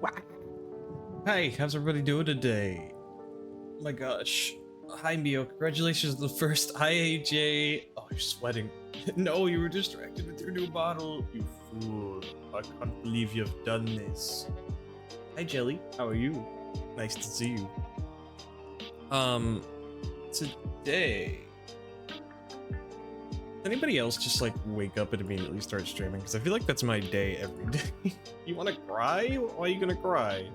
Whack. Hey, how's everybody doing today? Oh my gosh. Hi, Mio. Congratulations on the first IAJ. Oh, you're sweating. No, you were distracted with your new bottle. You fool. I can't believe you've done this. Hi, Jelly. How are you? Nice to see you. Today... Does anybody else just like wake up and immediately start streaming? Because I feel like that's my day every day. You want to cry? Why are you gonna cry?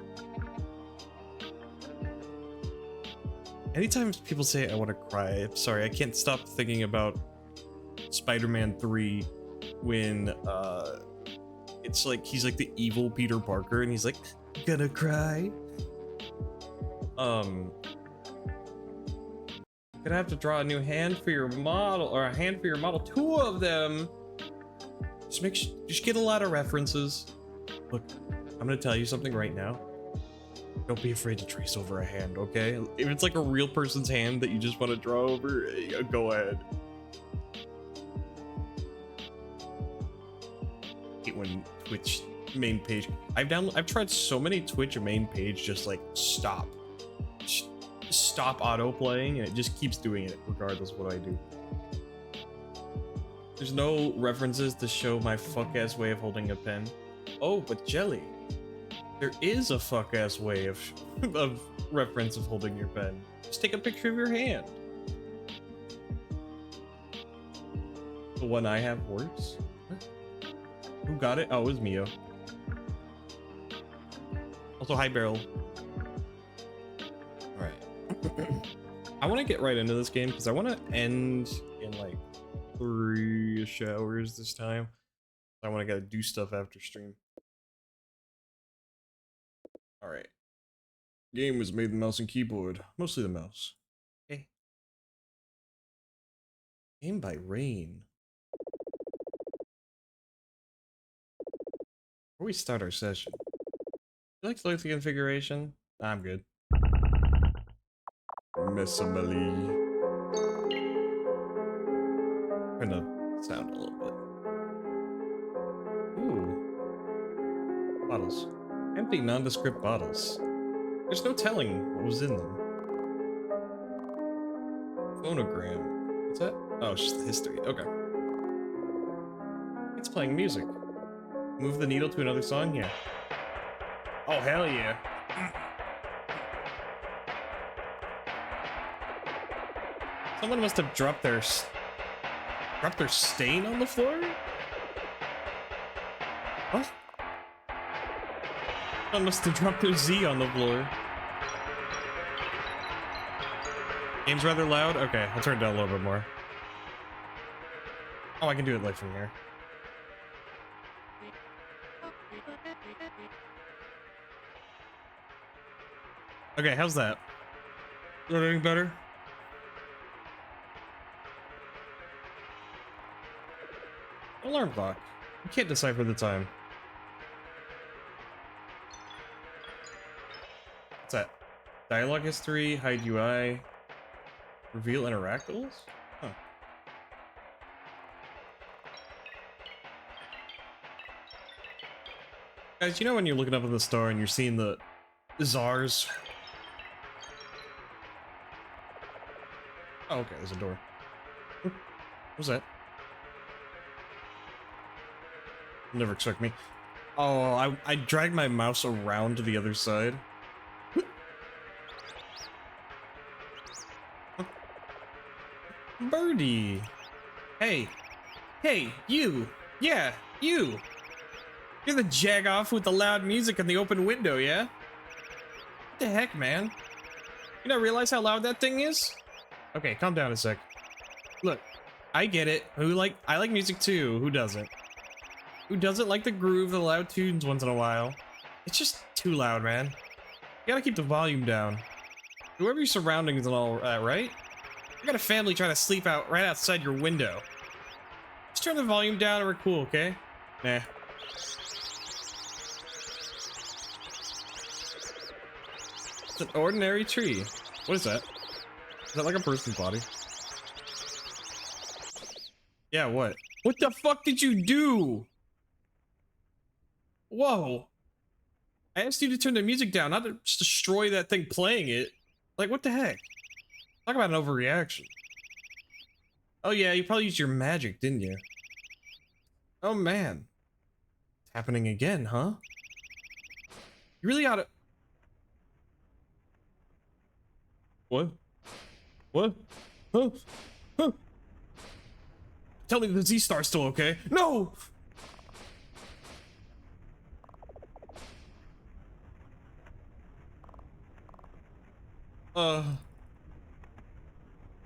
Anytime people say I want to cry, I'm sorry, I can't stop thinking about Spider-Man 3 when it's like he's like the evil Peter Parker and he's like, gonna cry? Gonna have to draw a new hand for your model, or a hand for your model. 2 of them. Just get a lot of references. Look, I'm gonna tell you something right now. Don't be afraid to trace over a hand, okay? If it's like a real person's hand that you just want to draw over, go ahead. I hate when Twitch main page. I've tried so many Twitch main page just like stop auto playing, and it just keeps doing it regardless of what I do. There's no references to show my fuck ass way of holding a pen. Oh, but Jelly, there is a fuck ass way of reference of holding your pen. Just take a picture of your hand. The one I have works. What? Who got it? Oh, it was Mio. Also, hi Beryl. I want to get right into this game because I want to end in like 3 hours this time. I want to gotta do stuff after stream. Alright. Game was made with mouse and keyboard. Mostly the mouse. Okay. Game by Rain. Before we start our session, would you like to look at the configuration? Nah, I'm good. Mesmalie. Turn the sound a little bit. Ooh. Bottles. Empty, nondescript bottles. There's no telling what was in them. Phonogram. What's that? Oh, it's just the history. Okay. It's playing music. Move the needle to another song? Yeah. Oh, hell yeah. Someone must have dropped their stain on the floor? What? Someone must have dropped their Z on the floor. Game's rather loud? Okay, I'll turn it down a little bit more. Oh, I can do it like from here. Okay, how's that? Is that any better? Alarm clock. You can't decipher the time. What's that? Dialogue history, hide UI, reveal interactables? Huh. Guys, you know when you're looking up at the star and you're seeing the czars? Oh, okay, there's a door. What was that? Never expect me. Oh, I dragged my mouse around to the other side. Birdie! Hey! Hey, you! Yeah, you! You're the jag-off with the loud music and the open window, yeah? What the heck, man? You not realize how loud that thing is? Okay, calm down a sec. Look, I get it. I like music too. Who doesn't? Who doesn't like the groove, the loud tunes once in a while? It's just too loud, man. You gotta keep the volume down. Whoever your surroundings and all that, right? You got a family trying to sleep out right outside your window. Just turn the volume down and we're cool, okay? Nah. It's an ordinary tree. What is that? Is that like a person's body? Yeah, what? What the fuck did you do? Whoa. I asked you to turn the music down, not to just destroy that thing playing it. Like, what the heck? Talk about an overreaction. Oh yeah, you probably used your magic, didn't you? Oh man. It's happening again, huh? You really oughta... What? What? Huh? Huh? Tell me the Z-Star's still okay. No! You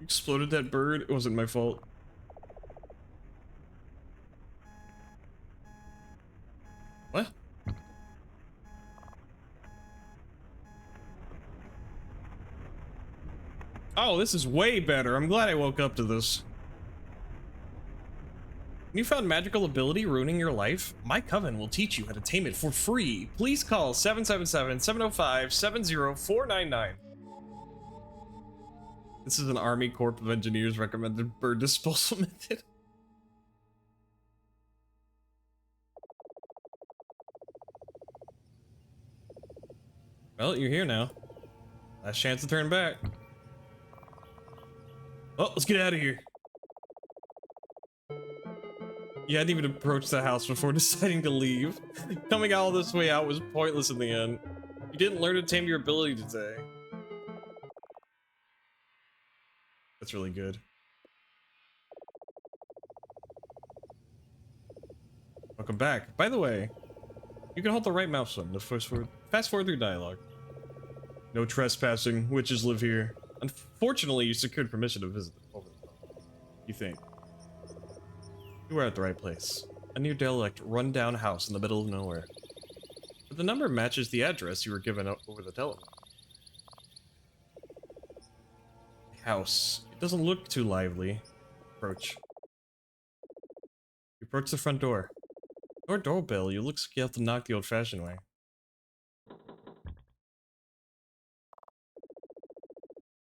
exploded that bird? It wasn't my fault. What? Oh, this is way better. I'm glad I woke up to this. You found magical ability ruining your life? My coven will teach you how to tame it for free. Please call 777-705-70499. This is an Army Corps of Engineers recommended bird disposal method. Well, you're here now. Last chance to turn back. Oh, let's get out of here. You hadn't even approached the house before deciding to leave. Coming all this way out was pointless in the end. You didn't learn to tame your ability today. That's really good. Welcome back. By the way, you can hold the right mouse button to fast forward through dialogue. No trespassing. Witches live here. Unfortunately, you secured permission to visit over the phone. You think. You were at the right place. A near derelict, run-down house in the middle of nowhere. But the number matches the address you were given over the telephone. The house. It doesn't look too lively. Approach. You approach the front door. Your doorbell, you look like you have to knock the old-fashioned way.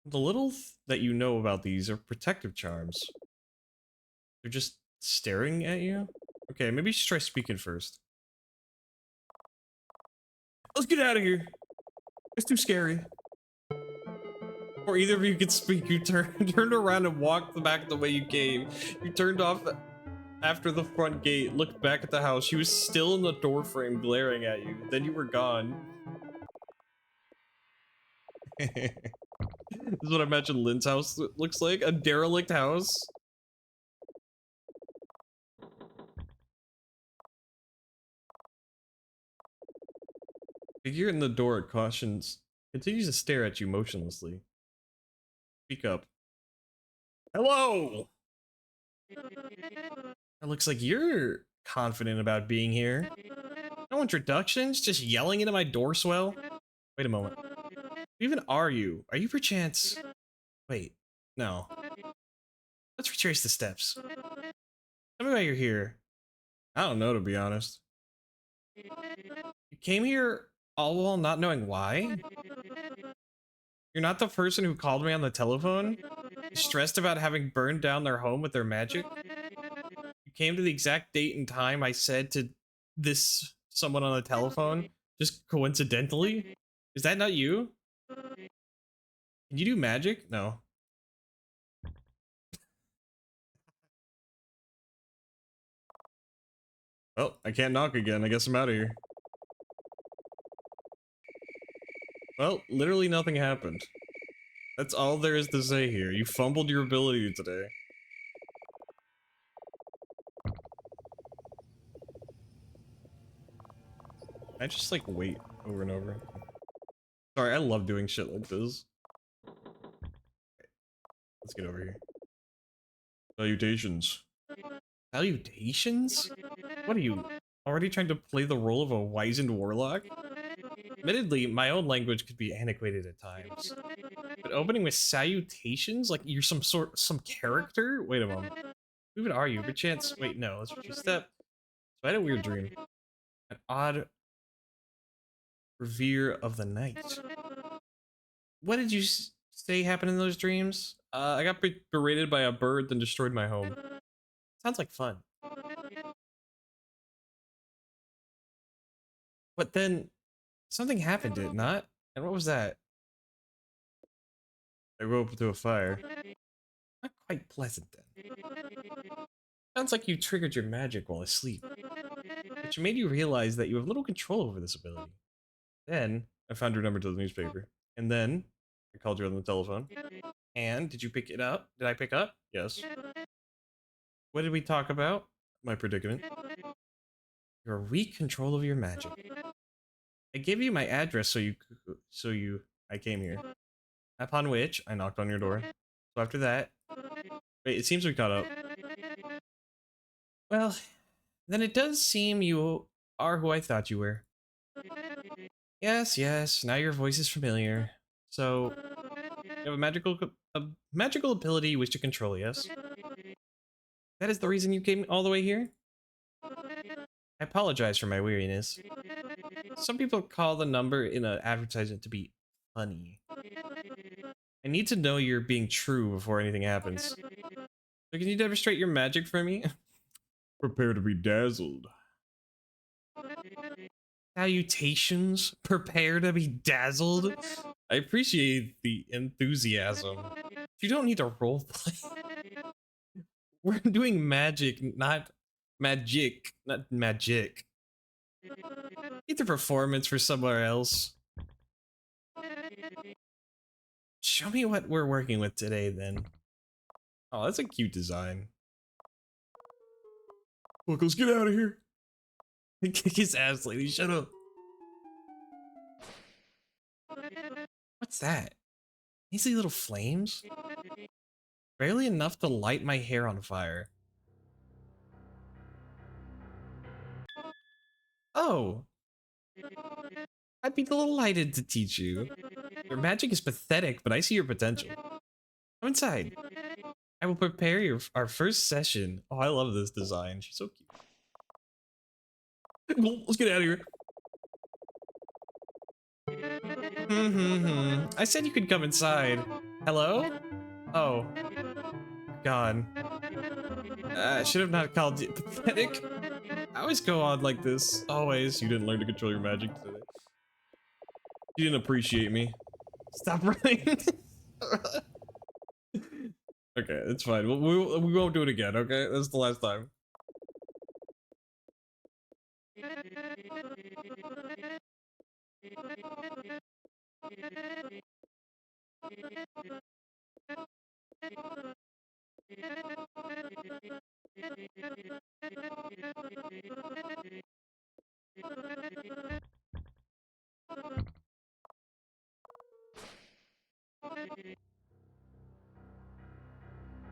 The little that you know about these are protective charms. They're just staring at you? Okay, maybe you should try speaking first. Let's get out of here. It's too scary. Or either of you could speak. You turned around and walked back the way you came. You turned off after the front gate, looked back at the house. She was still in the doorframe glaring at you. Then you were gone. This is what I imagine Lynn's house looks like. A derelict house. Figure in the door it cautions. Continues to stare at you motionlessly. Speak up. Hello! It looks like you're confident about being here. No introductions, just yelling into my door swell? Wait a moment. Who even are you? Are you perchance... Wait, no. Let's retrace the steps. Tell me why you're here. I don't know, to be honest. You came here all while not knowing why? You're not the person who called me on the telephone? You're stressed about having burned down their home with their magic? You came to the exact date and time I said to this someone on the telephone? Just coincidentally? Is that not you? Can you do magic? No. Well, I can't knock again. I guess I'm out of here. Well, literally nothing happened. That's all there is to say here. You fumbled your ability today. I just like wait over and over. Sorry, I love doing shit like this. Let's get over here. Salutations. Salutations? What are you, already trying to play the role of a wizened warlock? Admittedly, my own language could be antiquated at times. But opening with salutations? Like you're some character? Wait a moment. Who even are you? Perchance, wait, no, let's reach a step. So I had a weird dream. An odd revere of the night. What did you say happened in those dreams? I got berated by a bird, then destroyed my home. Sounds like fun. But then, Something happened, did it not? And what was that? I rope to a fire. Not quite pleasant then. Sounds like you triggered your magic while asleep, which made you realize that you have little control over this ability. Then I found your number to the newspaper, and then I called you on the telephone. And did you pick it up? Did I pick up? Yes. What did we talk about? My predicament. Your weak control of your magic. I gave you my address I came here. Upon which I knocked on your door. So after that, wait, it seems we caught up. Well, then it does seem you are who I thought you were. Yes, yes, now your voice is familiar. So, you have a magical ability you wish to control, yes? That is the reason you came all the way here? I apologize for my weariness. Some people call the number in an advertisement to be funny. I need to know you're being true before anything happens. So can you demonstrate your magic for me? Prepare to be dazzled. Salutations. Prepare to be dazzled. I appreciate the enthusiasm. You don't need to roleplay. We're doing magic, not magic. Not magic. Get the performance for somewhere else. Show me what we're working with today, then. Oh, that's a cute design. Look, let's get out of here. Kick his ass, lady. Shut up. What's that? Easy little flames? Barely enough to light my hair on fire. Oh. I'd be delighted to teach you. Your magic is pathetic, but I see your potential. Come inside. I will prepare our first session. Oh, I love this design. She's so cute. Let's get out of here. I said you could come inside. Hello? Oh. God. I should have not called you pathetic. I always go on like this. Always. You didn't learn to control your magic today. You didn't appreciate me. Stop running. Okay, it's fine. We won't do it again, okay? That's the last time.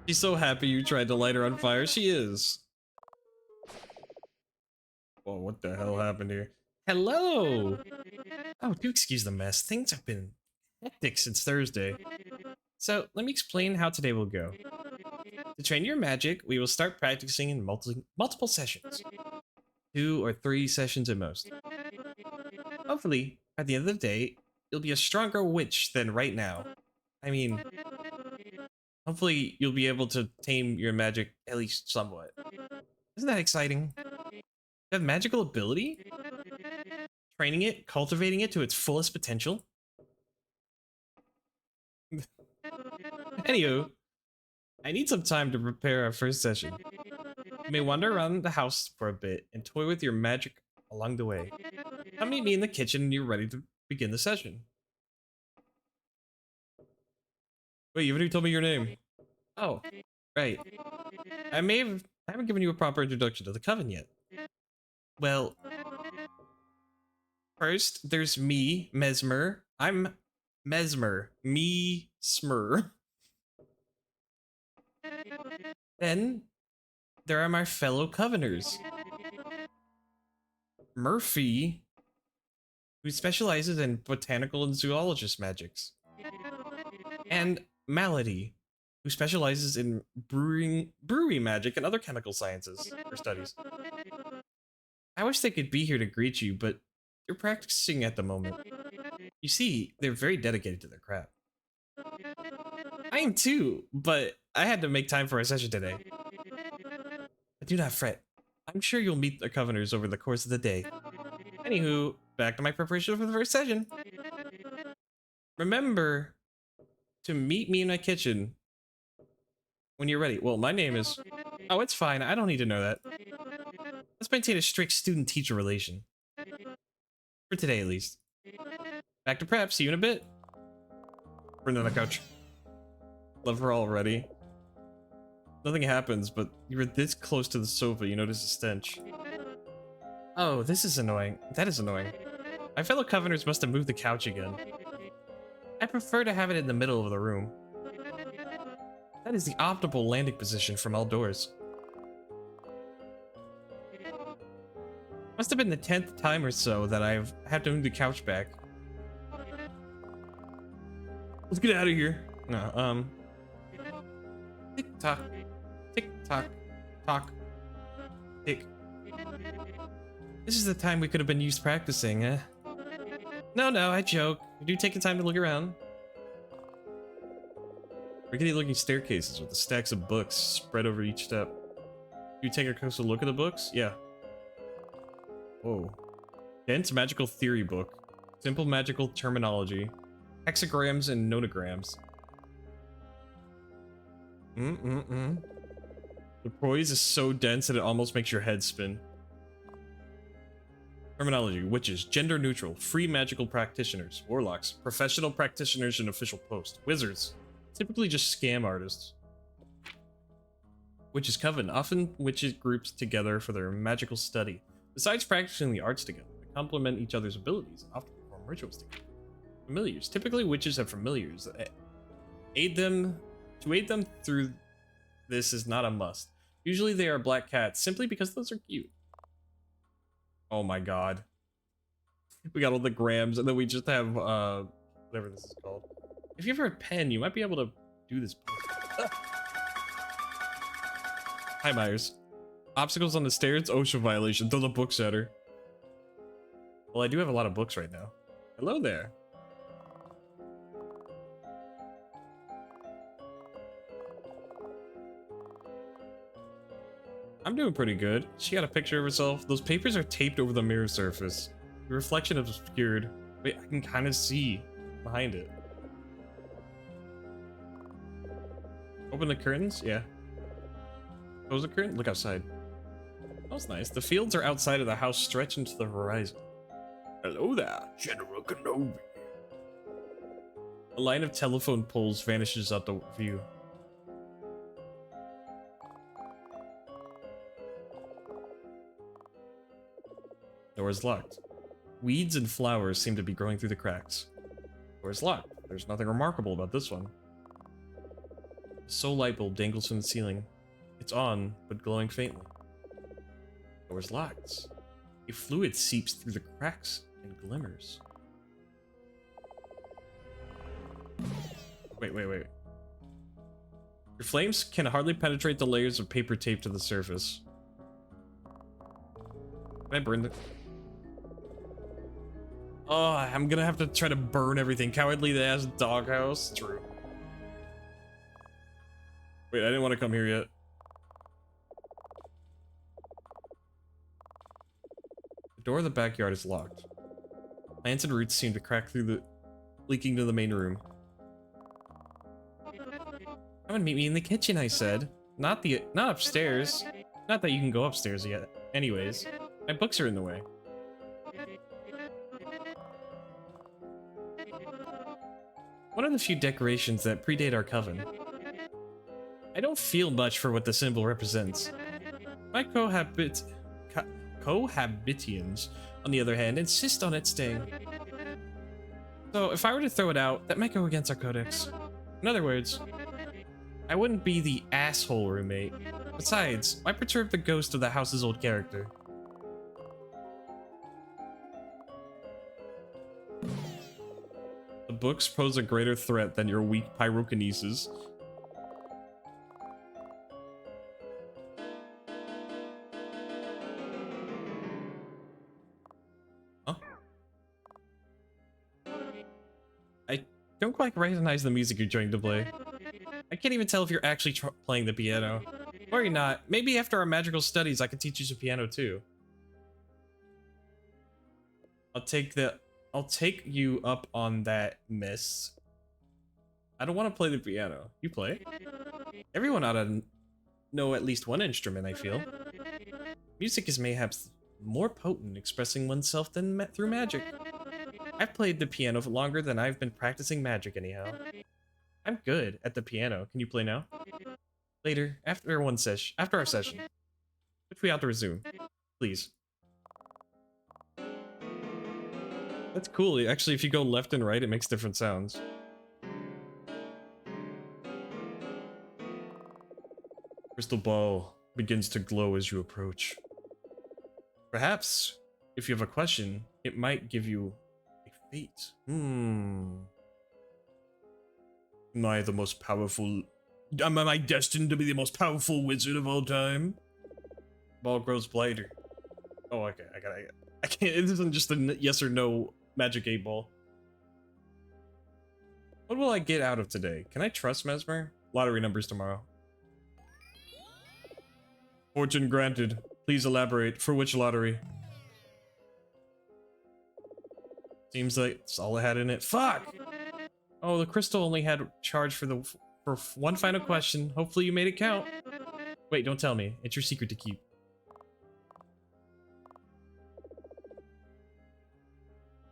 She's so happy you tried to light her on fire. She is. Whoa, what the hell happened here? Hello! Oh, do excuse the mess. Things have been hectic since Thursday. So, let me explain how today will go. To train your magic, we will start practicing in multiple sessions. 2 or 3 sessions at most. Hopefully, at the end of the day, you'll be a stronger witch than right now. I mean, hopefully you'll be able to tame your magic at least somewhat. Isn't that exciting? You have magical ability? Training it, cultivating it to its fullest potential? Anywho, I need some time to prepare our first session. You may wander around the house for a bit and toy with your magic along the way. Come meet me in the kitchen when you're ready to begin the session. Wait, you haven't even told me your name. Oh, right. I haven't given you a proper introduction to the coven yet. Well, first, there's me, Mesmer. I'm Mesmer. Me, Smur. Then, there are my fellow coveners. Murphy, who specializes in botanical and zoologist magics. And Malady, who specializes in brewery magic and other chemical sciences or studies. I wish they could be here to greet you, but they're practicing at the moment. You see, they're very dedicated to their craft. I am too, but I had to make time for our session today. But do not fret. I'm sure you'll meet the Coveners over the course of the day. Anywho, Back to my preparation for the first session. Remember to meet me in my kitchen when you're ready. Well, my name is... Oh, it's fine. I don't need to know that. Let's maintain a strict student-teacher relation. For today, at least. Back to prep. See you in a bit. We're on the couch. Love her already. Nothing happens, but you were this close to the sofa, you notice a stench. Oh, this is annoying. That is annoying. My fellow Covenanters must have moved the couch again. I prefer to have it in the middle of the room. That is the optimal landing position from all doors. Must have been the 10th time or so that I've had to move the couch back. Let's get out of here. No, tick tock, tick tock, tock, tick. This is the time we could have been used practicing, eh? No, I joke. You do take the time to look around. Rickety looking staircases with the stacks of books spread over each step. You take a closer look at the books? Yeah. Whoa. Dense magical theory book. Simple magical terminology. Hexagrams and nonograms. The prose is so dense that it almost makes your head spin. Terminology: witches, gender neutral, free magical practitioners, warlocks, professional practitioners in official post, wizards, typically just scam artists. Witches Coven, often witches groups together for their magical study. Besides practicing the arts together, they complement each other's abilities and often perform rituals together. Familiars, typically witches have familiars that aid them. To aid them through this is not a must. Usually they are black cats, simply because those are cute. Oh my god. We got all the grams, and then we just have, whatever this is called. If you ever had a pen, you might be able to do this. Hi, Myers. Obstacles on the stairs? OSHA violation. Throw the books at her. Well, I do have a lot of books right now. Hello there. I'm doing pretty good. She got a picture of herself. Those papers are taped over the mirror surface. The reflection is obscured. Wait, I can kind of see behind it. Open the curtains? Yeah. Close the curtain? Look outside. That was nice. The fields are outside of the house, stretch into the horizon. Hello there, General Kenobi. A line of telephone poles vanishes out the view. Door is locked. Weeds and flowers seem to be growing through the cracks. Door is locked. There's nothing remarkable about this one. A soul light bulb dangles from the ceiling. It's on, but glowing faintly. Door is locked. A fluid seeps through the cracks and glimmers. Wait. Your flames can hardly penetrate the layers of paper tape to the surface. Can I burn the... Oh, I'm gonna have to try to burn everything. Cowardly ass doghouse. True. Wait, I didn't want to come here yet. The door of the backyard is locked. Plants and roots seem to crack through the... leaking to the main room. Come and meet me in the kitchen, I said. Not upstairs. Not that you can go upstairs yet. Anyways, my books are in the way. One of the few decorations that predate our coven. I don't feel much for what the symbol represents. My cohabitians, on the other hand, insist on it staying. So if I were to throw it out, that might go against our codex. In other words, I wouldn't be the asshole roommate. Besides, why perturb the ghost of the house's old character? The books pose a greater threat than your weak pyrokinesis. Huh? I don't quite recognize the music you're trying to play. I can't even tell if you're actually playing the piano. Or you're not. Maybe after our magical studies I can teach you some piano too. I'll take you up on that, miss. I don't want to play the piano. You play? Everyone ought to know at least one instrument, I feel. Music is mayhaps more potent expressing oneself than through magic. I've played the piano for longer than I've been practicing magic anyhow. I'm good at the piano. Can you play now? Later, after our session. Which we ought to resume. Please. That's cool. Actually, if you go left and right, it makes different sounds. Crystal ball begins to glow as you approach. Perhaps, if you have a question, it might give you a fate. Am I the most powerful... Am I destined to be the most powerful wizard of all time? Ball grows brighter. Oh, okay. I can't... It isn't just a yes or no magic 8-ball. What will I get out of today? Can I trust Mesmer? Lottery numbers tomorrow. Fortune granted. Please elaborate. For which lottery? Seems like it's all it had in it. Fuck! Oh, the crystal only had charge for one final question. Hopefully you made it count. Wait, don't tell me. It's your secret to keep.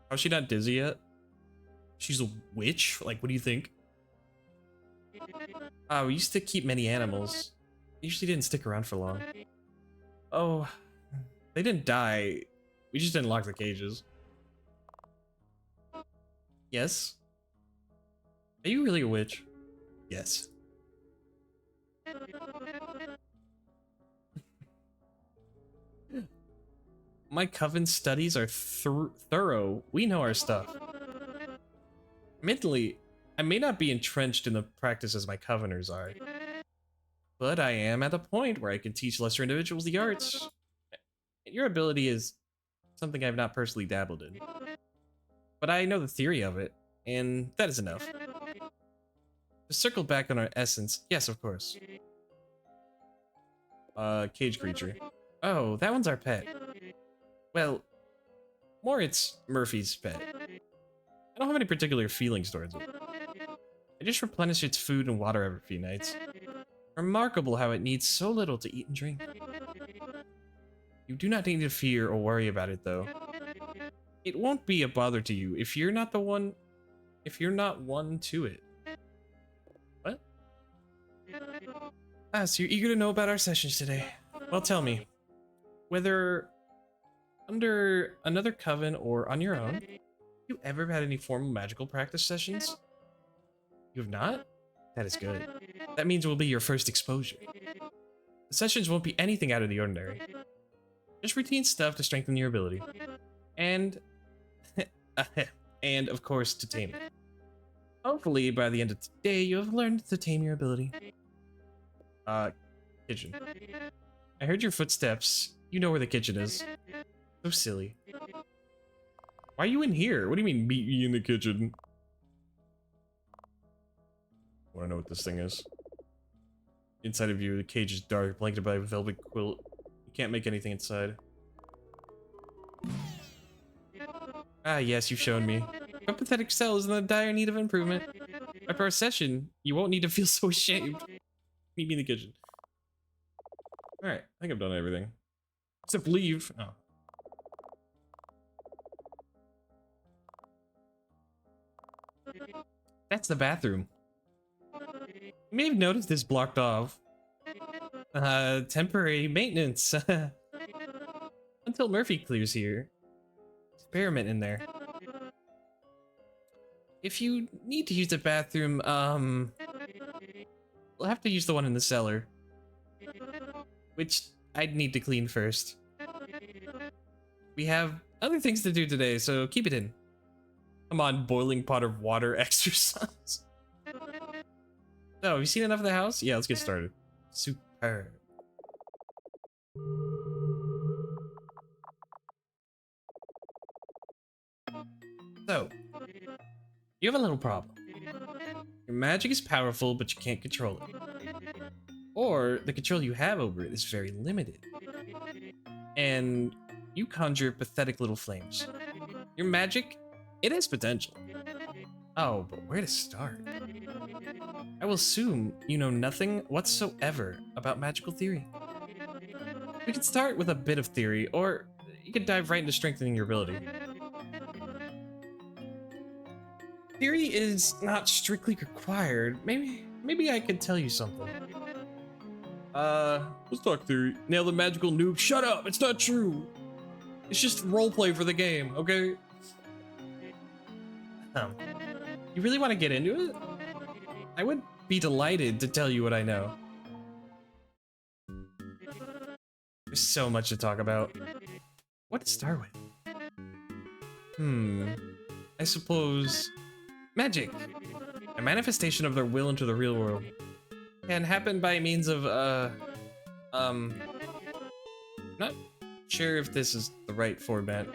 How's she not dizzy yet? She's a witch? Like, what do you think? We used to keep many animals. They usually didn't stick around for long. Oh, they didn't die. We just didn't lock the cages. Yes? Are you really a witch? Yes. My coven studies are thorough. We know our stuff. Admittedly, I may not be entrenched in the practice as my coveners are, but I am at a point where I can teach lesser individuals the arts. Your ability is something I've not personally dabbled in, but I know the theory of it, and that is enough. To circle back on our essence, yes, of course. Cage creature. Oh, that one's our pet. Well, more it's Murphy's pet. I don't have any particular feelings towards it. I just replenish its food and water every few nights. Remarkable how it needs so little to eat and drink. You do not need to fear or worry about it, though. It won't be a bother to you if you're not one to it. What? Ah, so you're eager to know about our sessions today. Well, tell me, whether under another coven or on your own, have you ever had any formal magical practice sessions? You have not? That is good. That means it will be your first exposure. The sessions won't be anything out of the ordinary. Just routine stuff to strengthen your ability. And... and, of course, to tame it. Hopefully, by the end of today, you have learned to tame your ability. Kitchen. I heard your footsteps. You know where the kitchen is. So silly. Why are you in here? What do you mean, meet me in the kitchen? Wanna know what this thing is? Inside of you, the cage is dark, blanketed by a velvet quilt. You can't make anything inside. Ah, yes, you've shown me. Your pathetic cell is in the dire need of improvement. After our session, you won't need to feel so ashamed. Meet me in the kitchen. Alright, I think I've done everything. Except leave. Oh. That's the bathroom. You may have noticed this blocked off. Temporary maintenance. Until Murphy clears here. Experiment in there. If you need to use the bathroom, we'll have to use the one in the cellar. Which I'd need to clean first. We have other things to do today, so keep it in. Come on, boiling pot of water exercise. So, have you seen enough of the house? Yeah, let's get started. Superb. So, you have a little problem. Your magic is powerful, but you can't control it. Or, the control you have over it is very limited. And you conjure pathetic little flames. Your magic, it has potential. Oh, but where to start? I will assume you know nothing whatsoever about magical theory. We could start with a bit of theory, or you could dive right into strengthening your ability. Theory is not strictly required. Maybe I could tell you something. Let's talk theory. Nail the magical noob. Shut up, it's not true. It's just roleplay for the game, okay? You really want to get into it? I would be delighted to tell you what I know. There's so much to talk about. What to start with? I suppose magic, a manifestation of their will into the real world, can happen by means of not sure if this is the right format.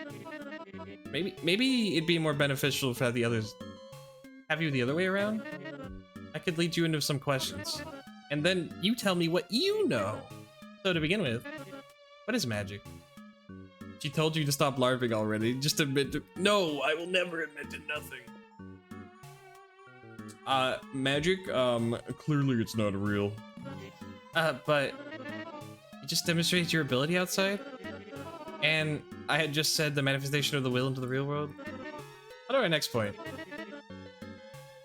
Maybe it'd be more beneficial if I had the others have you the other way around. I could lead you into some questions, and then you tell me what you know. So to begin with, what is magic? She told you to stop LARPing already. Just admit to— No, I will never admit to nothing. Magic, clearly it's not real. But you just demonstrated your ability outside? And I had just said the manifestation of the will into the real world? What are our next point?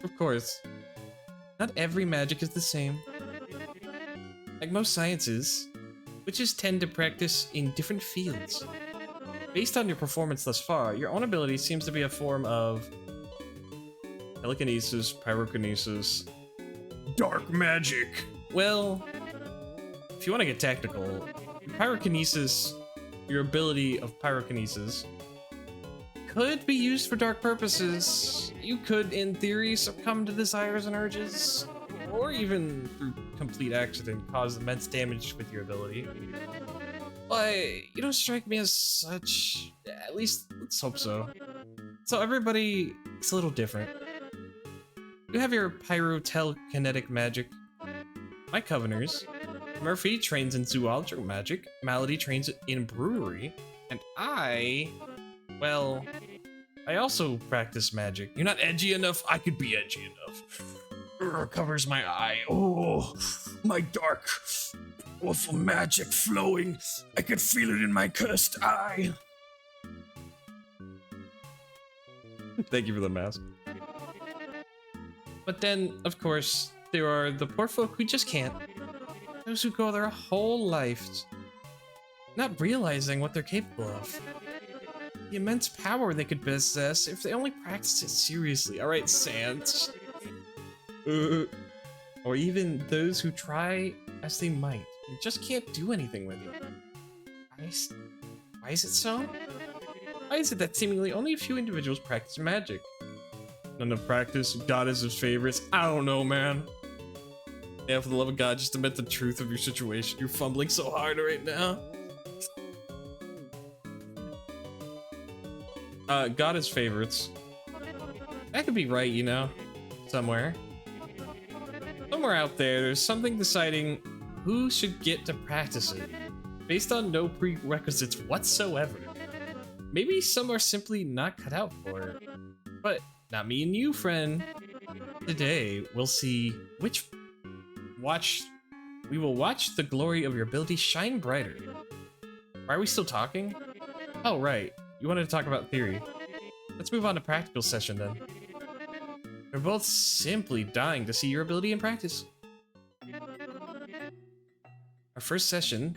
Of course, not every magic is the same. Like most sciences, witches tend to practice in different fields. Based on your performance thus far, your own ability seems to be a form of telekinesis, pyrokinesis, dark magic. Well, if you want to get technical, pyrokinesis, your ability of pyrokinesis, could be used for dark purposes. You could, in theory, succumb to desires and urges, or even through complete accident cause immense damage with your ability. But you don't strike me as such. At least, let's hope so. So everybody is a little different. You have your pyro-telekinetic magic. My Coveners. Murphy trains in zoological magic. Malady trains in brewery. And well, I also practice magic. You're not edgy enough? I could be edgy enough. Covers my eye. Oh, my dark, awful magic flowing. I could feel it in my cursed eye. Thank you for the mask. But then, of course, there are the poor folk who just can't. Those who go their whole lives not realizing what they're capable of. The immense power they could possess if they only practiced it seriously. Alright, Sans. Or even those who try as they might and just can't do anything with it. Why is it so? Why is it that seemingly only a few individuals practice magic? None of practice, God is his favorites. I don't know, man. Yeah, for the love of God, just admit the truth of your situation. You're fumbling so hard right now. God is favorites. That could be right, you know, somewhere. Somewhere out there, there's something deciding who should get to practice it, based on no prerequisites whatsoever. Maybe some are simply not cut out for it. But not me and you, friend. Today, we'll see we will watch the glory of your ability shine brighter. Why are we still talking? Oh, right. You wanted to talk about theory. Let's move on to practical session then. We're both simply dying to see your ability in practice. Our first session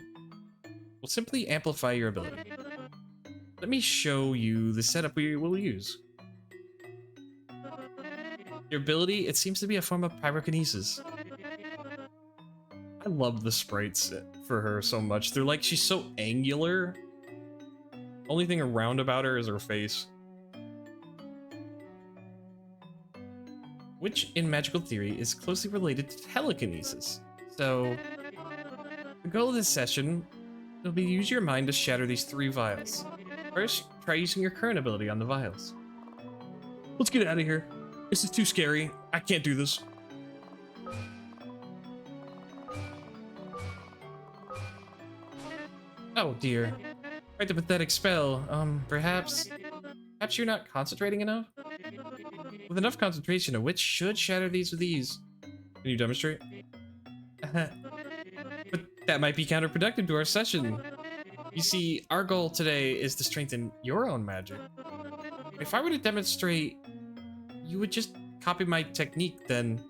will simply amplify your ability. Let me show you the setup we will use. Your ability, it seems to be a form of pyrokinesis. I love the sprites for her so much. They're like, she's so angular. Only thing around about her is her face. Which, in magical theory, is closely related to telekinesis. So, the goal of this session will be to use your mind to shatter these 3 vials. First, try using your current ability on the vials. Let's get out of here. This is too scary. I can't do this. Oh dear. Quite the pathetic spell. Perhaps Perhaps you're not concentrating enough? With enough concentration, a witch should shatter these with ease. Can you demonstrate? But that might be counterproductive to our session. You see, our goal today is to strengthen your own magic. If I were to demonstrate, you would just copy my technique, then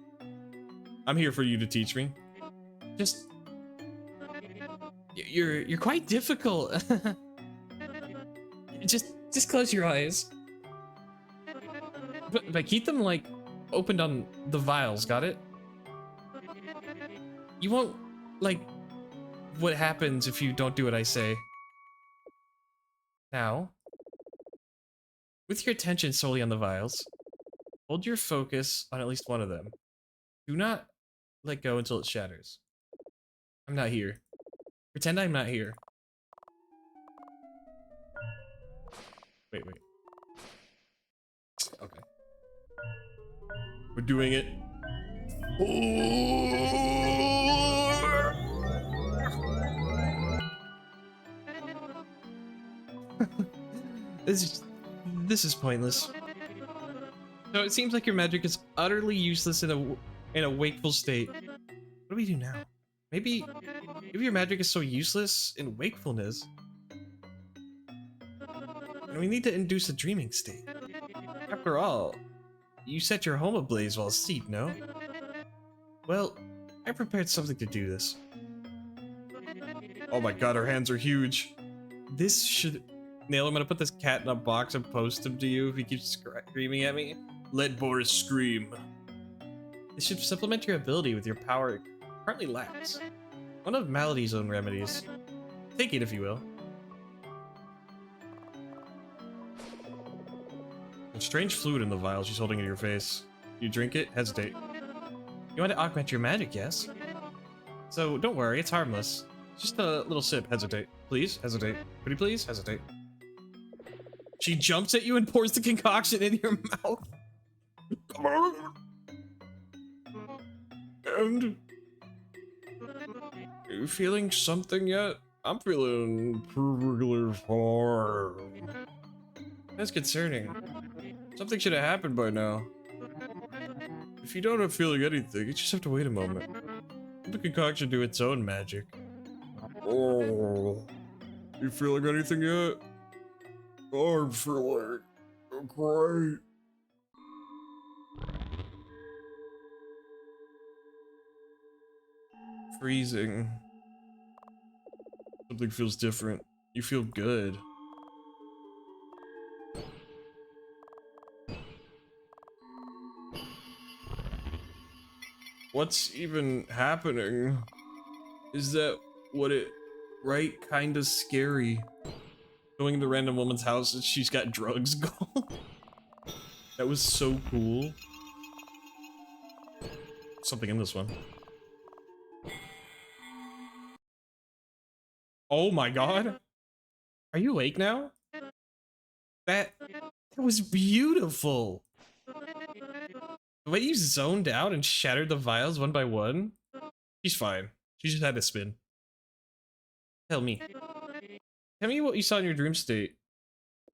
I'm here for you to teach me. Just you're quite difficult. just close your eyes. But keep them like opened on the vials, got it? You won't like what happens if you don't do what I say. Now, with your attention solely on the vials, hold your focus on at least one of them. Do not let go until it shatters. I'm not here. Pretend I'm not here. Wait. Okay. We're doing it. This is pointless. So it seems like your magic is utterly useless in a wakeful state. What do we do now? Maybe your magic is so useless in wakefulness, and we need to induce a dreaming state. After all, you set your home ablaze while asleep, no? Well, I prepared something to do this. Oh my god, her hands are huge. This should... Nail, I'm gonna put this cat in a box and post him to you if he keeps screaming at me. Let Boris scream. This should supplement your ability with your power it currently lacks. One of Melody's own remedies. Take it if you will. A strange fluid in the vial she's holding in your face. You drink it, hesitate. You want to augment your magic, yes? So don't worry, it's harmless. Just a little sip, hesitate. Please, hesitate. Pretty please, hesitate. She jumps at you and pours the concoction in your mouth. Come on. And... Are you feeling something yet? I'm feeling perfectly fine. That's concerning. Something should have happened by now. If you don't have feeling anything, you just have to wait a moment. Let the concoction do its own magic. Oh, you feeling anything yet? I'm feeling great. Freezing. Something feels different. You feel good. What's even happening? Is that what it... Right? Kinda scary. Going into random woman's house and she's got drugs going. That was so cool. Something in this one. Oh my god. Are you awake now? That was beautiful. The way you zoned out and shattered the vials one by one. She's fine. She just had a spin. Tell me what you saw in your dream state.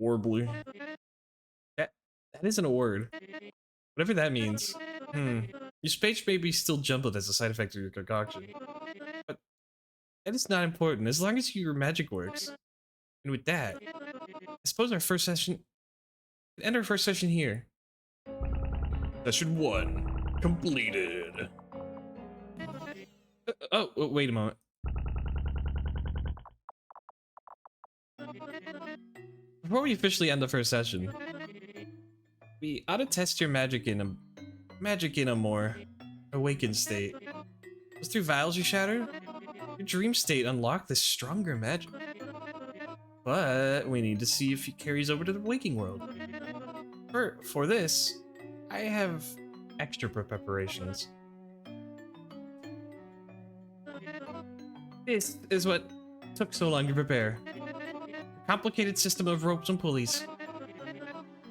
Warbly. That isn't a word. Whatever that means. Your speech may be still jumbled as a side effect of your concoction. But that is not important, as long as your magic works. And with that, I suppose our first session... end our first session here. Session 1. Completed. Oh, wait a moment. Before we officially end the first session, we ought to test your magic in a more awakened state. Those 3 vials you shattered? Your dream state unlocked this stronger magic. But we need to see if it carries over to the waking world. For this, I have extra preparations. This is what took so long to prepare. A complicated system of ropes and pulleys.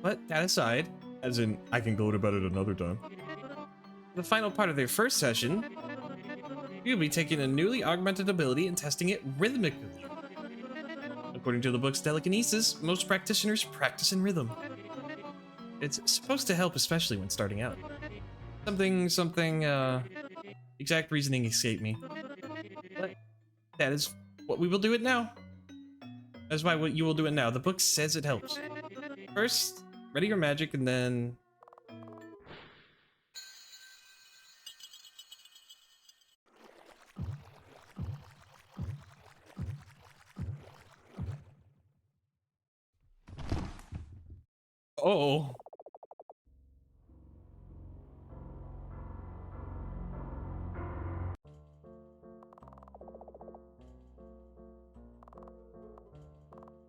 But that aside, as in I can gloat about it another time. The final part of their first session, you'll be taking a newly augmented ability and testing it rhythmically. According to the book's telekinesis, most practitioners practice in rhythm. It's supposed to help, especially when starting out. Exact reasoning escaped me. But that is what we will do it now. That's why what you will do it now. The book says it helps. First, ready your magic, and then... Oh.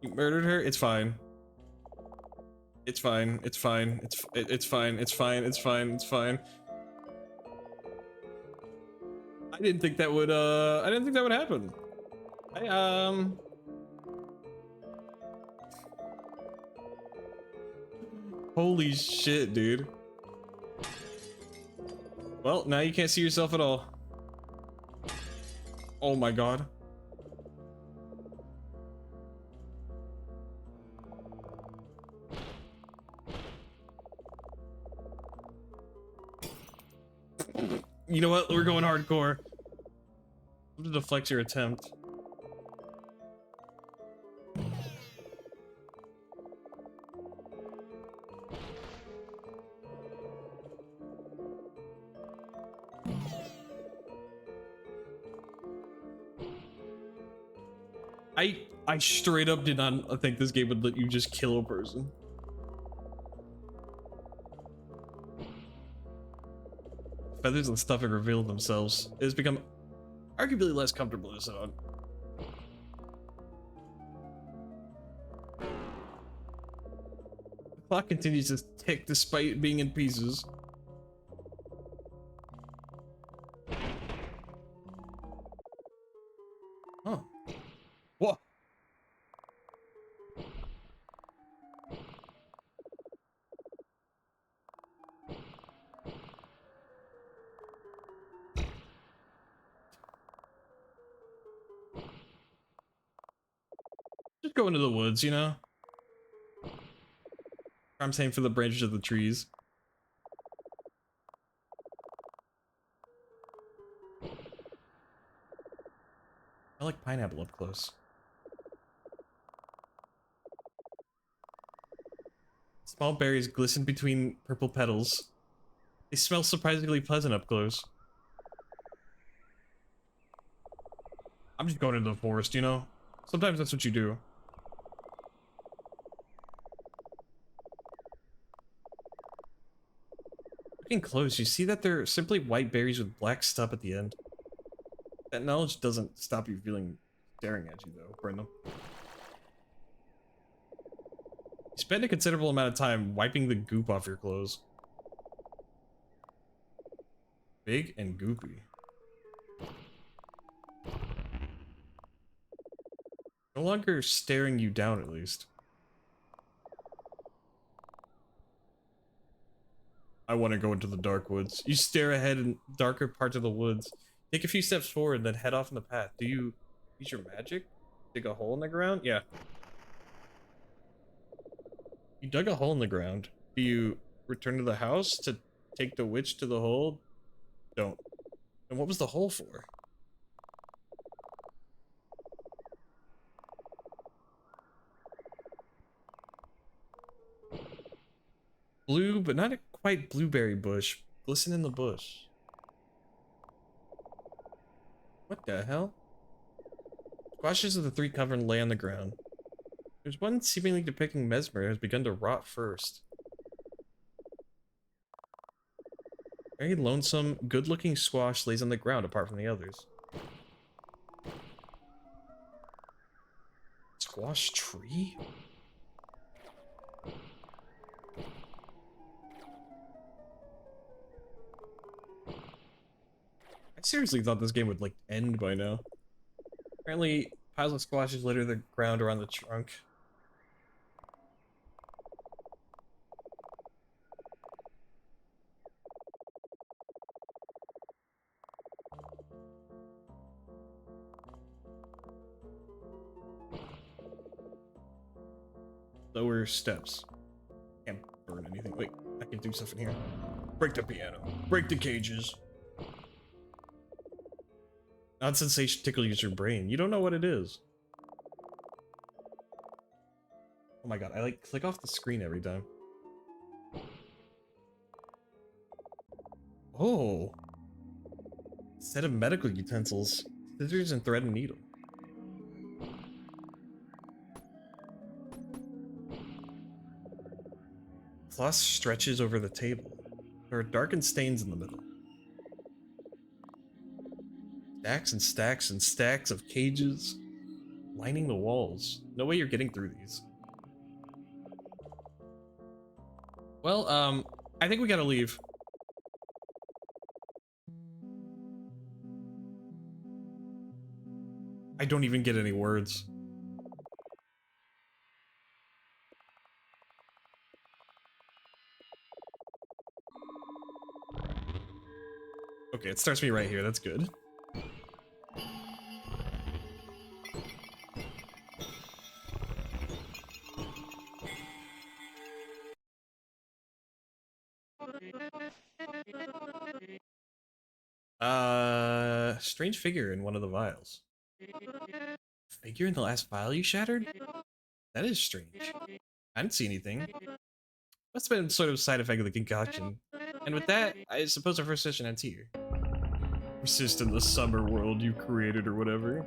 You murdered her? It's fine. It's fine. It's fine. It's fine. It's fine. It's fine. It's fine. I didn't think that would happen. I holy shit, dude. Well, now you can't see yourself at all. Oh my god. You know what? We're going hardcore. I'm gonna deflect your attempt. I straight up did not think this game would let you just kill a person. Feathers and stuff have revealed themselves. It has become arguably less comfortable to sit on. The clock continues to tick despite being in pieces. Huh. What? Just go into the woods, you know? I'm saying for the branches of the trees. I like pineapple up close. Small berries glisten between purple petals. They smell surprisingly pleasant up close. I'm just going into the forest, you know? Sometimes that's what you do. Looking close, you see that they're simply white berries with black stuff at the end. That knowledge doesn't stop you feeling staring at you, though, Brenda. You spend a considerable amount of time wiping the goop off your clothes. Big and goopy. No longer staring you down, at least. I want to go into the dark woods. You stare ahead in darker parts of the woods. Take a few steps forward, then head off in the path. Do you use your magic? Dig a hole in the ground? Yeah. You dug a hole in the ground. Do you return to the house to take the witch to the hole? Don't. And what was the hole for? Blue, but not a quite blueberry bush. Glisten in the bush. What the hell? Squashes of the three coven lay on the ground. There's one seemingly depicting Mesmer has begun to rot first. Very lonesome, good-looking squash lays on the ground apart from the others. Squash tree? I seriously thought this game would, like, end by now. Apparently, piles of squashes litter the ground around the trunk. Lower steps. Can't burn anything. Wait. do stuff in here. Break the piano. Break the cages. Odd sensation tickles your brain. You don't know what it is. Oh my god, I like click off the screen every time. Oh. Set of medical utensils. Scissors and thread and needle. Cloth stretches over the table. There are darkened stains in the middle. Stacks and stacks and stacks of cages lining the walls. No way you're getting through these. Well, I think we gotta leave. I don't even get any words. Okay, it starts me right here. That's good. Strange figure in one of the vials. Figure in the last vial you shattered? That is strange. I didn't see anything. Must have been sort of side effect of the concoction. And with that, I suppose our first session ends here. Persist in the summer world you created or whatever.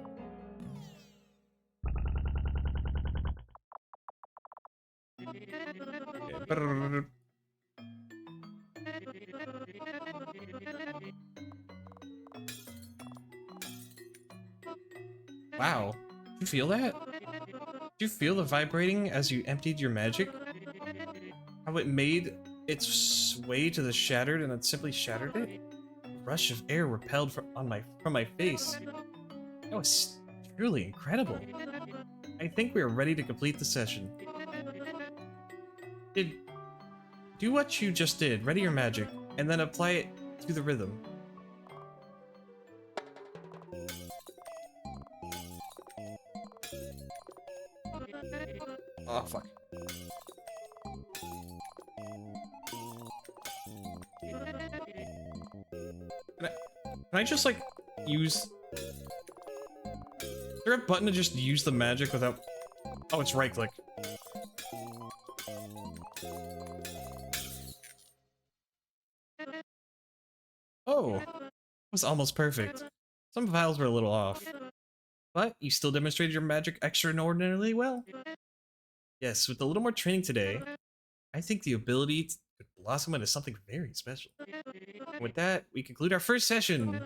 Okay. Wow. Did you feel that? Did you feel the vibrating as you emptied your magic? How it made its way to the shattered and it simply shattered it? A rush of air repelled from my face. That was truly incredible. I think we are ready to complete the session. Do what you just did, ready your magic, and then apply it to the rhythm. Oh, fuck. Can I just, like, use... Is there a button to just use the magic without... Oh, it's right-click. Oh, it was almost perfect. Some vials were a little off. But you still demonstrated your magic extraordinarily well. Yes, with a little more training today, I think the ability to blossom into something very special. And with that, we conclude our first session.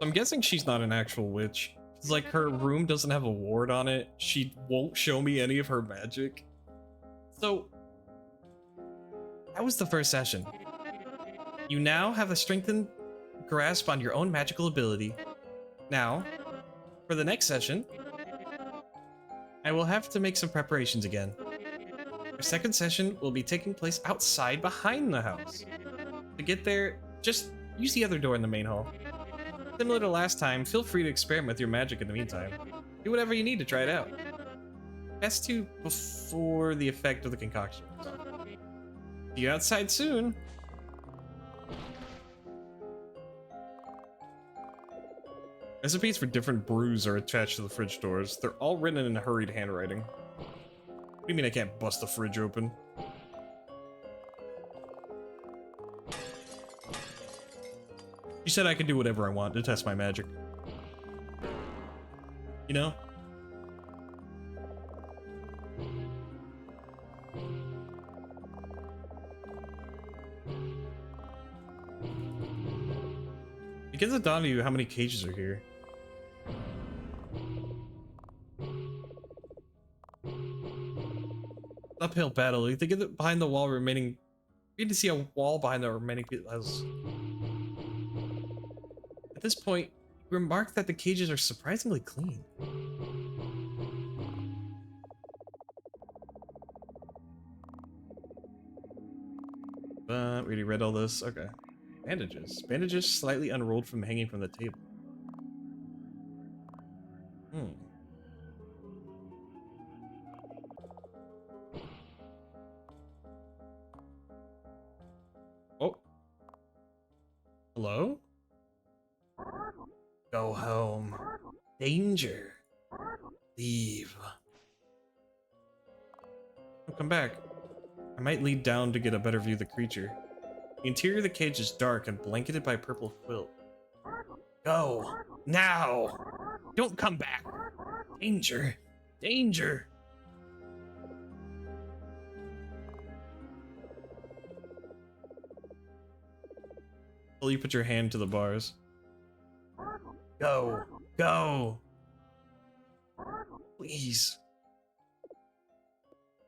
I'm guessing she's not an actual witch. It's like her room doesn't have a ward on it. She won't show me any of her magic. So, that was the first session. You now have a strengthened grasp on your own magical ability. Now, for the next session, I will have to make some preparations again. Our second session will be taking place outside behind the house. To get there, just use the other door in the main hall. Similar to last time, feel free to experiment with your magic in the meantime. Do whatever you need to try it out. Best to before the effect of the concoction. See you outside soon. Recipes for different brews are attached to the fridge doors. They're all written in hurried handwriting. What do you mean I can't bust the fridge open? You said I could do whatever I want to test my magic. You know? Begins to dawn on you how many cages are here. Uphill battle. You think of it behind the wall remaining. You need to see a wall behind the remaining pieces. At this point, you remark that the cages are surprisingly clean. We already read all this. Okay. Bandages. Bandages slightly unrolled from hanging from the table. Hello? Go home. Danger. Leave. Oh, come back. I might lead down to get a better view of the creature. The interior of the cage is dark and blanketed by a purple quilt. Go. Now. Don't come back. Danger. Danger. Will you put your hand to the bars? Go. Go. Please.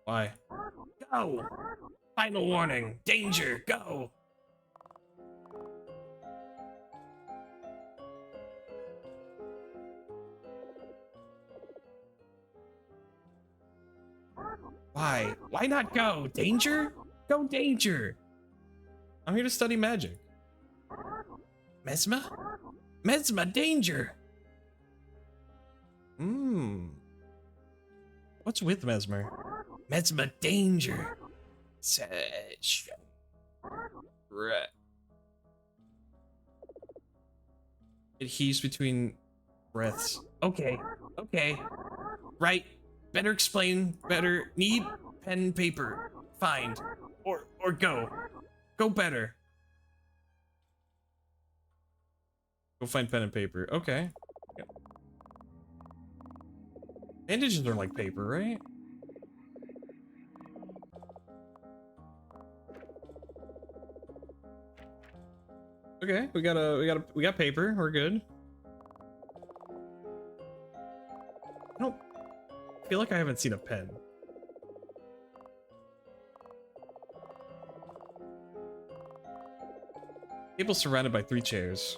Why? Go. Final warning. Danger. Go. Why? Why not go? Danger? Go danger. I'm here to study magic. Mesma? Mesma, danger! What's with Mesmer? Mesma, danger! Session. Right. It heaves between breaths. Okay, okay. Right. Better explain, better. Need pen and paper. Find. Or go. Go better. Go find pen and paper. Okay. Yep. Bandages are like paper, right? Okay, we got paper. We're good. I don't feel like I haven't seen a pen. Table surrounded by 3 chairs.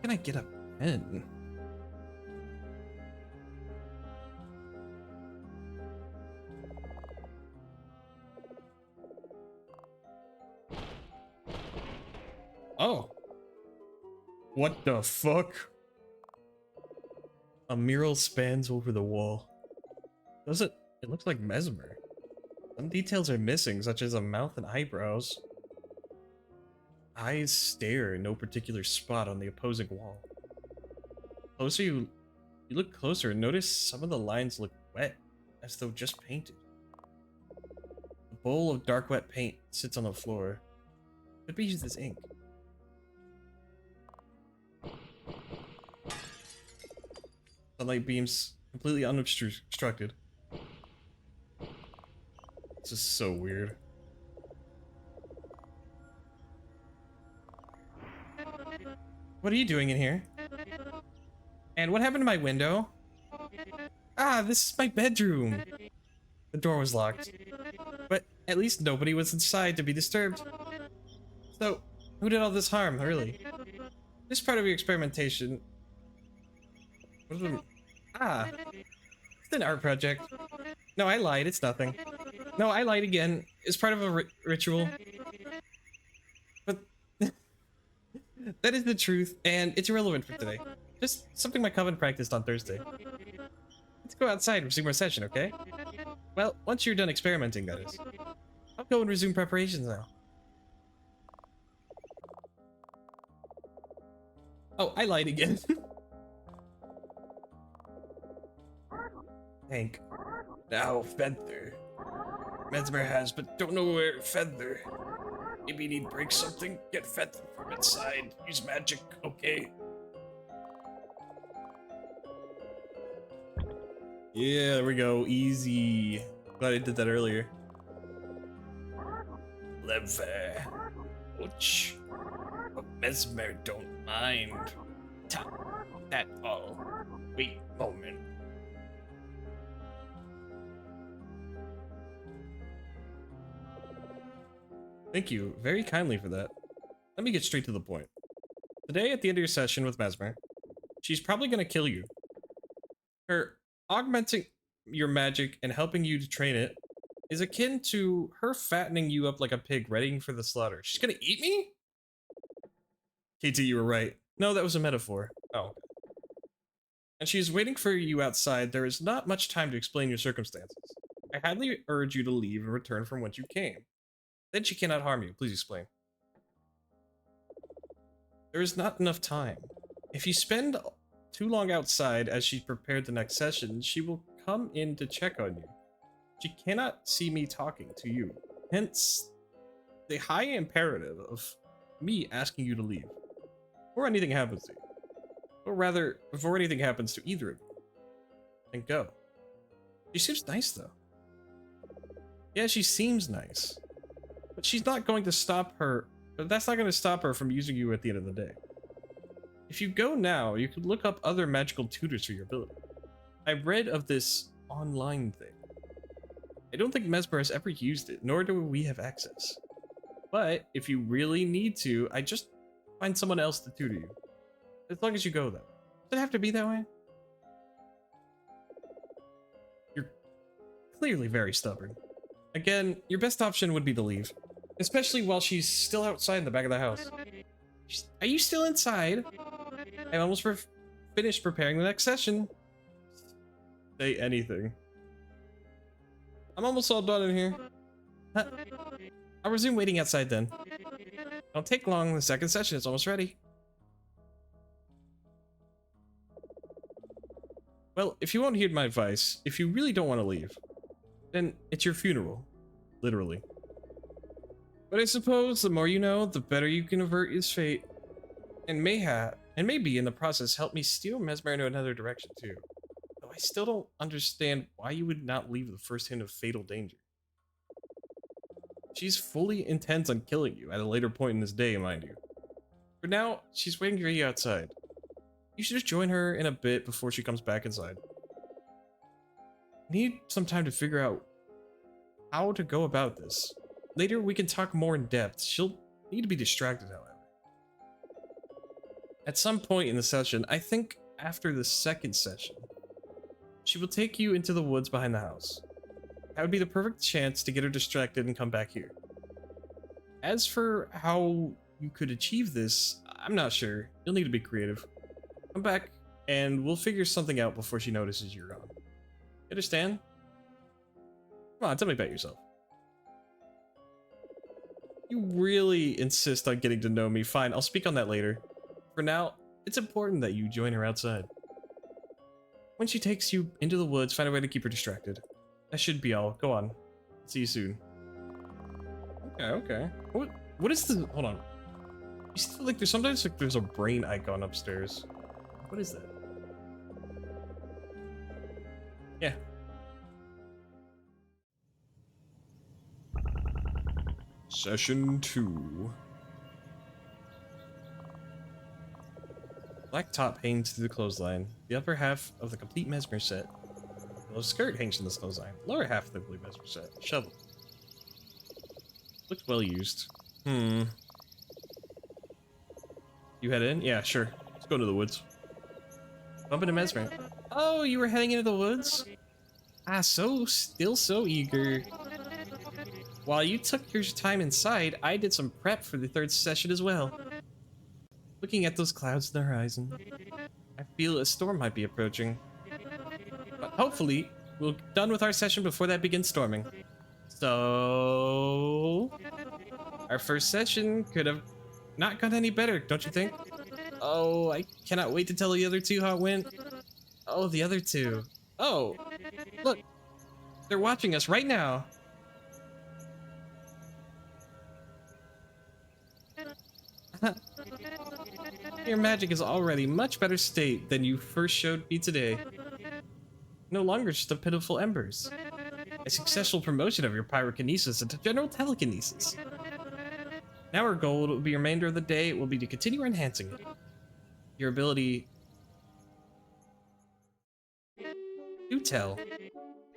Can I get a pen? Oh. What the fuck? A mural spans over the wall. Does it? It looks like Mesmer. Some details are missing, such as a mouth and eyebrows. Eyes stare in no particular spot on the opposing wall. Closer you look closer and notice some of the lines look wet, as though just painted. A bowl of dark wet paint sits on the floor. Could be used as ink. Sunlight beams completely unobstructed. This is so weird. What are you doing in here? And what happened to my window? Ah, this is my bedroom. The door was locked. But at least nobody was inside to be disturbed. So, who did all this harm, really? This part of your experimentation... Ah, it's an art project. No, I lied, it's nothing. No, I lied again. It's part of a ritual. But that is the truth, and it's irrelevant for today. Just something my coven practiced on Thursday. Let's go outside and resume our session, okay? Well, once you're done experimenting, that is. I'll go and resume preparations now. Oh, I lied again. Hank. Now, Feather. Mesmer has, but don't know where Feather. Maybe you need to break something, get Feather from inside. Use magic, okay? Yeah, there we go. Easy. Glad I did that earlier. Clever. Ouch. But Mesmer don't mind. That all. Wait, moment. Thank you very kindly for that. Let me get straight to the point. Today, at the end of your session with Mesmer, she's probably gonna kill you. Her augmenting your magic and helping you to train it is akin to her fattening you up like a pig readying for the slaughter. She's gonna eat me? KT, you were right. No, that was a metaphor. Oh. and she is waiting for you outside. There is not much time to explain your circumstances. I highly urge you to leave and return from whence you came. Then she cannot harm you. Please explain. There is not enough time. If you spend too long outside as she prepared the next session, she will come in to check on you. She cannot see me talking to you. Hence, the high imperative of me asking you to leave. Before anything happens to you. Or rather, before anything happens to either of you. And go. She seems nice, though. Yeah, she seems nice. But she's not going to stop her. But that's not going to stop her from using you at the end of the day. If you go now, you could look up other magical tutors for your ability. I read of this online thing. I don't think Mesmer has ever used it, nor do we have access. But if you really need to, I just find someone else to tutor you. As long as you go, though. Does it have to be that way? You're clearly very stubborn. Again, your best option would be to leave. Especially while she's still outside in the back of the house. Are you still inside? I'm almost finished preparing the next session. Say anything. I'm almost all done in here. Huh. I'll resume waiting outside then. Don't take long, the second session is almost ready. Well, if you won't heed my advice, if you really don't want to leave, then it's your funeral. Literally. But I suppose the more you know, the better you can avert his fate. And maybe in the process help me steer Mesmer in another direction too. Though I still don't understand why you would not leave the first hint of fatal danger. She's fully intends on killing you at a later point in this day, mind you. For now, she's waiting for you outside. You should just join her in a bit before she comes back inside. Need some time to figure out how to go about this. Later, we can talk more in depth. She'll need to be distracted, however. At some point in the session, I think after the second session, she will take you into the woods behind the house. That would be the perfect chance to get her distracted and come back here. As for how you could achieve this, I'm not sure. You'll need to be creative. Come back, and we'll figure something out before she notices you're gone. You understand? Come on, tell me about yourself. You really insist on getting to know me. Fine, I'll speak on that later. For now, it's important that you join her outside. When she takes you into the woods, find a way to keep her distracted. That should be all. Go on. See you soon. Okay. What is the... Hold on. You see, like, there's a brain icon upstairs. What is that? Yeah. Session 2. Black top hangs through the clothesline. The upper half of the complete Mesmer set. The skirt hangs from this clothesline. Lower half of the complete Mesmer set. Shovel. Looks well used. You head in? Yeah, sure. Let's go to the woods. Bump into Mesmer. Oh, you were heading into the woods? Ah, still so eager. While you took your time inside, I did some prep for the third session as well. Looking at those clouds in the horizon, I feel a storm might be approaching. But hopefully, we'll be done with our session before that begins storming. So... our first session could have not gone any better, don't you think? Oh, I cannot wait to tell the other two how it went. Oh, the other two. Oh, look. They're watching us right now. Your magic is already much better state than you first showed me today. No longer just a pitiful embers. A successful promotion of your pyrokinesis into general telekinesis. Now our goal will be the remainder of the day will be to continue enhancing it. Your ability... Do tell.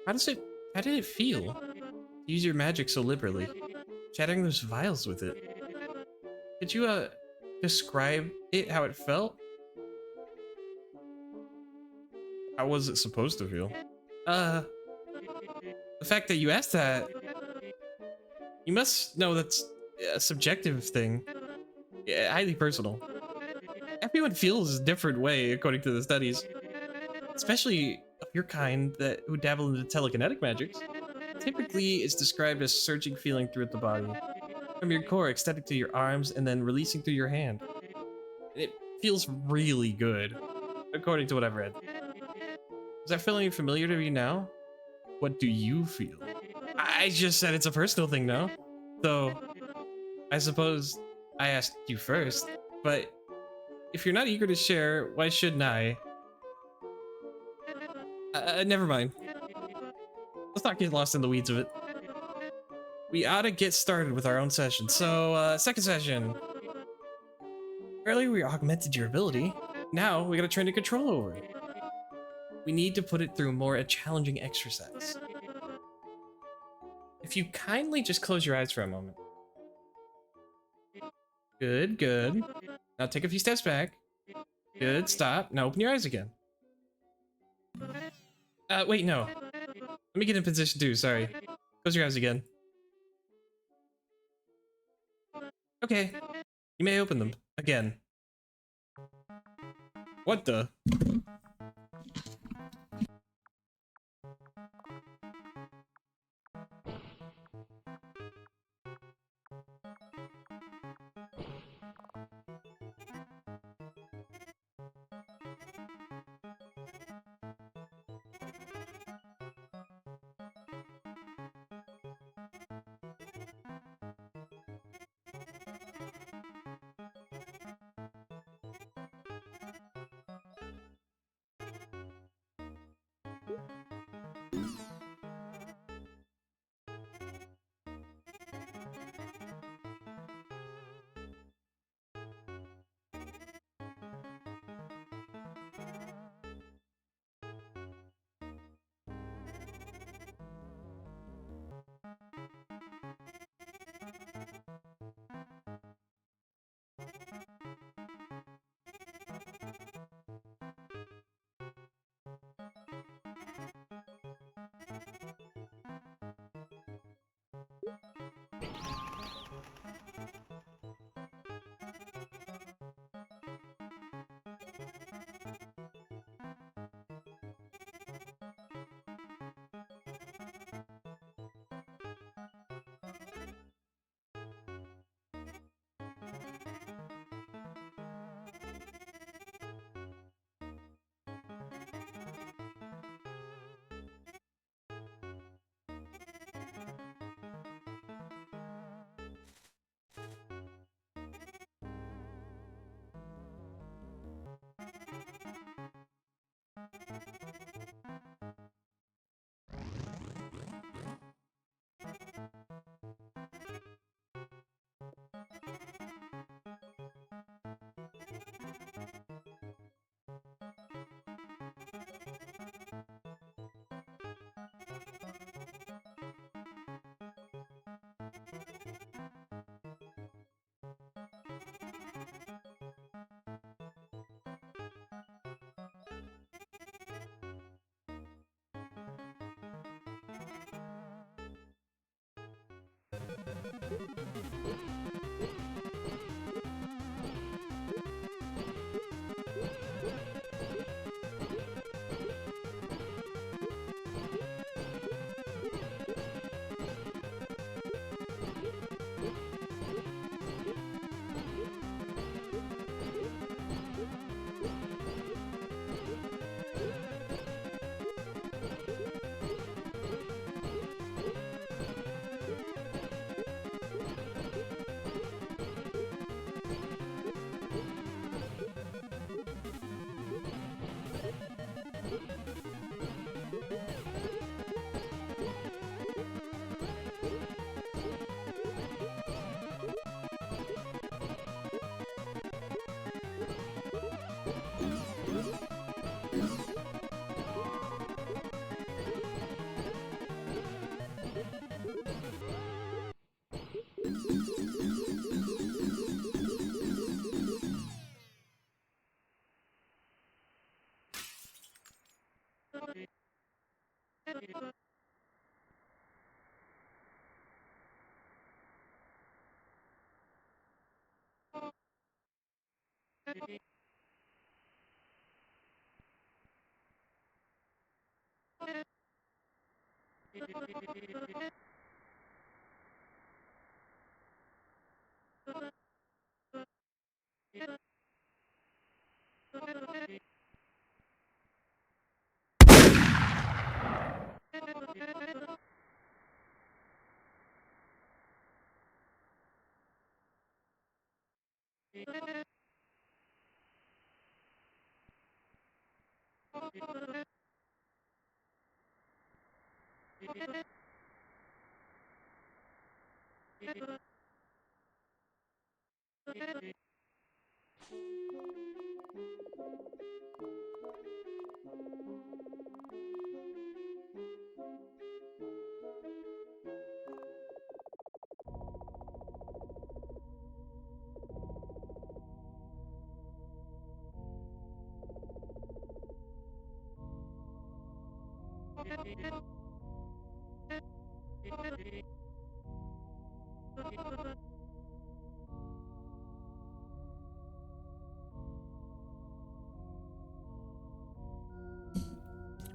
How did it feel? To use your magic so liberally. Shattering those vials with it. Could you, describe it, how it felt? How was it supposed to feel? The fact that you asked that... You must know that's a subjective thing. Yeah, highly personal. Everyone feels a different way, according to the studies. especially of your kind that who dabble into telekinetic magics. Typically, it's described as surging feeling throughout the body, from your core extending to your arms and then releasing through your hand. It feels really good, according to what I've read. Is that feeling familiar to you now? What do you feel? I just said it's a personal thing now. So, I suppose I asked you first, but if you're not eager to share, why shouldn't I? Never mind. Let's not get lost in the weeds of it. We ought to get started with our own session. So, second session. Earlier we augmented your ability. Now we gotta train to control over it. We need to put it through more a challenging exercise. If you kindly just close your eyes for a moment. Good, good. Now take a few steps back. Good, stop. Now open your eyes again. Wait, no. Let me get in position too, sorry. Close your eyes again. Okay. You may open them. Again. What the?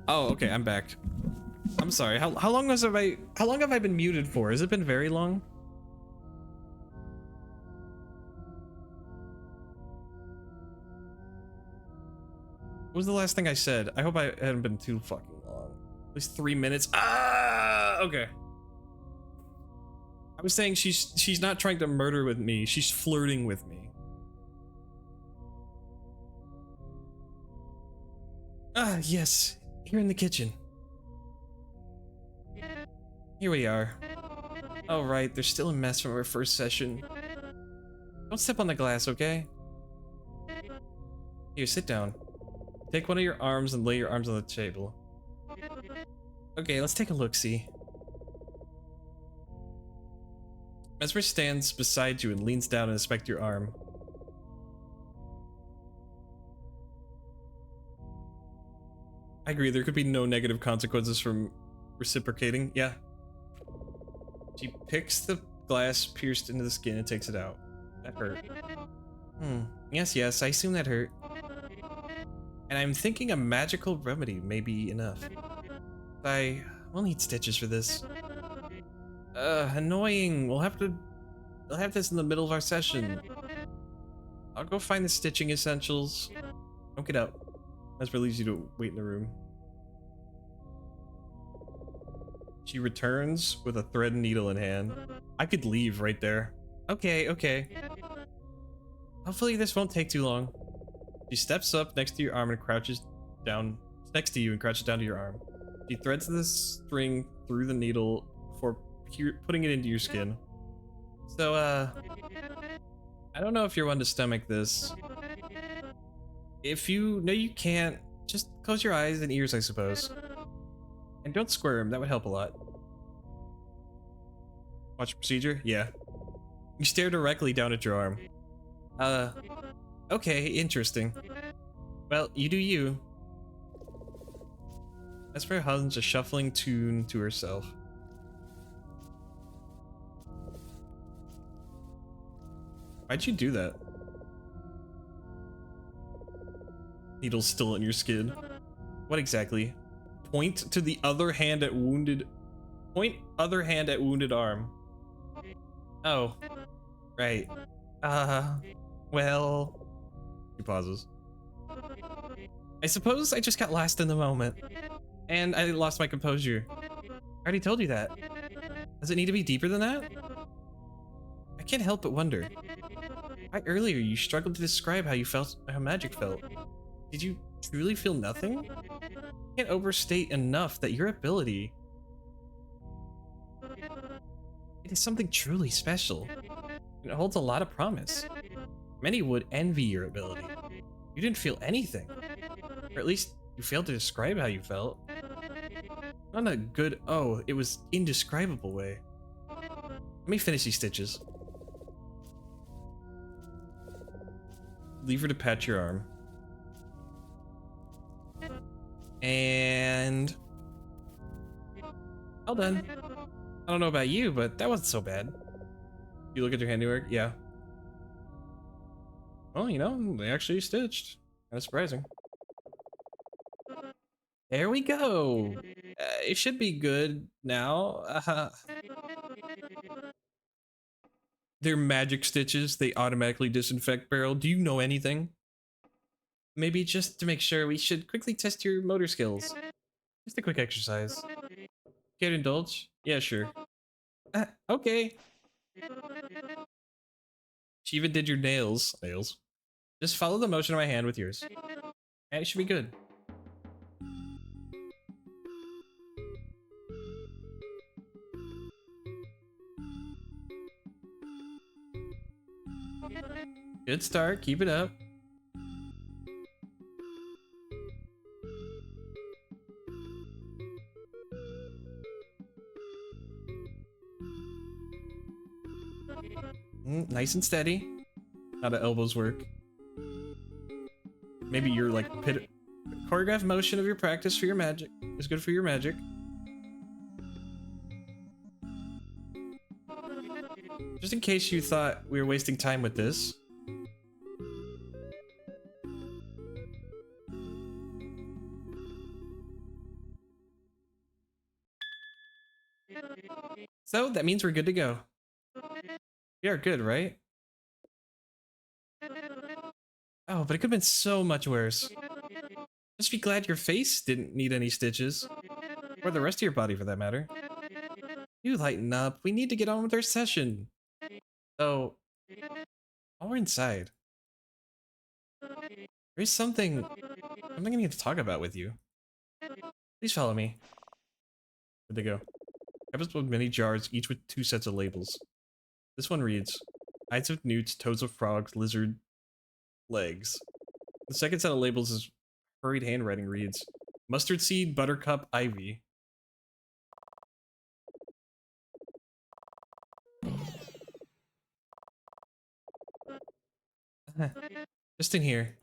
Oh, okay, I'm back. I'm sorry. How long have I been muted for? Has it been very long? What was the last thing I said? I hope I hadn't been too fucking long. At least 3 minutes. Ah, okay. I was saying she's not trying to murder with me. She's flirting with me. Ah, yes. Here in the kitchen. Here we are. Oh, right. There's still a mess from our first session. Don't step on the glass, okay? Here, sit down. Take one of your arms and lay your arms on the table. Okay, let's take a look-see. Mesmer stands beside you and leans down to inspect your arm. I agree, there could be no negative consequences from reciprocating. Yeah. She picks the glass pierced into the skin and takes it out. That hurt. Yes, I assume that hurt. And I'm thinking a magical remedy may be enough. We'll need stitches for this. Annoying. We'll have this in the middle of our session. I'll go find the stitching essentials. Don't get up. Mesmer leaves you to wait in the room. She returns with a thread and needle in hand. I could leave right there. Okay. Hopefully this won't take too long. She steps up next to your arm and crouches down next to you and crouches down to your arm. She threads the string through the needle before putting it into your skin. So, I don't know if you're one to stomach this. If you know you can't, just close your eyes and ears, I suppose. And don't squirm, that would help a lot. Watch the procedure? Yeah. You stare directly down at your arm. Okay, interesting. Well, you do you. Esper hums a shuffling tune to herself. Why'd you do that? Needle's still in your skin. What exactly? Point to the other hand at wounded... Point other hand at wounded arm. Oh. Right. Well... She pauses. I suppose I just got lost in the moment. And I lost my composure. I already told you that. Does it need to be deeper than that? I can't help but wonder. Why earlier you struggled to describe how magic felt. Did you truly feel nothing? I can't overstate enough that your ability... It is something truly special. And it holds a lot of promise. Many would envy your ability. You didn't feel anything. Or at least, you failed to describe how you felt. Not in a good, it was indescribable way. Let me finish these stitches. Leave her to pat your arm. And... All done. I don't know about you, but that wasn't so bad. You look at your handiwork? Yeah. Well, you know, they actually stitched. Kind of surprising. There we go. It should be good now. They're magic stitches. They automatically disinfect Barrel. Do you know anything? Maybe just to make sure, we should quickly test your motor skills. Just a quick exercise. Care to indulge? Yeah, sure. Okay. She even did your nails. Nails. Just follow the motion of my hand with yours. And it should be good. Good start. Keep it up. Nice and steady. How do elbows work? Maybe your like choreographed motion of your practice for your magic is good for your magic. Just in case you thought we were wasting time with this. So that means we're good to go. We are good, right? Oh, but it could have been so much worse. Just be glad your face didn't need any stitches. Or the rest of your body, for that matter. You lighten up. We need to get on with our session. So, while we're inside, there's something I need to talk about with you. Please follow me. Where'd they go? Cabinets with many jars, each with 2 sets of labels. This one reads, eyes of newts, toes of frogs, lizard, legs. The second set of labels is hurried handwriting reads, mustard seed, buttercup, ivy. Just in here.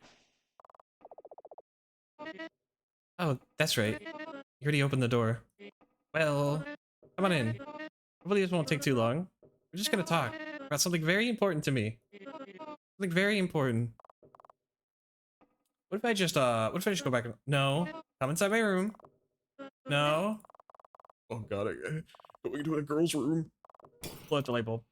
Oh, that's right. You already opened the door. Well, come on in. Hopefully this won't take too long. We're just gonna talk about something very important to me. Something very important. What if I just go back and— No. Come inside my room. No. Oh god, going into a girl's room. Pull out the light bulb.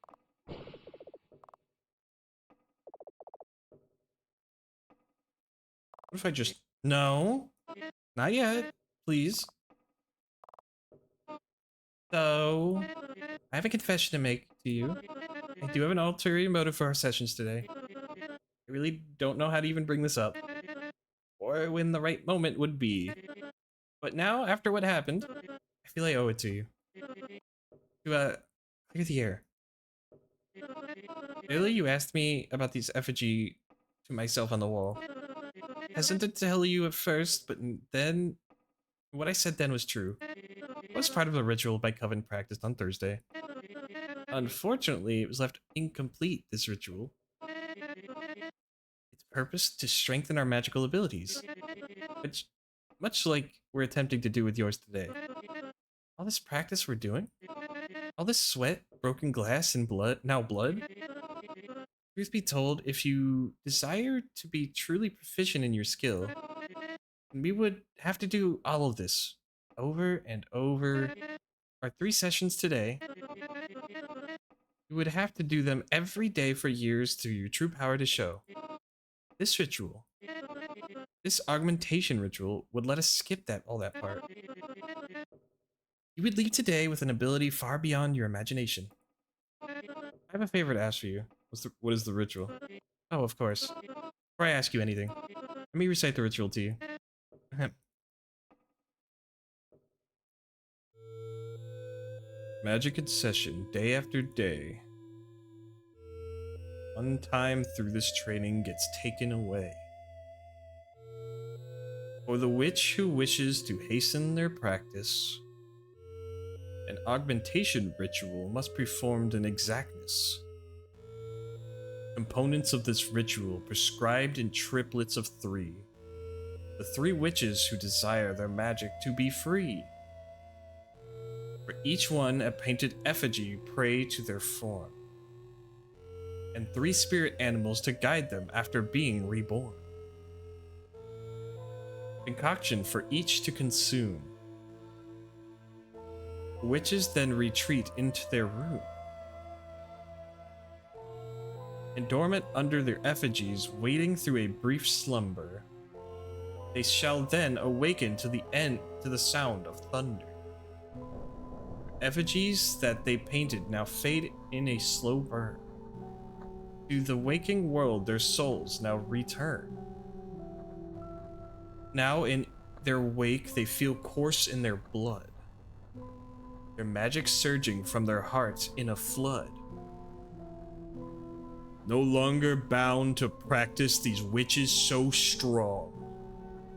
What if I just— No. Not yet. Please. So, I have a confession to make to you. I do have an ulterior motive for our sessions today. I really don't know how to even bring this up, or when the right moment would be. But now, after what happened, I feel I owe it to you. To, clear the air. Earlier you asked me about these effigy to myself on the wall. Hesitant to tell you at first, but then, what I said then was true. It was part of the ritual my coven practiced on Thursday. Unfortunately, it was left incomplete, this ritual. Its purpose to strengthen our magical abilities, which, much like we're attempting to do with yours today. All this practice we're doing? All this sweat, broken glass, and blood? Truth be told, if you desire to be truly proficient in your skill, we would have to do all of this over and over. Our 3 sessions today, you would have to do them every day for years to your true power to show. This ritual, this augmentation ritual, would let us skip all that part. You would leave today with an ability far beyond your imagination. I have a favor to ask for you. What is the ritual? Oh, of course. Before I ask you anything, let me recite the ritual to you. Magic in session, day after day. One time through this training gets taken away. For the witch who wishes to hasten their practice, an augmentation ritual must be performed in exactness. Components of this ritual prescribed in triplets of 3. The 3 witches who desire their magic to be free. For each one, a painted effigy pray to their form, and 3 spirit animals to guide them after being reborn. concoction for each to consume. Witches then retreat into their room. And dormant under their effigies, waiting through a brief slumber. They shall then awaken to the sound of thunder. Effigies that they painted now fade in a slow burn. To the waking world their souls now return. Now in their wake they feel course in their blood. Their magic surging from their hearts in a flood. No longer bound to practice these witches so strong.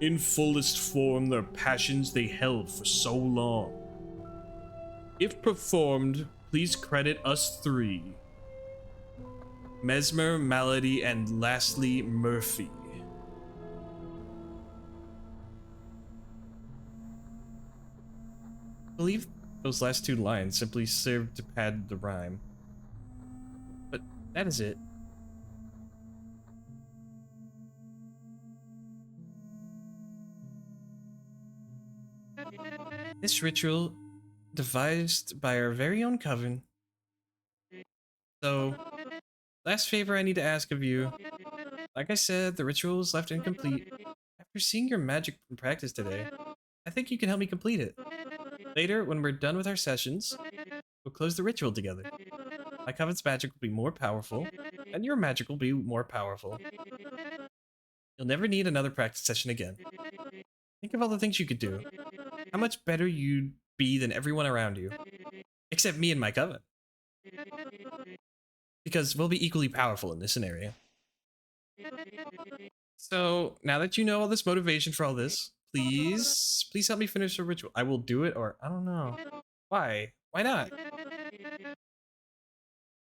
In fullest form their passions they held for so long. If performed, please credit us three. Mesmer, Malady, and lastly, Murphy. I believe those last two lines simply served to pad the rhyme. But that is it. This ritual, devised by our very own coven. So, last favor I need to ask of you. Like I said, the ritual is left incomplete. After seeing your magic in practice today, I think you can help me complete it. Later, when we're done with our sessions, we'll close the ritual together. My coven's magic will be more powerful, and your magic will be more powerful. You'll never need another practice session again. Think of all the things you could do. How much better you'd be than everyone around you. Except me and my coven. Because we'll be equally powerful in this scenario. So, now that you know all this motivation for all this, please help me finish the ritual. I will do it, or I don't know. Why? Why not?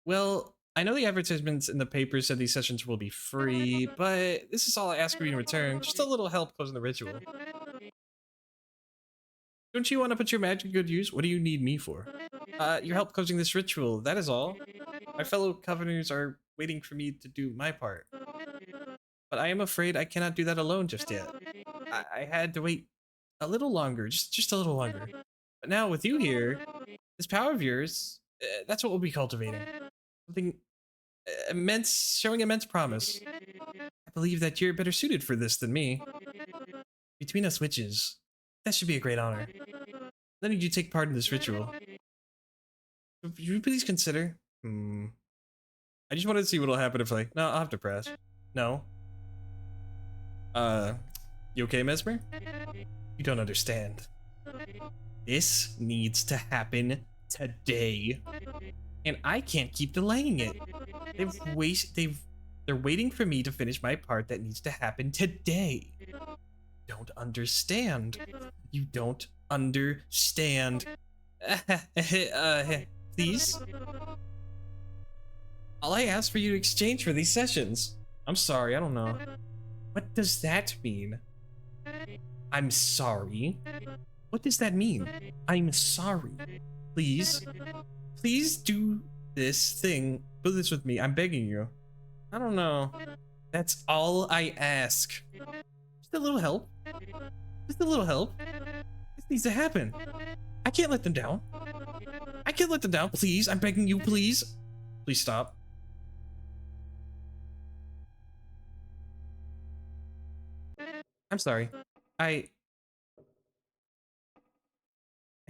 Well, I know the advertisements in the paper said these sessions will be free, but this is all I ask of you in return. Just a little help closing the ritual. Don't you want to put your magic to good use? What do you need me for? Your help closing this ritual, that is all. My fellow Covenanters are waiting for me to do my part. But I am afraid I cannot do that alone just yet. I had to wait a little longer, just a little longer. But now with you here, this power of yours, that's what we'll be cultivating. Something immense, showing immense promise. I believe that you're better suited for this than me. Between us witches, that should be a great honor. Letting you take part in this ritual. Would you please consider? I just wanted to see what'll happen if no, I'll have to press. No. You okay, Mesmer? You don't understand. This needs to happen today. And I can't keep delaying it. They're waiting for me to finish my part that needs to happen today. Don't understand. You don't understand. Please? All I asked for you to exchange for these sessions. I'm sorry, I don't know. What does that mean? I'm sorry? What does that mean? I'm sorry. Please? Please do this thing. Do this with me. I'm begging you. I don't know. That's all I ask. Just a little help. Just a little help. This needs to happen. I can't let them down. I can't let them down. Please, I'm begging you, please. Please stop. I'm sorry. I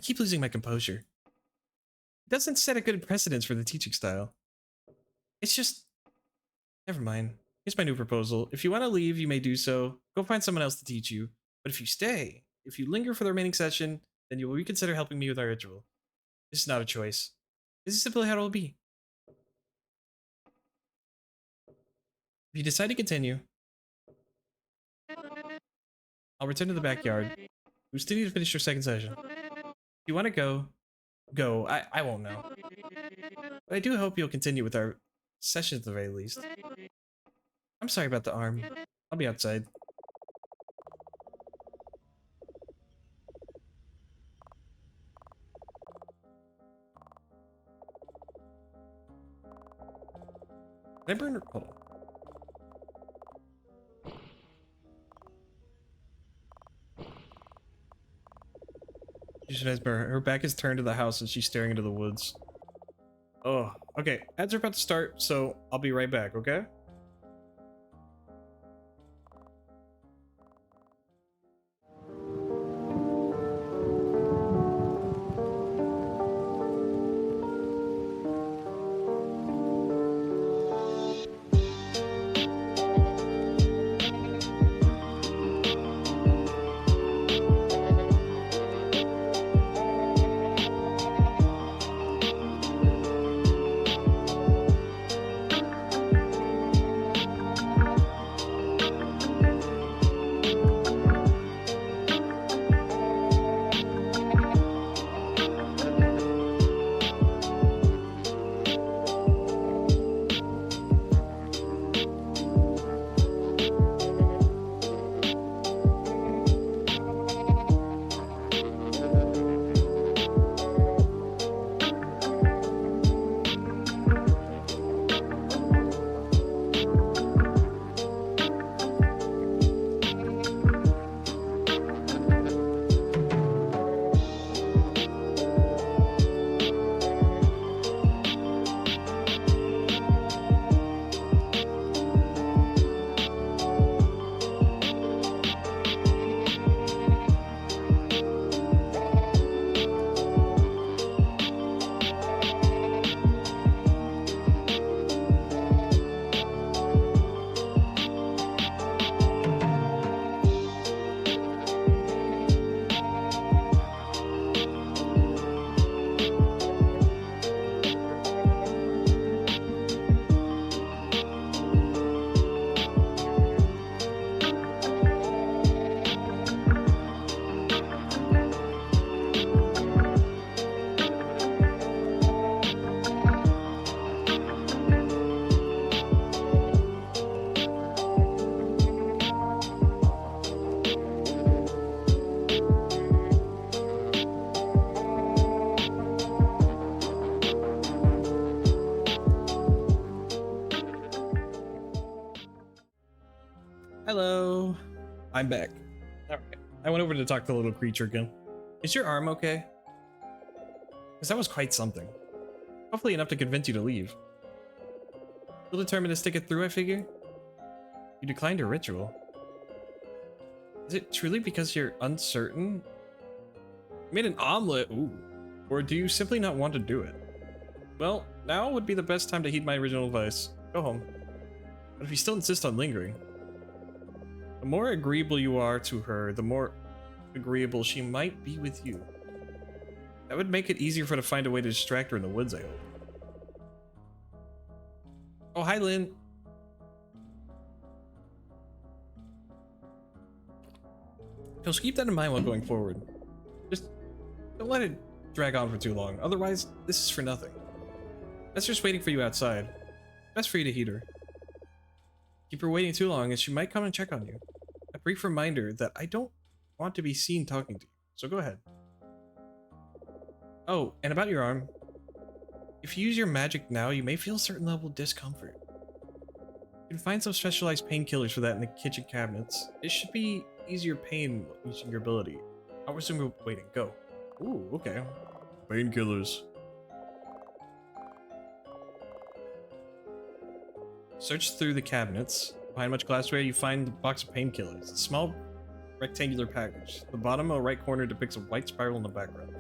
keep losing my composure. It doesn't set a good precedence for the teaching style. It's just... Never mind. Here's my new proposal. If you want to leave, you may do so. Go find someone else to teach you. But if you stay, if you linger for the remaining session, then you will reconsider helping me with our ritual. This is not a choice. This is simply how it will be. If you decide to continue, I'll return to the backyard. We still need to finish your second session. If you want to go, go. I won't know. But I do hope you'll continue with our sessions at the very least. I'm sorry about the arm. I'll be outside. Did I burn? Hold on. Her back is turned to the house and she's staring into the woods. Oh, okay. Ads are about to start, so I'll be right back, okay? Hello. I'm back. Alright. I went over to talk to the little creature again. Is your arm okay? Because that was quite something. Hopefully enough to convince you to leave. You'll determined to stick it through, I figure? You declined your ritual. Is it truly because you're uncertain? You made an omelet, ooh. Or do you simply not want to do it? Well, now would be the best time to heed my original advice. Go home. But if you still insist on lingering, the more agreeable you are to her, the more agreeable she might be with you. That would make it easier for her to find a way to distract her in the woods, I hope. Oh, hi, Lynn. So keep that in mind while going forward. Just don't let it drag on for too long. Otherwise, this is for nothing. That's just waiting for you outside. Best for you to heed her. Keep her waiting too long, and she might come and check on you. A brief reminder that I don't want to be seen talking to you, so go ahead. Oh, and about your arm. If you use your magic now, you may feel a certain level of discomfort. You can find some specialized painkillers for that in the kitchen cabinets. It should be easier pain using your ability. I'll resume waiting. Go. Ooh, okay. Painkillers. Search through the cabinets. Behind much glassware, you find a box of painkillers. A small rectangular package. The bottom right corner depicts a white spiral in the background.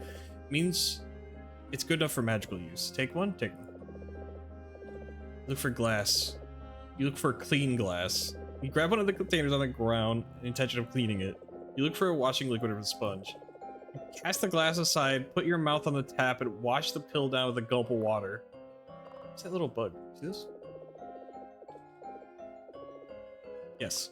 Means it's good enough for magical use. Take one? Take one. Look for glass. You look for clean glass. You grab one of the containers on the ground in the intention of cleaning it. You look for a washing liquid or a sponge. You cast the glass aside, put your mouth on the tap, and wash the pill down with a gulp of water. What's that little bug? See this? Yes.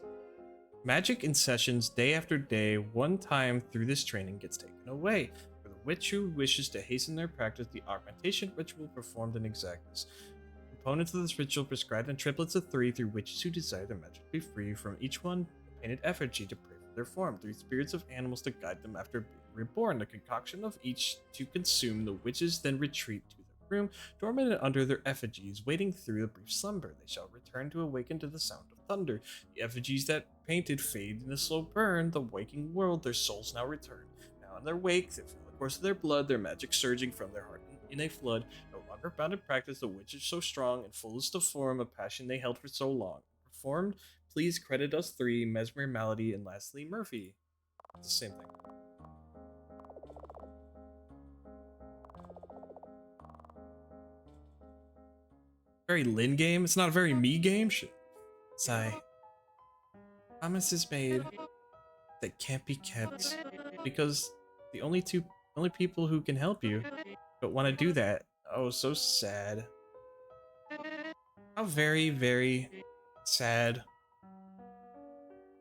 Magic in sessions day after day, one time through this training gets taken away. For the witch who wishes to hasten their practice, the augmentation ritual performed in exactness. Components of this ritual prescribed in triplets of 3 through witches who desire their magic to be free from each one, painted effigy to pray for their form, 3 spirits of animals to guide them after being reborn, the concoction of each to consume. The witches then retreat to their room, dormant under their effigies, waiting through a brief slumber. They shall return to awaken to the sound of thunder. The effigies that painted fade in a slow burn. The waking world, their souls now return. Now in their wake, they feel course of their blood, their magic surging from their heart in a flood. No longer bound in practice, the witch is so strong and fullest of form, a passion they held for so long. Performed, please credit us three, Mesmalie, and lastly, Murphy. It's the same thing. Very Lin game. It's not a very me game. Sigh. Promises made that can't be kept because the only people who can help you don't want to do that. Oh, so sad. How very, very sad.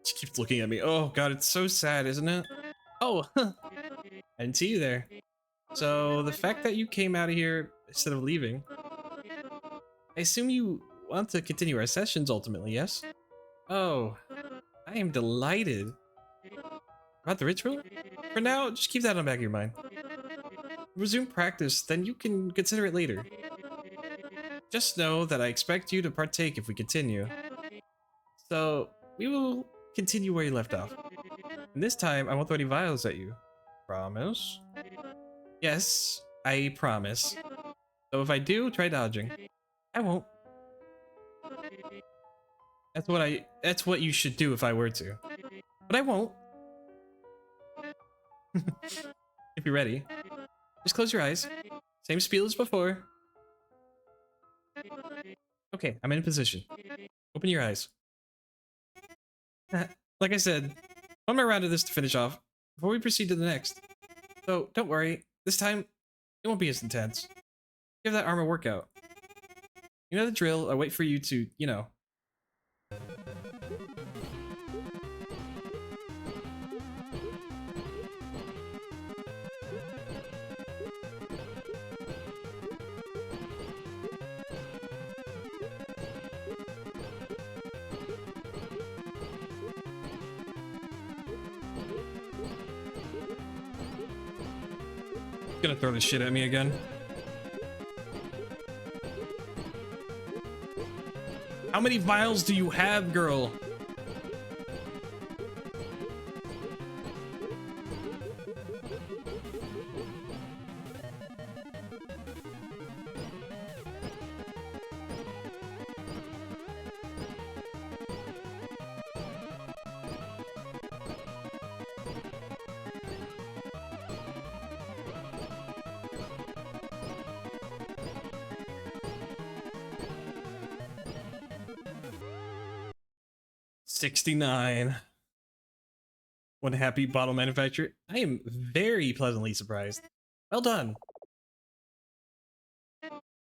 She keeps looking at me. Oh god, it's so sad, isn't it? Oh, I didn't see you there. So the fact that you came out of here instead of leaving, I assume you want to continue our sessions ultimately, yes? Oh, I am delighted. About the ritual? For now, just keep that on the back of your mind. Resume practice, then you can consider it later. Just know that I expect you to partake if we continue. So, we will continue where you left off. And this time, I won't throw any vials at you. Promise? Yes, I promise. So if I do, try dodging. I won't. That's what you should do if I were to. But I won't. If you're ready, just close your eyes. Same spiel as before. Okay, I'm in position. Open your eyes. Like I said, one more round of this to finish off before we proceed to the next. So don't worry, this time it won't be as intense. Give that armor workout. You know the drill. I wait for you to, you know. Gonna throw this shit at me again. How many vials do you have, girl? $69. One happy bottle manufacturer. I am very pleasantly surprised. Well done.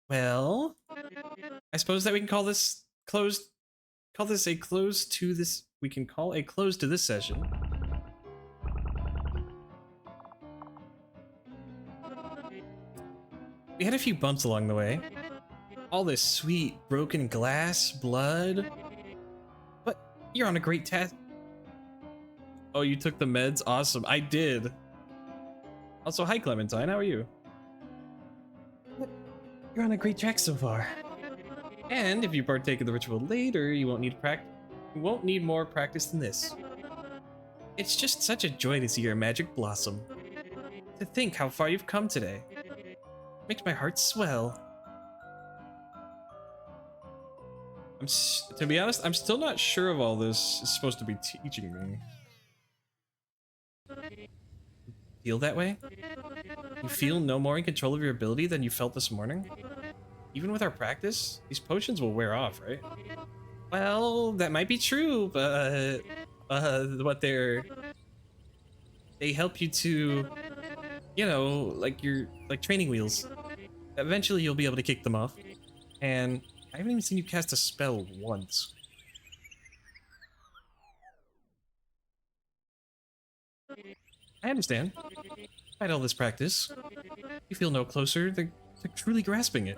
Well, I suppose that we can call this closed. Call this a close to this. We can call a close to this session. We had a few bumps along the way. All this sweet broken glass, blood. But you're on a great task. Oh, you took the meds? Awesome. I did. Also, hi Clementine, how are you? You're on a great track so far. And if you partake in the ritual later, you won't need more practice than this. It's just such a joy to see your magic blossom. To think how far you've come today. Makes my heart swell. To be honest, I'm still not sure if all this is supposed to be teaching me. Feel that way? You feel no more in control of your ability than you felt this morning? Even with our practice, these potions will wear off, right? Well, that might be true, but what they help you to, you know, like training wheels. Eventually you'll be able to kick them off. And I haven't even seen you cast a spell once. I understand. Despite all this practice, you feel no closer to truly grasping it.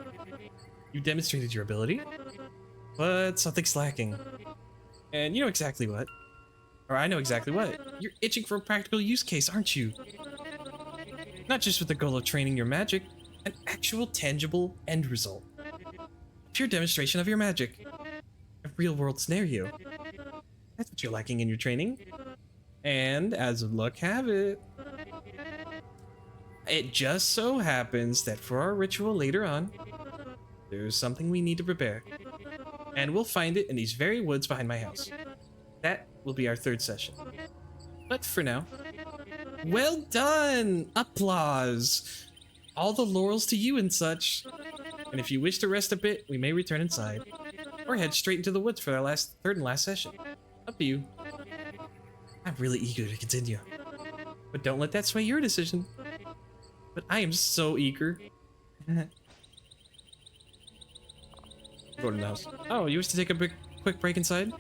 You demonstrated your ability, but something's lacking. And you know exactly what. Or I know exactly what. You're itching for a practical use case, aren't you? Not just with the goal of training your magic, an actual tangible end result. A pure demonstration of your magic. A real-world scenario. That's what you're lacking in your training. And as luck have it, It just so happens that for our ritual later on, there's something we need to prepare. And we'll find it in these very woods behind my house. That will be our third session. But for now, well done! Applause! All the laurels to you and such. And if you wish to rest a bit, we may return inside. Or head straight into the woods for our third and last session. Up to you. I'm really eager to continue. But don't let that sway your decision. But I am so eager. Go to the house. Oh, you wish to take a quick break inside?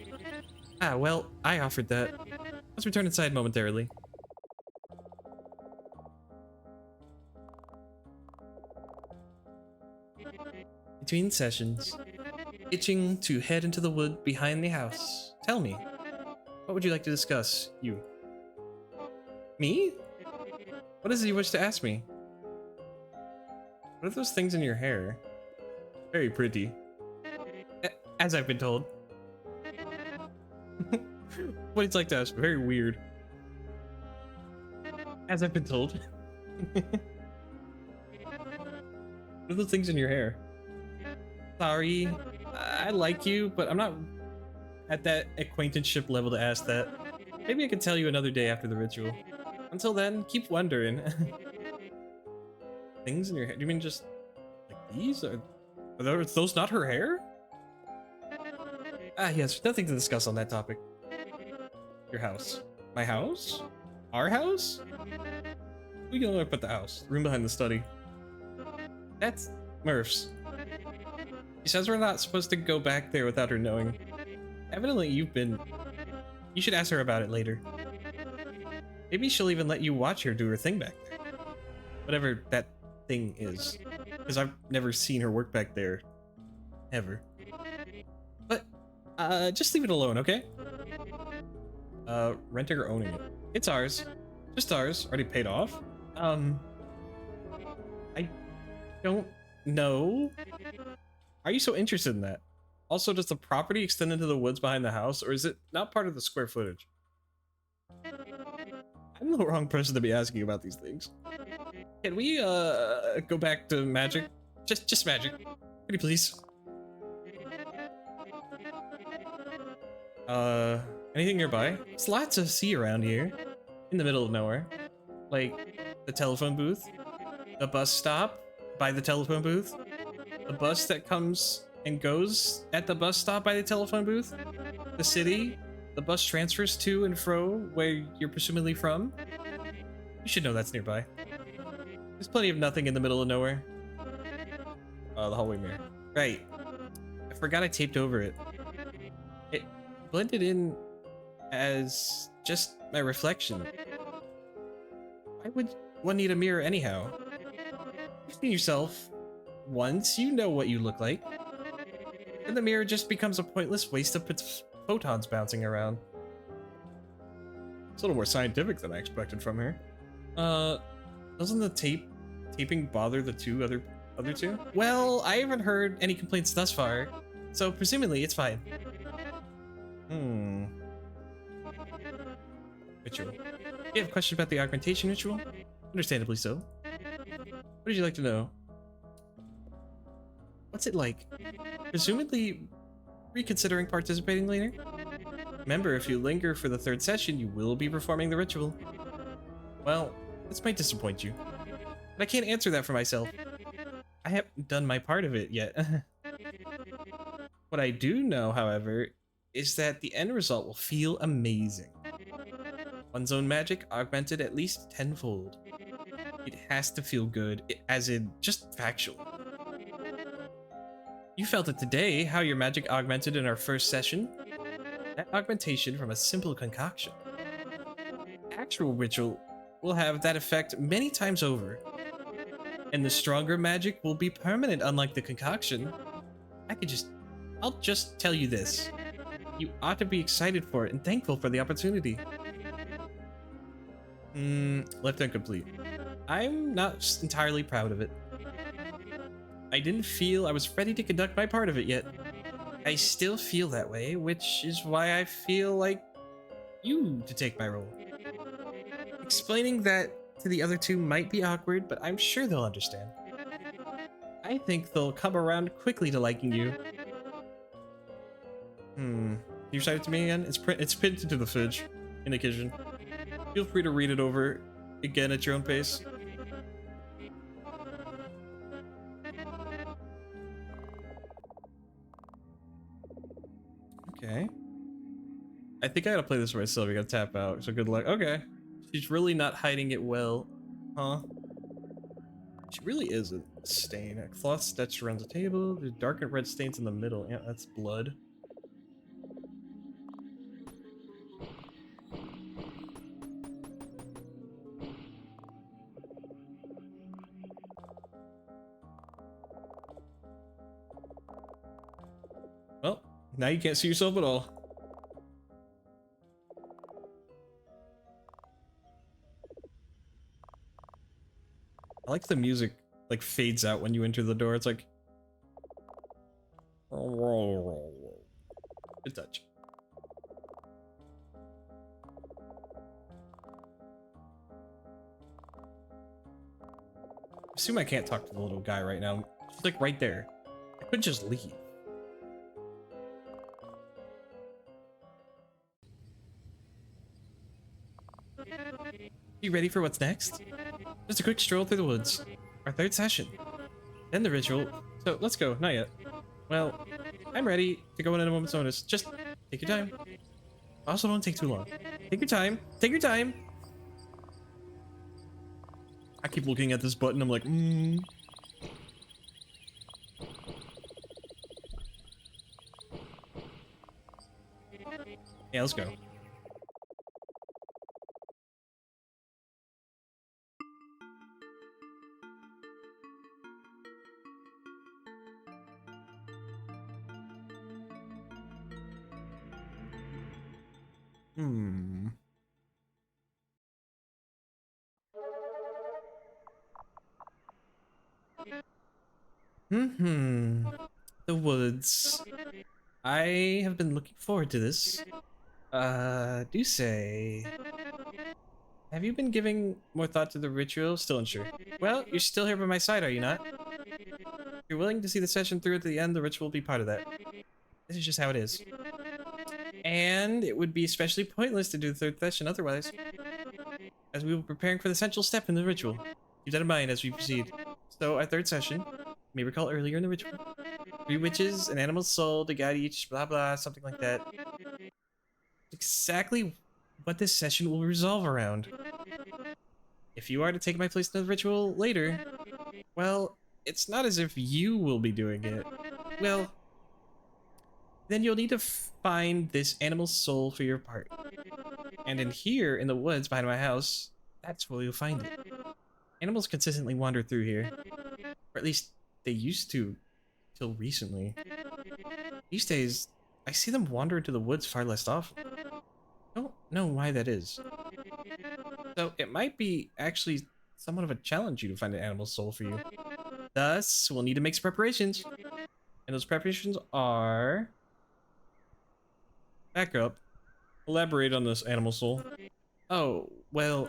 Ah, well, I offered that. Let's return inside momentarily. Between sessions, itching to head into the wood behind the house. Tell me, what would you like to discuss, you? Me? What is it you wish to ask me? What are those things in your hair? Very pretty. As I've been told. What would you like to ask? Very weird. As I've been told. What are those things in your hair? Sorry, I like you, but I'm not at that acquaintanceship level to ask that. Maybe I can tell you another day after the ritual. Until then, keep wondering. Things in your hair? Do you mean just like these? Are those not her hair? Ah, yes, nothing to discuss on that topic. Your house. My house? Our house? We can look at the house. Room behind the study. That's Murph's. She says we're not supposed to go back there without her knowing. Evidently you've been... You should ask her about it later. Maybe she'll even let you watch her do her thing back there. Whatever that thing is. Because I've never seen her work back there. Ever. But, just leave it alone, okay? Renting or owning it? It's ours. Just ours. Already paid off? I don't know. Are you so interested in that? Also, does the property extend into the woods behind the house, or is it not part of the square footage? I'm the wrong person to be asking about these things. Can we, go back to magic? Just magic. Pretty please. Anything nearby? There's lots to see around here. In the middle of nowhere. Like, the telephone booth. The bus stop by the telephone booth. The bus that comes and goes at the bus stop by the telephone booth. The city. The bus transfers to and fro where you're presumably from. You should know that's nearby. There's plenty of nothing in the middle of nowhere. The hallway mirror. Right. I forgot I taped over it. It blended in as just my reflection. Why would one need a mirror anyhow? You've seen yourself once, you know what you look like. And the mirror just becomes a pointless waste of photons bouncing around. It's a little more scientific than I expected from her. Doesn't the taping bother the other two? Well, I haven't heard any complaints thus far, so presumably it's fine. Ritual. You have a question about the augmentation ritual? Understandably so. What would you like to know? What's it like? Presumably reconsidering participating later? Remember, if you linger for the third session, you will be performing the ritual. Well, this might disappoint you, but I can't answer that for myself. I haven't done my part of it yet. What I do know, however, is that the end result will feel amazing. One's own magic augmented at least tenfold. It has to feel good, as in just factual. You felt it today, how your magic augmented in our first session. That augmentation from a simple concoction. Actual ritual will have that effect many times over. And the stronger magic will be permanent, unlike the concoction. I'll just tell you this. You ought to be excited for it and thankful for the opportunity. Left incomplete. I'm not entirely proud of it. I didn't feel I was ready to conduct my part of it yet. I still feel that way, which is why I feel like you to take my role. Explaining that to the other two might be awkward, but I'm sure they'll understand. I think they'll come around quickly to liking you. Can you shout it to me again? It's pinned to the fridge in the kitchen. Feel free to read it over again at your own pace. Okay. I think I gotta play this myself. We gotta tap out. So good luck. Okay. She's really not hiding it well. Huh? She really is a stain. A cloth stitched around the table. There's dark and red stains in the middle. Yeah, that's blood. Well, now you can't see yourself at all. I like the music like fades out when you enter the door. It's like good touch. I assume I can't talk to the little guy right now. She's like right there. I could just leave. You ready for what's next? Just a quick stroll through the woods. Our third session. Then the ritual. So let's go. Not yet. Well, I'm ready to go in at a moment's notice. Just take your time. Also, don't take too long. Take your time. Take your time. I keep looking at this button. I'm like, Yeah, let's go. The woods. I have been looking forward to this. Do say. Have you been giving more thought to the ritual? Still unsure. Well, you're still here by my side, are you not? If you're willing to see the session through at the end, the ritual will be part of that. This is just how it is. And it would be especially pointless to do the third session otherwise, as we will be preparing for the essential step in the ritual. Keep that in mind as we proceed. So, our third session, you may recall earlier in the ritual, 3 witches, an animal's soul to guide each, blah blah, something like that. Exactly what this session will resolve around. If you are to take my place in the ritual later, well, it's not as if you will be doing it. Well, then you'll need to find this animal's soul for your part. And in here, in the woods behind my house, that's where you'll find it. Animals consistently wander through here. Or at least, they used to, till recently. These days, I see them wander into the woods far less often. I don't know why that is. So, it might be actually somewhat of a challenge you to find an animal's soul for you. Thus, we'll need to make some preparations. And those preparations are... Back up. Elaborate on this animal soul. Oh, well,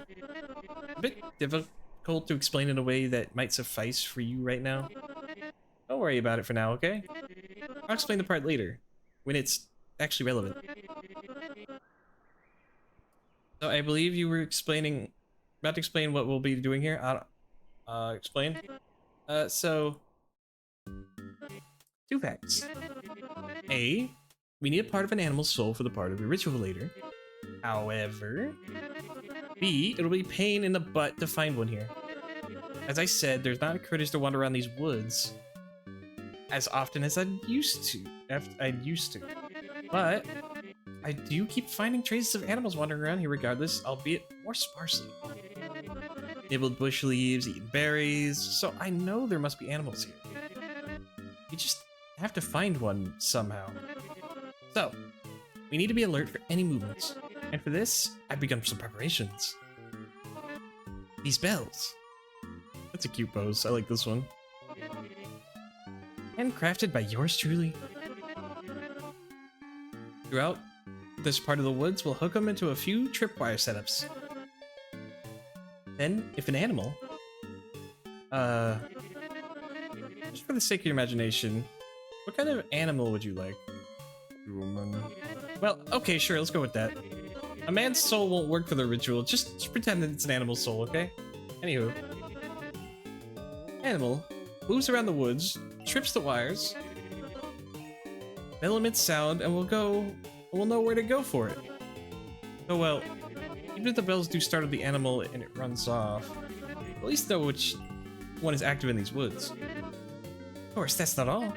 a bit difficult to explain in a way that might suffice for you right now. Don't worry about it for now, okay? I'll explain the part later, when it's actually relevant. So I believe you were about to explain what we'll be doing here. Explain. So, 2 facts. A, we need a part of an animal's soul for the part of the ritual later. However, B, it'll be a pain in the butt to find one here. As I said, there's not a courage to wander around these woods as often as I'd used to. But I do keep finding traces of animals wandering around here regardless, albeit more sparsely. Nibbled bush leaves, eaten berries, so I know there must be animals here. You just have to find one somehow. So, we need to be alert for any movements. And for this, I've begun some preparations. These bells. That's a cute pose. I like this one. Handcrafted by yours truly. Throughout this part of the woods, we'll hook them into a few tripwire setups. Then, if an animal... just for the sake of your imagination, what kind of animal would you like? Human. Well, okay, sure, let's go with that. A man's soul won't work for the ritual, just pretend that it's an animal soul, okay? Anywho. Animal moves around the woods, trips the wires, bell emits sound, and we'll know where to go for it. Oh well, even if the bells do startle the animal and it runs off, at least know which one is active in these woods. Of course, that's not all.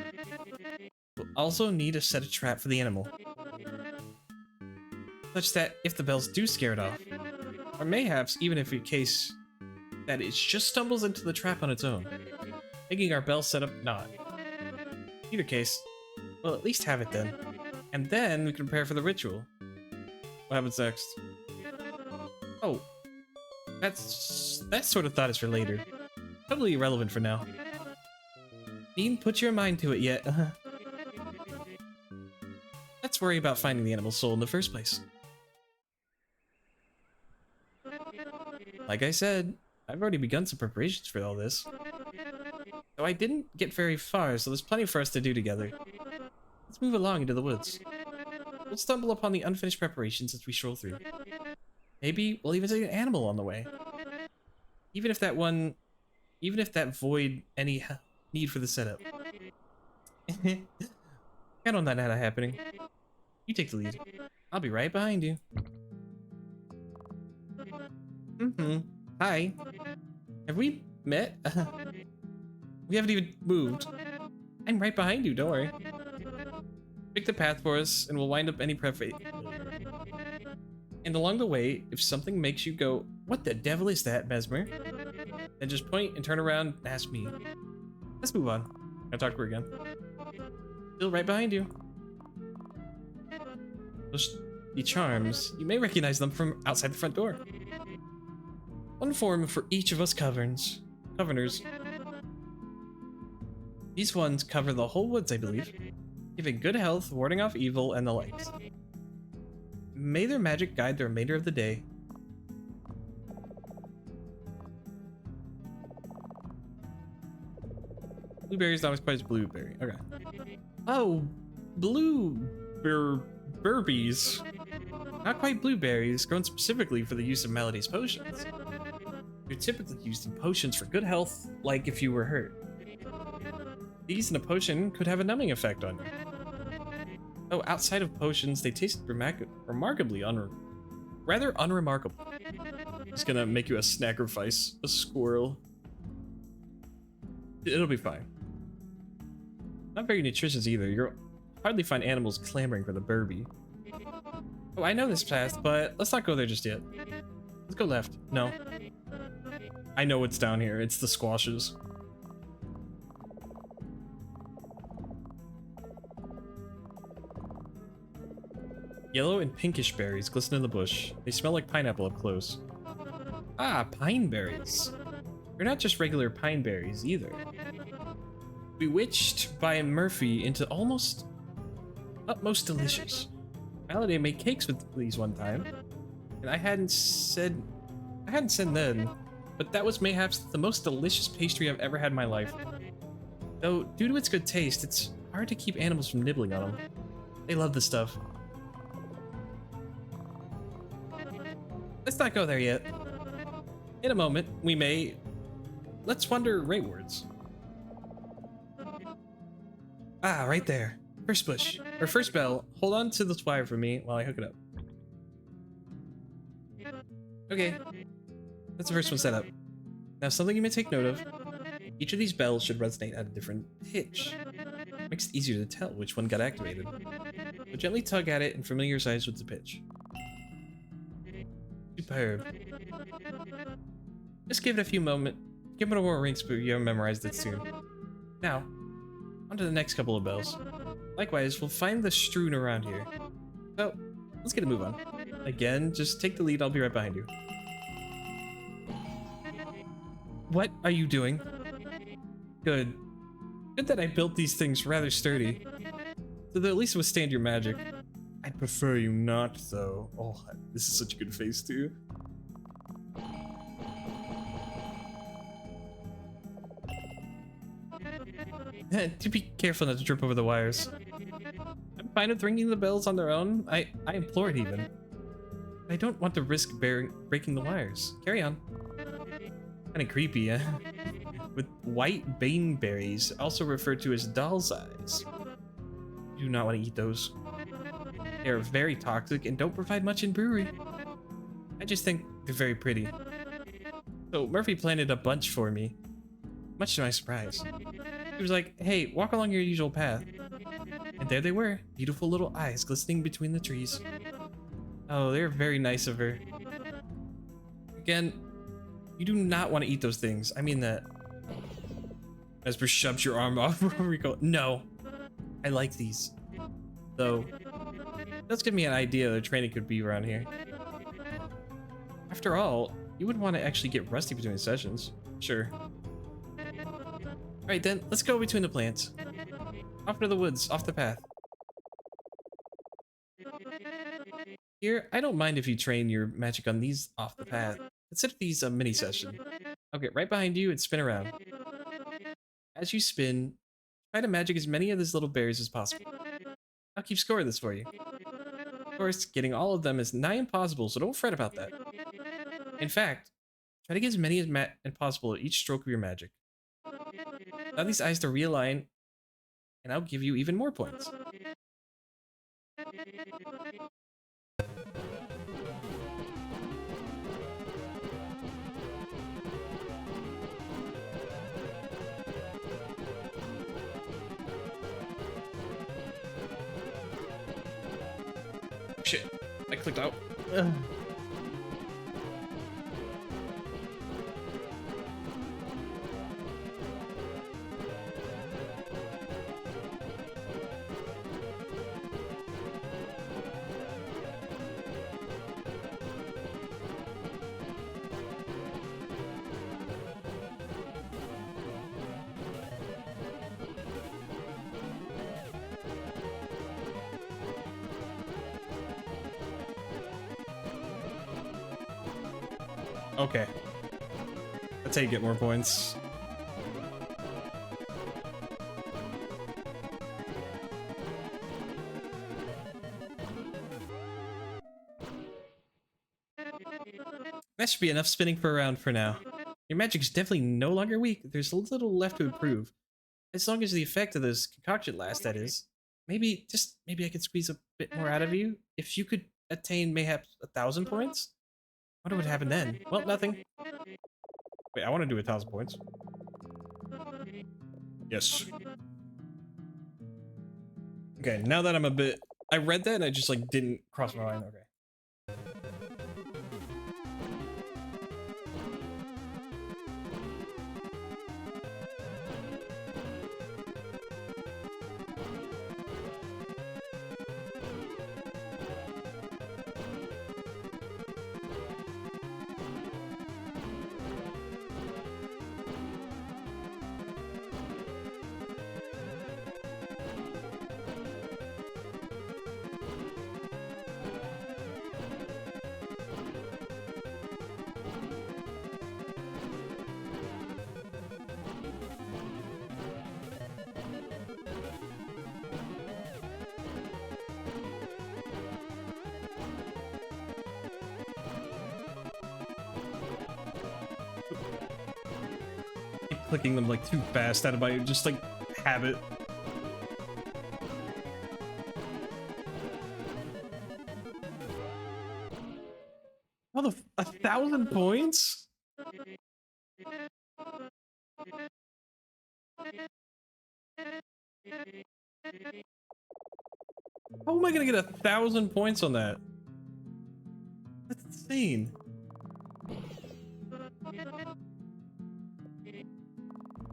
We'll also need to set a trap for the animal, such that if the bells do scare it off, or mayhaps even if in case that it just stumbles into the trap on its own, making our bell setup not. Either case, we'll at least have it then, and then we can prepare for the ritual. What happens next? Oh, that sort of thought is for later. Totally irrelevant for now. Needn't put your mind to it yet. Let's worry about finding the animal soul in the first place. Like I said, I've already begun some preparations for all this. Though I didn't get very far, so there's plenty for us to do together. Let's move along into the woods. We'll stumble upon the unfinished preparations as we stroll through. Maybe we'll even see an animal on the way. Even if that void any need for the setup. Count on that not happening. You take the lead. I'll be right behind you. Hi. Have we met? We haven't even moved. I'm right behind you, don't worry. Pick the path for us, and we'll wind up any And along the way, if something makes you go, "What the devil is that, Mesmer?" then just point and turn around and ask me. Let's move on. I'll talk to her again. Still right behind you. Those the charms, you may recognize them from outside the front door. One form for each of us governors. These ones cover the whole woods, I believe, giving good health, warding off evil, and the likes. May their magic guide the remainder of the day. Blueberry's not as quite as blueberry. Okay. Oh, burbies. Not quite blueberries, grown specifically for the use of Melody's potions. They're typically used in potions for good health, like if you were hurt. These in a potion could have a numbing effect on you. Oh, outside of potions, they taste remarkably rather unremarkable. It's gonna make you a sacrifice, a squirrel. It'll be fine. Not very nutritious either. You'll hardly find animals clamoring for the burby. Oh, I know this path, but let's not go there just yet. Let's go left. No. I know what's down here. It's the squashes. Yellow and pinkish berries glisten in the bush. They smell like pineapple up close. Ah, pine berries. They're not just regular pine berries either. Bewitched by Murphy into utmost delicious. Melody made cakes with these one time, and I hadn't said then, but that was mayhaps the most delicious pastry I've ever had in my life. Though, due to its good taste, it's hard to keep animals from nibbling on them. They love the stuff. Let's not go there yet. In a moment, we may. Let's wander rightwards. Ah, right there. First bush. Or first bell. Hold on to this wire for me while I hook it up. Okay. That's the first one set up. Now, something you may take note of. Each of these bells should resonate at a different pitch. It makes it easier to tell which one got activated. So gently tug at it and familiarize with the pitch. Superb. Just give it a few moments. Give it a more rings, but you haven't memorized it soon. Now, on to the next couple of bells. Likewise, we'll find the strewn around here. So, let's get a move on. Again, just take the lead, I'll be right behind you. What are you doing? Good. Good that I built these things rather sturdy, so they'll at least withstand your magic. I'd prefer you not, though. Oh, this is such a good face, too. Do be careful not to trip over the wires. I'm fine with ringing the bells on their own. I implore it even. I don't want to risk breaking the wires. Carry on. Kinda creepy, eh? With white baneberries, also referred to as doll's eyes. You do not want to eat those. They are very toxic and don't provide much in brewery. I just think they're very pretty. So Murphy planted a bunch for me, much to my surprise. He was like, hey, walk along your usual path. And there they were, beautiful little eyes glistening between the trees. Oh, they're very nice of her. Again, you do not want to eat those things. I mean that. Esper shoves your arm off before we go. No, I like these. Though, that's give me an idea the training could be around here. After all, you would want to actually get rusty between sessions. Sure. Alright then, let's go between the plants. Off into the woods, off the path. Here, I don't mind if you train your magic on these off the path. Consider these a mini session. I'll get right behind you and spin around. As you spin, try to magic as many of these little berries as possible. I'll keep score of this for you. Of course, getting all of them is nigh impossible, so don't fret about that. In fact, try to get as many as possible at each stroke of your magic. Allow these eyes to realign, and I'll give you even more points. Shit, I clicked out. Ugh. Okay. That's how you get more points. That should be enough spinning for a round for now. Your magic's definitely no longer weak. There's a little left to improve. As long as the effect of this concoction lasts, that is. Maybe I could squeeze a bit more out of you. If you could attain mayhaps 1,000 points? I wonder what would happen then. Well, nothing. Wait, I want to do 1,000 points. Yes. Okay, now that I'm a bit... I read that and I just, like, didn't cross my mind. Okay. Clicking them like too fast out of my just like habit. Oh, 1,000 points? How am I gonna get 1,000 points on that? That's insane.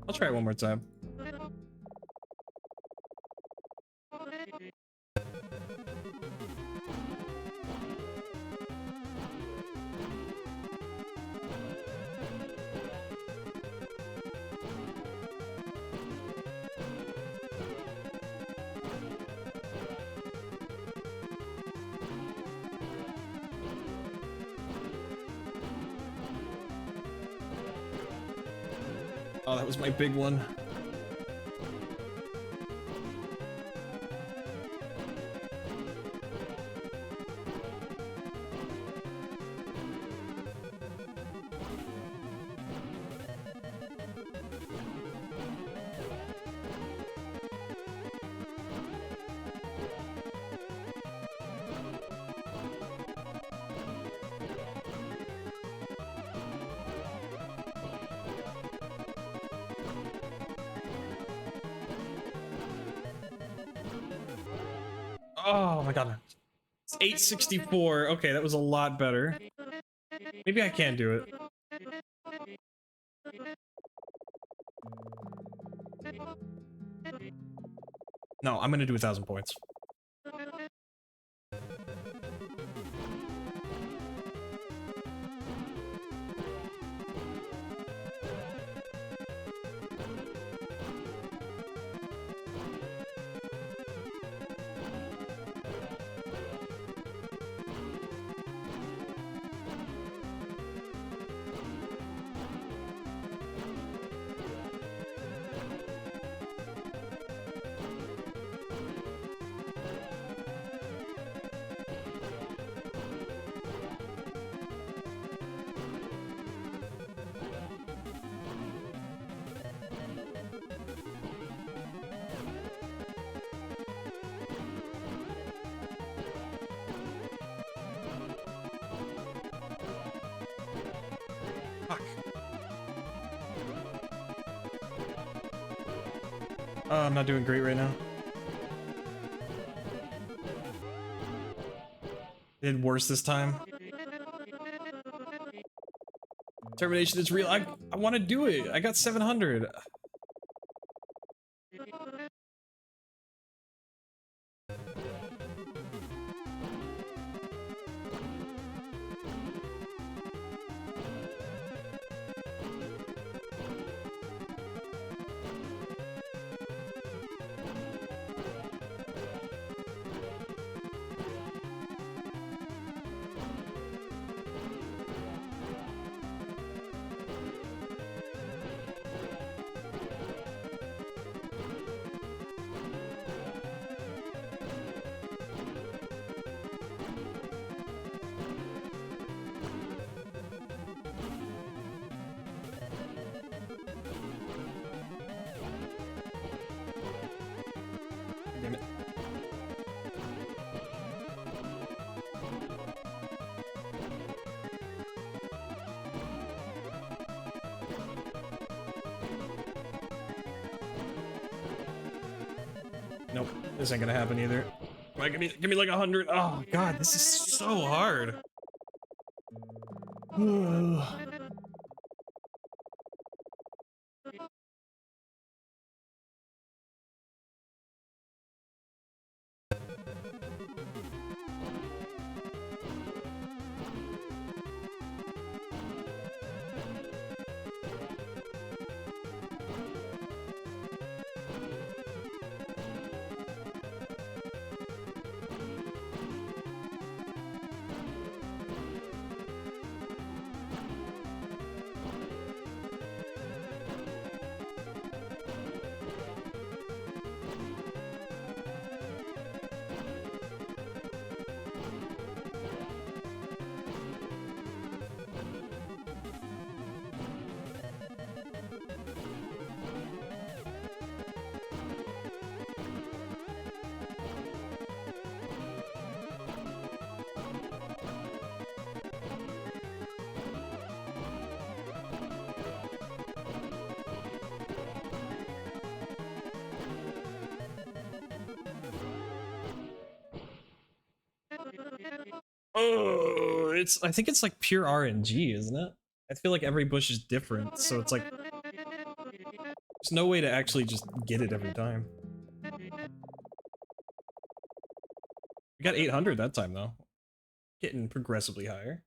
I'll try it one more time. Oh, that was my big one. Oh my god. It's 864. Okay, that was a lot better. Maybe I can do it. No, I'm gonna do 1,000 points. Fuck. Oh, I'm not doing great right now. Did worse this time. Termination is real. I want to do it. I got 700. Damn it. Nope, this ain't gonna happen either. Like, give me like 100. Oh god, this is so hard. Oh, I think it's like pure RNG, isn't it? I feel like every bush is different, so it's like there's no way to actually just get it every time. We got 800 that time though. Getting progressively higher.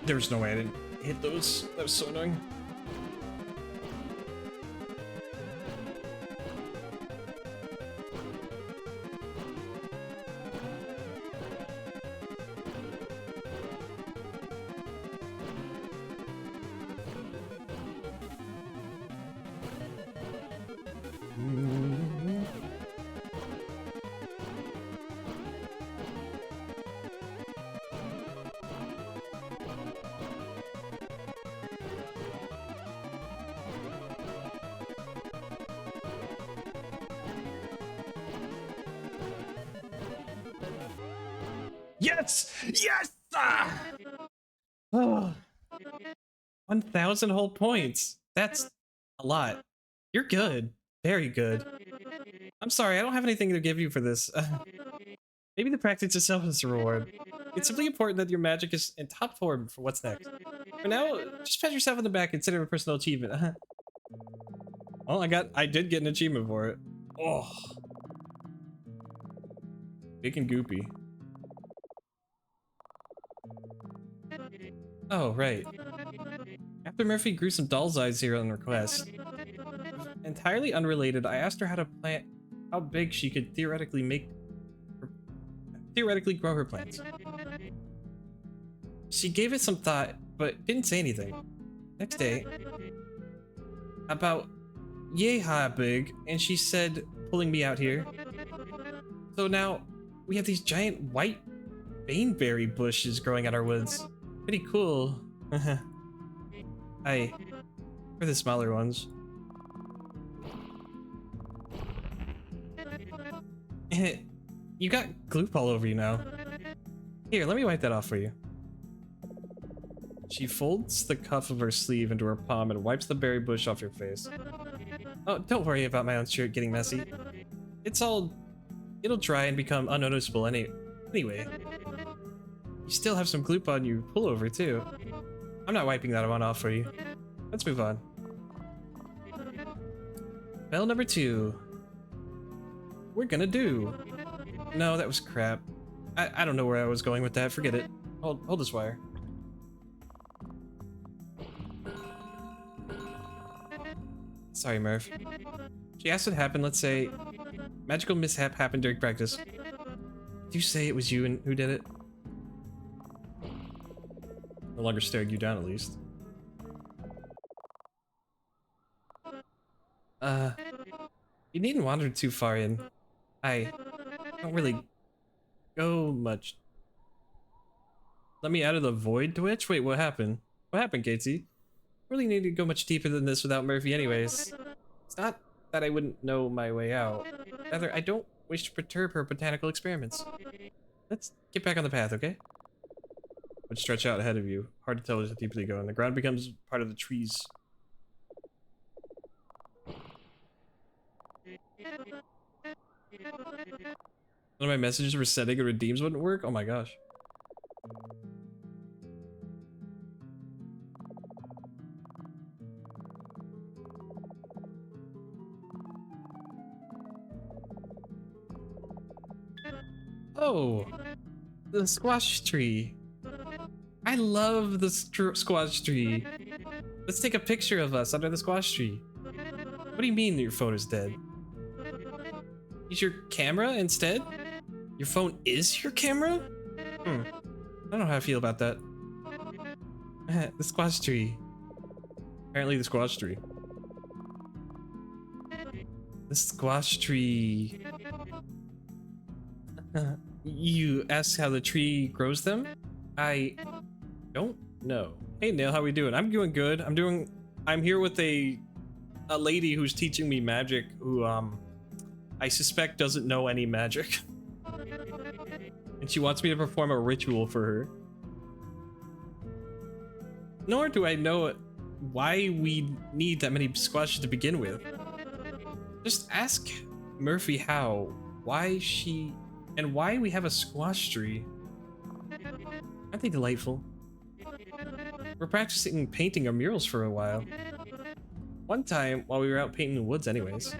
There's no way I didn't hit those. That was so annoying. Yes! Yes! Ah! Oh, 1,000 whole points. That's a lot. You're good. Very good. I'm sorry, I don't have anything to give you for this. Maybe the practice itself is a reward. It's simply important that your magic is in top form for what's next. For now, just pat yourself on the back and consider it a personal achievement. Well, I did get an achievement for it. Oh, big and goopy. Oh, right. After Murphy grew some doll's eyes here on request. Entirely unrelated, I asked her how big she could theoretically grow her plants. She gave it some thought, but didn't say anything. Next day, about yay ha big, and she said, pulling me out here. So now, we have these giant white baneberry bushes growing out our woods. Pretty cool. For the smaller ones. You got gloop all over you now. Here, let me wipe that off for you. She folds the cuff of her sleeve into her palm and wipes the berry bush off your face. Oh, don't worry about my own shirt getting messy. It'll dry and become unnoticeable anyway. You still have some gloop on you pullover too. I'm not wiping that one off for you. Let's move on. Bell number 2. We're gonna do. No, that was crap. I don't know where I was going with that. Forget it. Hold this wire. Sorry, Murph. She asked what happened. Let's say magical mishap happened during practice. Did you say it was you who did it? No longer staring you down, at least. You needn't wander too far in. I don't really go much. Let me out of the void twitch? Wait, what happened? What happened, Katie? Really need to go much deeper than this without Murphy anyways. It's not that I wouldn't know my way out. Rather, I don't wish to perturb her botanical experiments. Let's get back on the path, okay? Would stretch out ahead of you. Hard to tell how deeply you go, and the ground becomes part of the trees. One of my messages for setting and redeems wouldn't work? Oh my gosh. Oh, the squash tree. I love the squash tree. Let's take a picture of us under the squash tree. What do you mean your phone is dead? Use your camera instead? Your phone is your camera? I don't know how I feel about that. The squash tree. Apparently the squash tree. The squash tree. You ask how the tree grows them? I don't know. Hey Nail, how we doing? I'm doing good. I'm here with a lady who's teaching me magic who I suspect doesn't know any magic. And she wants me to perform a ritual for her. Nor do I know why we need that many squashes to begin with. Just ask Murphy why we have a squash tree. Aren't they delightful? We're practicing painting our murals for a while. One time, while we were out painting the woods anyways,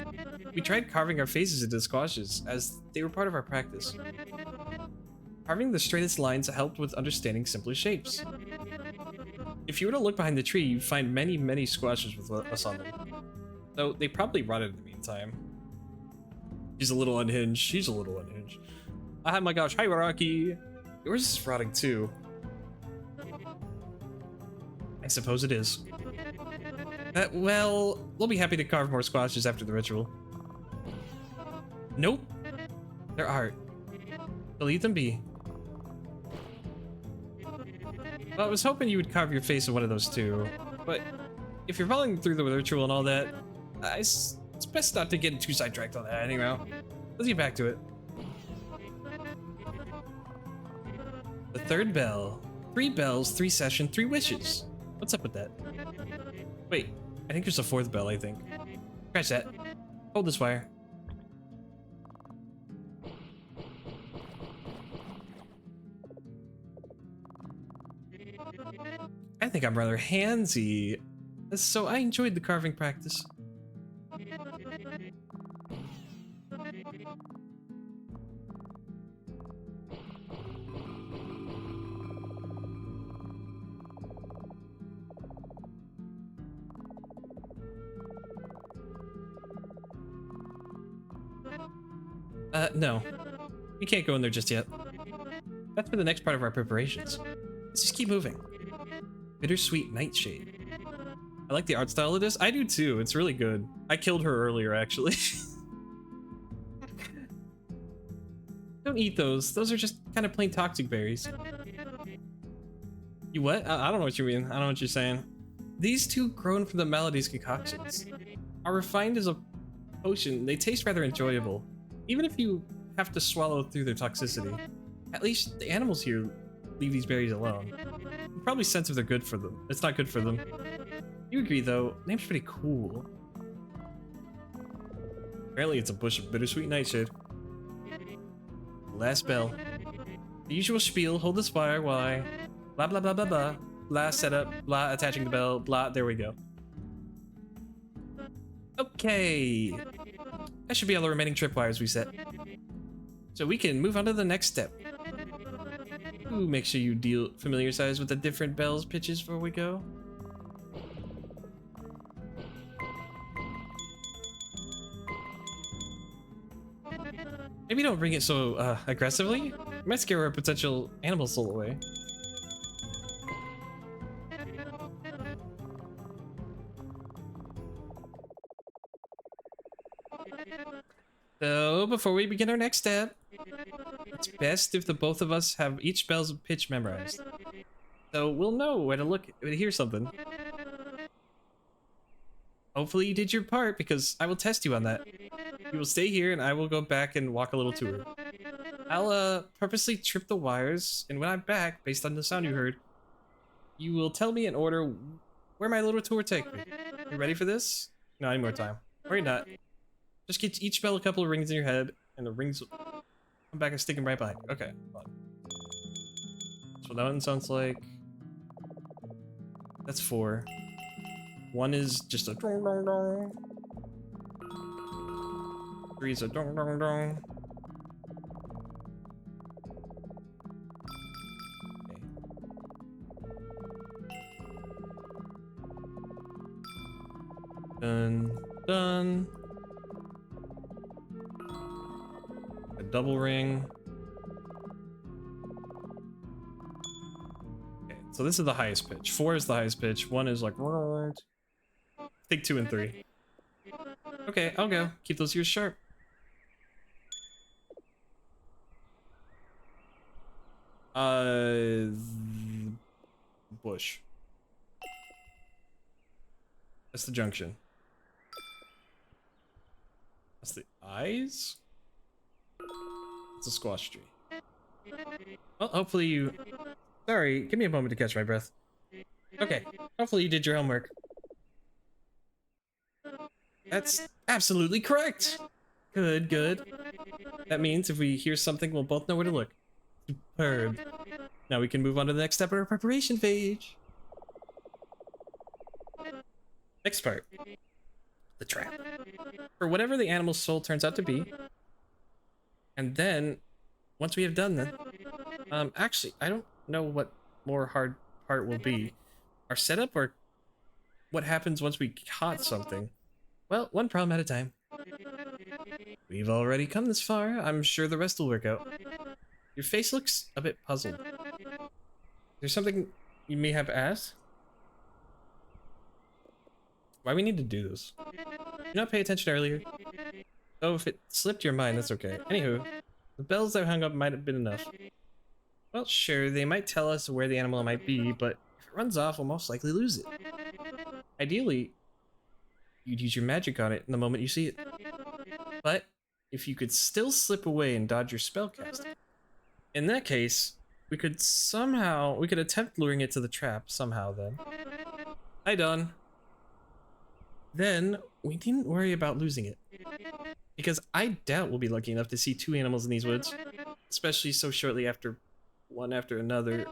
we tried carving our faces into squashes, as they were part of our practice. Carving the straightest lines helped with understanding simpler shapes. If you were to look behind the tree, you'd find many, many squashes with us on them. Though they probably rotted in the meantime. She's a little unhinged. She's a little unhinged. Oh my gosh, hi Rocky! Yours is rotting too. I suppose it is. Well, we'll be happy to carve more squashes after the ritual. Nope. They're art. So leave them be. Well, I was hoping you would carve your face in one of those too, but if you're following through the ritual and all that, it's best not to get too sidetracked on that anyhow. Let's get back to it. The third bell. 3 bells, 3 session, 3 wishes. What's up with that? Wait, I think there's a 4th bell, I think. Scratch that. Hold this wire. I think I'm rather handsy, so I enjoyed the carving practice. No. You can't go in there just yet. That's for the next part of our preparations. Let's just keep moving. Bittersweet Nightshade. I like the art style of this. I do too. It's really good. I killed her earlier, actually. Don't eat those. Those are just kind of plain toxic berries. You what? I don't know what you mean. I don't know what you're saying. These two grown from the Melody's concoctions are refined as a potion. They taste rather enjoyable, even if you have to swallow through their toxicity. At least the animals here leave these berries alone. You probably sense if they're good for them. It's not good for them. You agree though, name's pretty cool. Apparently it's a bush of bittersweet nightshade. Last bell. The usual spiel, hold this wire while I blah blah blah blah blah. Blah setup, blah attaching the bell, blah, there we go. Okay. That should be all the remaining tripwires we set. So we can move on to the next step. Ooh, make sure you familiarize with the different bells pitches before we go. Maybe don't bring it so aggressively. You might scare a potential animal soul away. So before we begin our next step, it's best if the both of us have each bell's pitch memorized. So we'll know where to look to hear something. Hopefully you did your part, because I will test you on that. You will stay here and I will go back and walk a little tour. I'll purposely trip the wires, and when I'm back, based on the sound you heard, you will tell me in order where my little tour take me. You ready for this? No, I need more time. Or you're not. Just get each bell a couple of rings in your head, and the rings will come back and stick them right behind you. Okay, hold on. So that one sounds like... That's 4. 1 is just a dong dong dong. 3 is a dong dong dong. Okay. Done. Done. A double ring. Okay, so this is the highest pitch. 4 is the highest pitch. 1 is like... Take 2 and 3. Okay, I'll go. Keep those ears sharp. Bush. That's the junction. That's the eyes? It's a squash tree. Well, hopefully you... Sorry, give me a moment to catch my breath. Okay, hopefully you did your homework. That's absolutely correct! Good, good. That means if we hear something, we'll both know where to look. Superb. Now we can move on to the next step of our preparation phase. Next part. The trap. For whatever the animal's soul turns out to be. And then, once we have done that... actually, I don't know what more hard part will be. Our setup or what happens once we caught something. Well, one problem at a time. We've already come this far. I'm sure the rest will work out. Your face looks a bit puzzled. There's something you may have asked? Why we need to do this? Did you not pay attention earlier? Oh, if it slipped your mind, that's okay. Anywho, the bells that hung up might have been enough. Well, sure, they might tell us where the animal might be, but if it runs off, we'll most likely lose it. Ideally, you'd use your magic on it in the moment you see it. But if you could still slip away and dodge your spellcasting, in that case, we could attempt luring it to the trap somehow then. Hi, Don. Then we needn't worry about losing it. Because I doubt we'll be lucky enough to see two animals in these woods. Especially so shortly after one after another.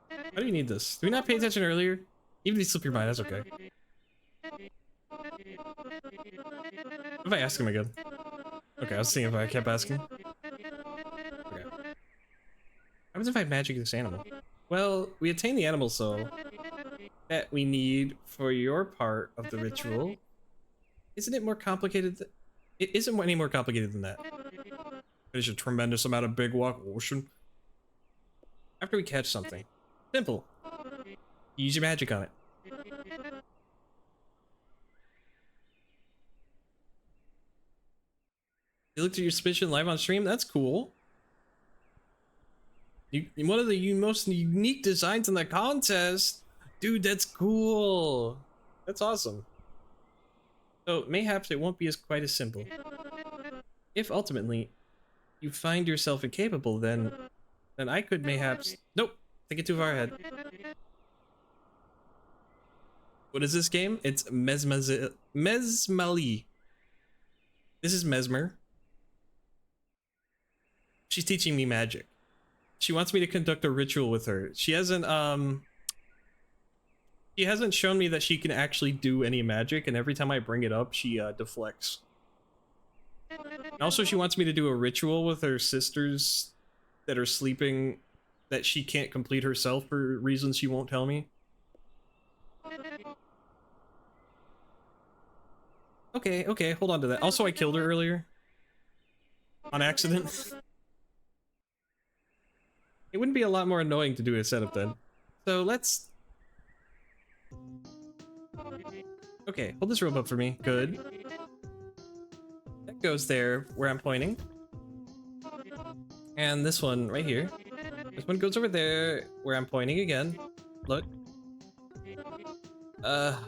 How do you need this? Did we not pay attention earlier? Even if you slip your mind, that's okay. If I ask him again. Okay, I was seeing if I kept asking. Okay. What happens if I magic this animal? Well, we attain the animal soul that we need for your part of the ritual. Isn't it more complicated? It isn't any more complicated than that. There's a tremendous amount of big walk ocean. After we catch something. Simple. Use your magic on it. You looked at your suspicion live on stream? That's cool. One of the most unique designs in the contest. Dude, that's cool. That's awesome. So, mayhaps it won't be quite as simple. If ultimately you find yourself incapable, then I could mayhaps... Nope! Think it too far ahead. What is this game? It's Mesmalie. This is Mesmer. She's teaching me magic. She wants me to conduct a ritual with her. She hasn't shown me that she can actually do any magic, and every time I bring it up, she deflects. And also, she wants me to do a ritual with her sisters that are sleeping that she can't complete herself for reasons she won't tell me. Okay, hold on to that. Also, I killed her earlier. On accident. It wouldn't be a lot more annoying to do a setup then. So let's... Okay, hold this rope up for me. Good. That goes there where I'm pointing. And this one right here. This one goes over there where I'm pointing again. Look.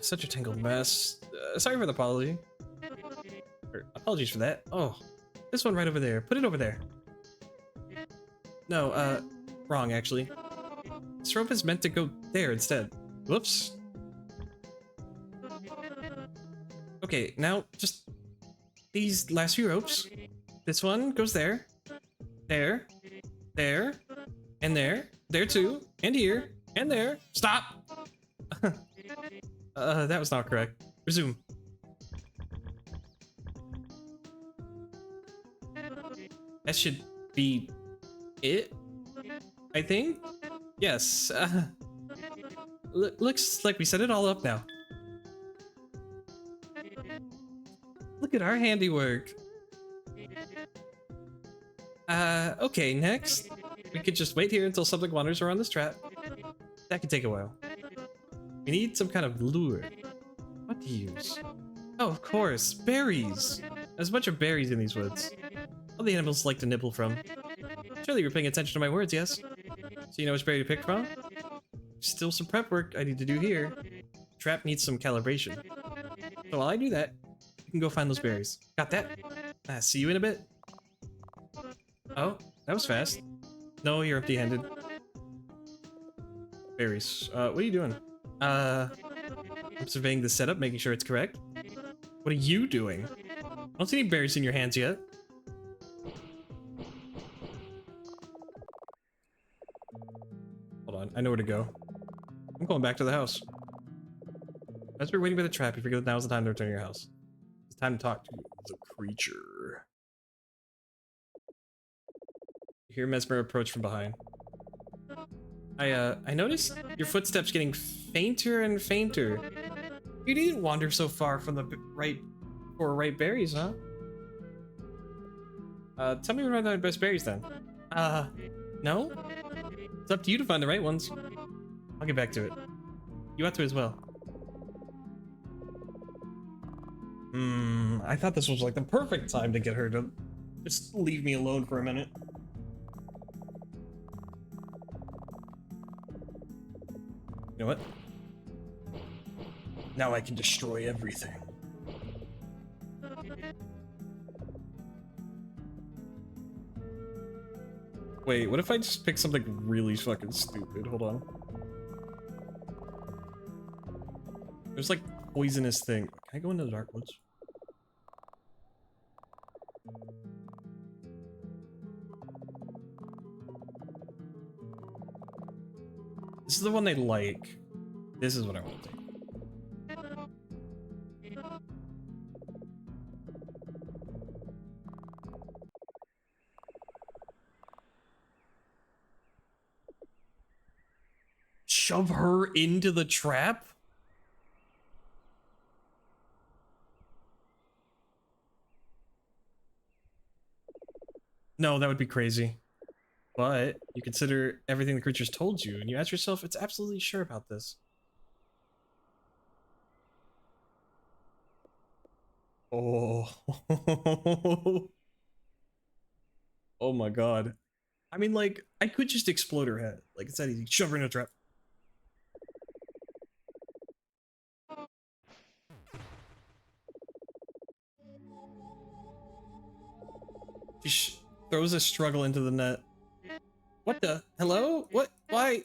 Such a tangled mess. Sorry for the apology. Or, apologies for that. Oh, this one right over there. Put it over there. No, wrong actually. This rope is meant to go there instead. Whoops. Okay, now just these last few ropes. This one goes there. There. There. And there. There too. And here. And there. Stop! That was not correct. Resume. That should be it, I think? Yes. Looks like we set it all up now. Look at our handiwork. Okay, next. We could just wait here until something wanders around this trap. That could take a while. We need some kind of lure. What to use? Oh, of course, berries! There's a bunch of berries in these woods. All the animals like to nibble from. Surely you're paying attention to my words, yes? So you know which berry to pick from? Still some prep work I need to do here. Trap needs some calibration. So while I do that, you can go find those berries. Got that? See you in a bit. Oh, that was fast. No, you're empty-handed. Berries. What are you doing? I'm surveying the setup, making sure it's correct. What are you doing? I don't see any berries in your hands yet. Hold on, I know where to go. I'm going back to the house. As we're waiting by the trap, you figure that now's the time to return to your house. It's time to talk to the creature. You hear Mesmer approach from behind. I noticed your footsteps getting fainter and fainter. You didn't wander so far from the right berries, huh? Tell me where the best berries then. No? It's up to you to find the right ones. I'll get back to it. You ought to as well. I thought this was like the perfect time to get her to just leave me alone for a minute. You know what? Now I can destroy everything. Wait, what if I just pick something really fucking stupid? Hold on. There's like poisonous thing. Can I go into the dark woods? This is the one they like. This is what I want to take. Shove her into the trap? No, that would be crazy. But you consider everything the creature's told you, and you ask yourself, it's absolutely sure about this. Oh. Oh my god. I mean, like, I could just explode her head. Like, it's that easy. Shove her in a trap. She throws a struggle into the net. What the? Hello? What? Why?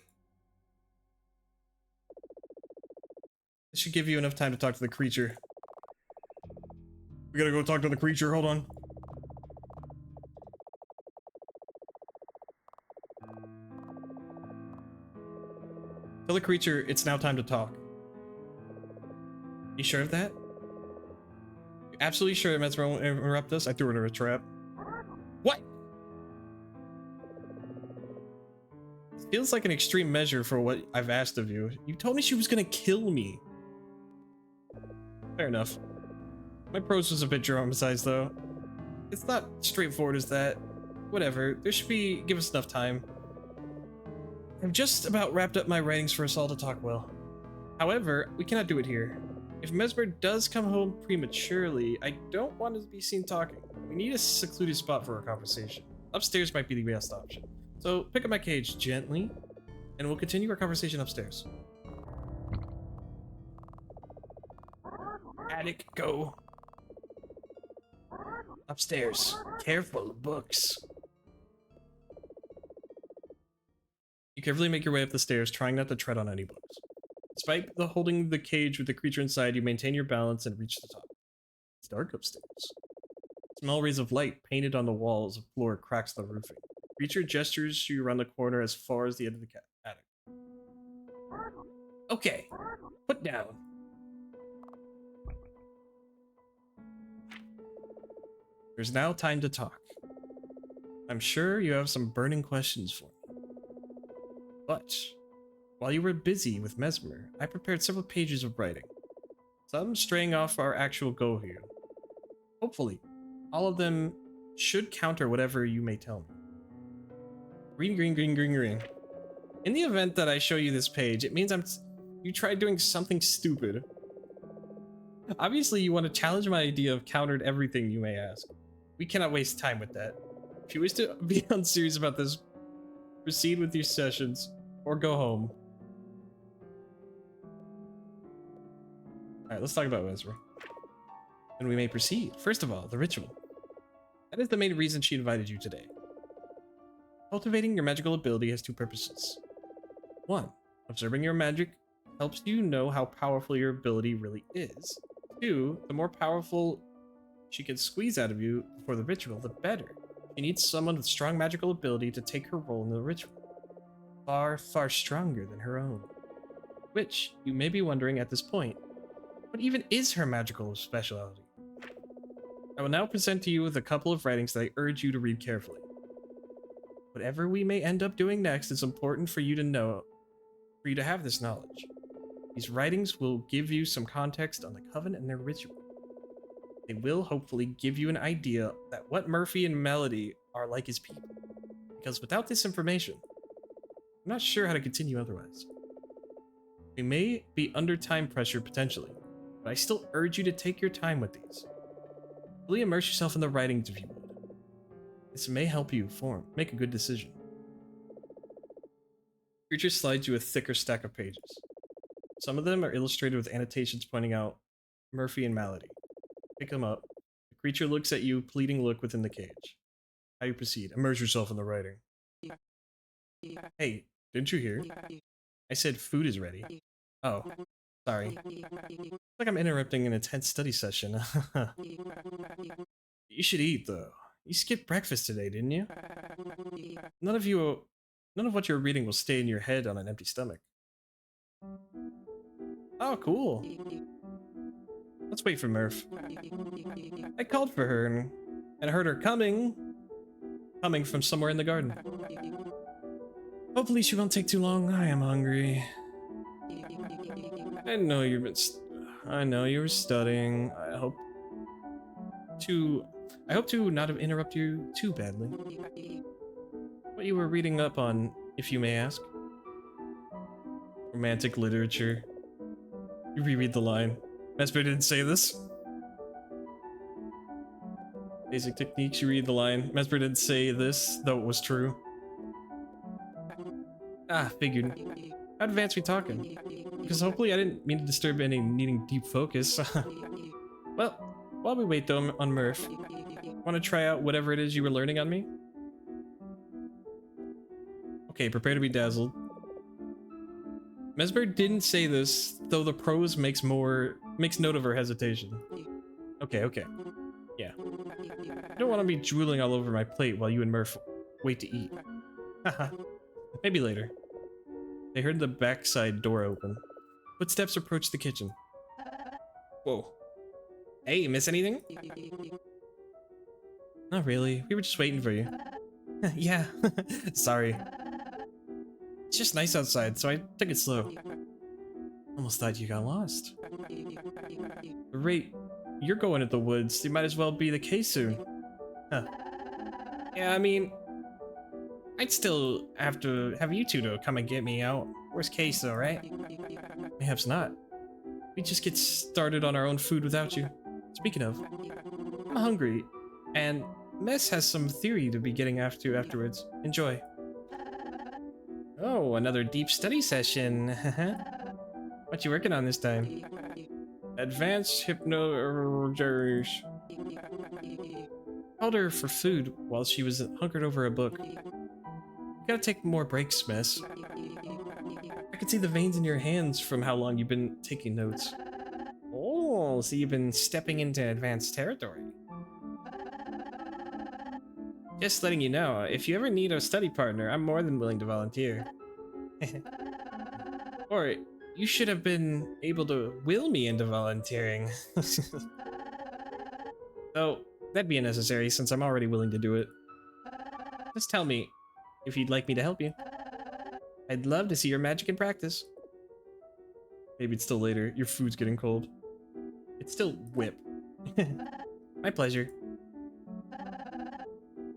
This should give you enough time to talk to the creature. We gotta go talk to the creature. Hold on. Tell the creature it's now time to talk. You sure of that? You absolutely sure that Mesmer won't interrupt us? I threw her into a trap. What? It feels like an extreme measure for what I've asked of you. You told me she was gonna kill me. Fair enough. My prose was a bit dramatized though. It's not straightforward as that. Whatever, there should be, give us enough time. I've just about wrapped up my writings for us all to talk well. However, we cannot do it here. If Mesmer does come home prematurely, I don't want to be seen talking. We need a secluded spot for our conversation. Upstairs might be the best option. So pick up my cage gently, and we'll continue our conversation upstairs. Attic, go. Upstairs. Careful of books. You carefully make your way up the stairs, trying not to tread on any books. Despite holding the cage with the creature inside, you maintain your balance and reach the top. It's dark upstairs. Small rays of light painted on the walls of floor cracks the roofing. The creature gestures you around the corner as far as the end of the attic. Okay, put down. There's now time to talk. I'm sure you have some burning questions for me. But while you were busy with Mesmer, I prepared several pages of writing. Some straying off our actual goal here. Hopefully, all of them should counter whatever you may tell me. Green, green, green, green, green. In the event that I show you this page, it means you tried doing something stupid. Obviously, you want to challenge my idea of countered everything, you may ask. We cannot waste time with that. If you wish to be unserious about this, proceed with your sessions, or go home. Alright, let's talk about Mesmer. And we may proceed. First of all, the ritual. That is the main reason she invited you today. Cultivating your magical ability has two purposes. One, observing your magic helps you know how powerful your ability really is. Two, the more powerful she can squeeze out of you before the ritual, the better. She needs someone with strong magical ability to take her role in the ritual. Far, far stronger than her own. Which, you may be wondering at this point, what even is her magical specialty? I will now present to you with a couple of writings that I urge you to read carefully. Whatever we may end up doing next is important for you to know, for you to have this knowledge. These writings will give you some context on the Coven and their ritual. They will hopefully give you an idea that what Murphy and Melody are like as people. Because without this information, I'm not sure how to continue otherwise. We may be under time pressure potentially, but I still urge you to take your time with these. Fully immerse yourself in the writings if you would. This may help you make a good decision. Creature slides you a thicker stack of pages. Some of them are illustrated with annotations pointing out Murphy and Malady. Pick them up. The creature looks at you, pleading look within the cage. How you proceed? Immerse yourself in the writing. Hey, didn't you hear? I said food is ready. Oh, sorry. Like I'm interrupting an intense study session. You should eat, though. You skipped breakfast today, didn't you? None of you, none of what you're reading will stay in your head on an empty stomach. Oh, cool. Let's wait for Murph. I called for her and heard her coming from somewhere in the garden. Hopefully she won't take too long. I am hungry. I know you've been. I know you were studying. To. I hope to not have interrupted you too badly. What you were reading up on, if you may ask? Romantic literature. You reread the line. Mesmer didn't say this. Basic techniques. You read the line. Mesmer didn't say this, though it was true. Ah, figured. How advanced we talking? Because hopefully I didn't mean to disturb any needing deep focus. Well, while we wait though on Murph, want to try out whatever it is you were learning on me? Okay, prepare to be dazzled. Mesmer didn't say this, though the prose makes note of her hesitation. Okay. Yeah. I don't want to be drooling all over my plate while you and Murph wait to eat. Haha. Maybe later. They heard the backside door open. Footsteps approached the kitchen. Whoa. Hey, miss anything? Not really. We were just waiting for you. Yeah. Sorry. It's just nice outside, so I took it slow. Almost thought you got lost. The rate you're going at the woods, you might as well be the case soon. Huh. Yeah, I mean, I'd still have to have you two to come and get me out. Worst case though, right? Perhaps not. We just get started on our own food without you. Speaking of, I'm hungry, and Mess has some theory to be getting afterwards. Enjoy. Oh, another deep study session. What you working on this time? Advanced hypno... Called her for food while she was hunkered over a book. You gotta take more breaks, Mess. I can see the veins in your hands from how long you've been taking notes. Oh, so you've been stepping into advanced territory. Just letting you know, if you ever need a study partner, I'm more than willing to volunteer. Or, you should have been able to will me into volunteering. Though, that'd be unnecessary since I'm already willing to do it. Just tell me if you'd like me to help you. I'd love to see your magic in practice. Maybe it's still later. Your food's getting cold. It's still whip. My pleasure.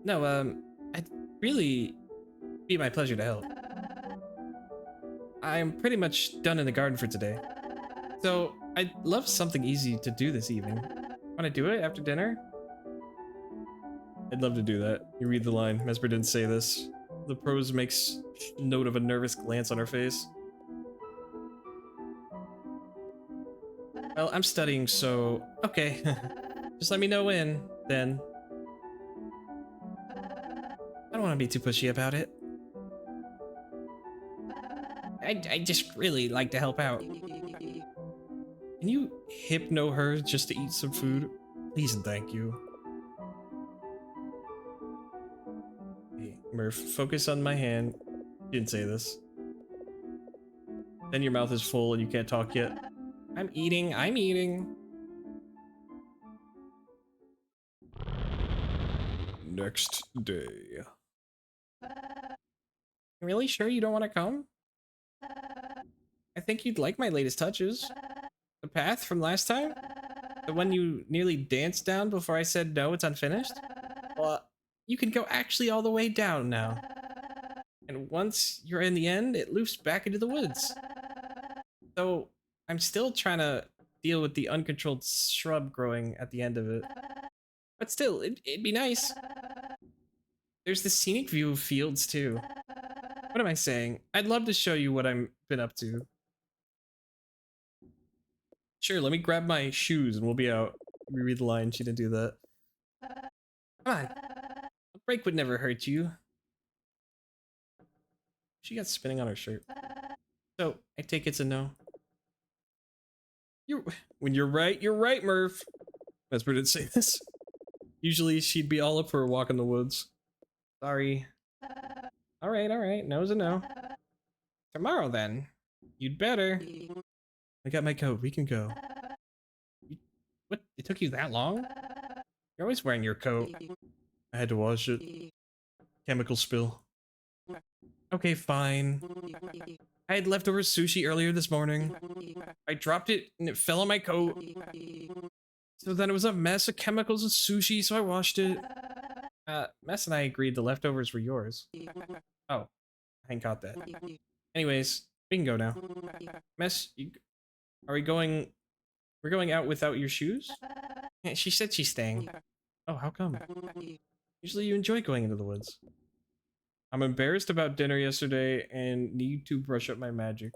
No, I'd really be my pleasure to help. I'm pretty much done in the garden for today. So, I'd love something easy to do this evening. Wanna do it after dinner? I'd love to do that. You read the line. Mesmer didn't say this. The prose makes note of a nervous glance on her face. Well, I'm studying, so... Okay. Just let me know when, then. I don't want to be too pushy about it. I just really like to help out. Can you hypno her just to eat some food? Please and thank you. Hey, Murph, focus on my hand. You didn't say this. Then your mouth is full and you can't talk yet. I'm eating. Next day. You really sure you don't want to come? I think you'd like my latest touches. The path from last time? The one you nearly danced down before I said no, it's unfinished? Well, you can go actually all the way down now. And once you're in the end, it loops back into the woods. So, I'm still trying to deal with the uncontrolled shrub growing at the end of it. But still, it'd be nice. There's the scenic view of fields, too. What am I saying? I'd love to show you what I've been up to. Sure, let me grab my shoes and we'll be out. Reread the line, she didn't do that. Come on. A break would never hurt you. She got spinning on her shirt. So, I take it's a no. When you're right, Murph. Vesper didn't say this. Usually she'd be all up for a walk in the woods. Sorry. Alright. No's a no. Tomorrow then. You'd better. I got my coat. We can go. What? It took you that long? You're always wearing your coat. I had to wash it. Chemical spill. Okay, fine. I had leftover sushi earlier this morning. I dropped it and it fell on my coat. So then it was a mess of chemicals and sushi, so I washed it. Mess and I agreed the leftovers were yours. Oh, I ain't got that. Anyways, we can go now. Mess, are we going... We're going out without your shoes? Yeah, she said she's staying. Oh, how come? Usually you enjoy going into the woods. I'm embarrassed about dinner yesterday and need to brush up my magic.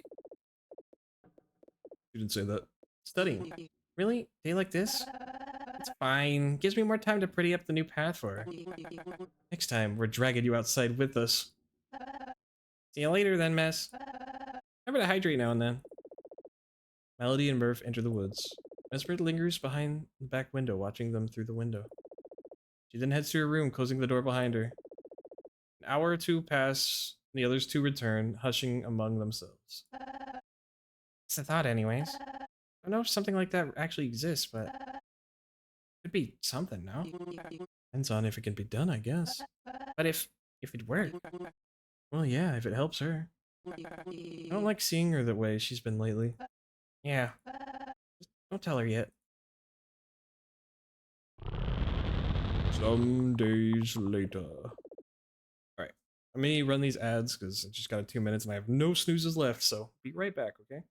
You didn't say that. Studying. Really? Day like this? It's fine. Gives me more time to pretty up the new path for her. Next time, we're dragging you outside with us. See you later then, Mess. Remember to hydrate now and then. Melody and Murph enter the woods. Mesmer lingers behind the back window, watching them through the window. She then heads to her room, closing the door behind her. An hour or two pass, and the others two return, hushing among themselves. It's a thought anyways. I don't know if something like that actually exists, but it could be something, no? Depends on if it can be done, I guess. But if it worked, well, yeah, if it helps her. I don't like seeing her the way she's been lately. Yeah. Just don't tell her yet. Some days later. Alright. Let me run these ads because I just got 2 minutes and I have no snoozes left, so be right back, okay?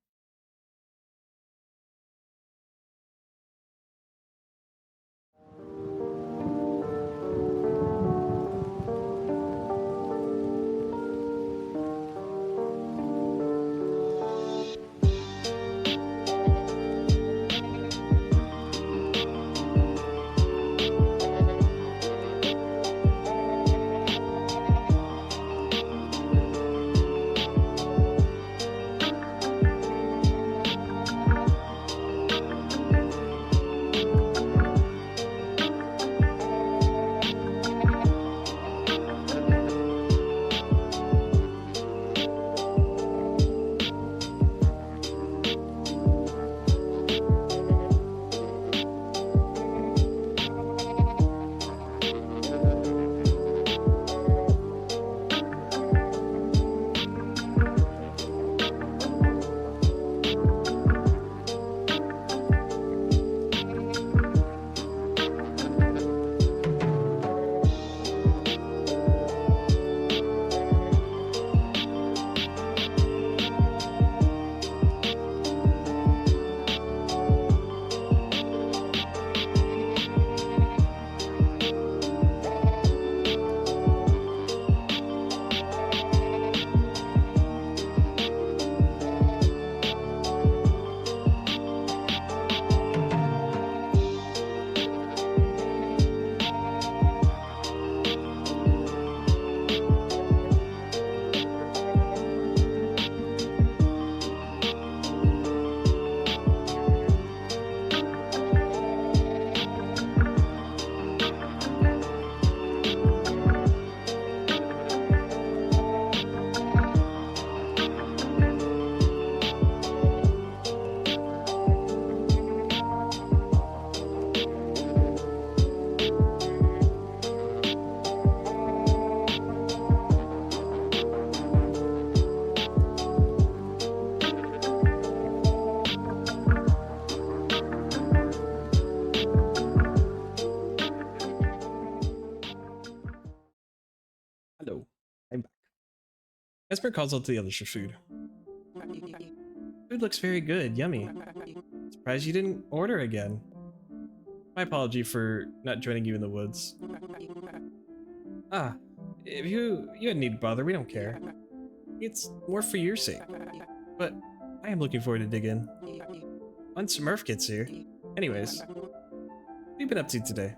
Hello. I'm back. Esper calls out to the others for food. Food looks very good, yummy. Surprised you didn't order again. My apology for not joining you in the woods. Ah, if you didn't need to bother, we don't care. It's more for your sake. But I am looking forward to dig in. Once Murph gets here. Anyways, what have you been up to today?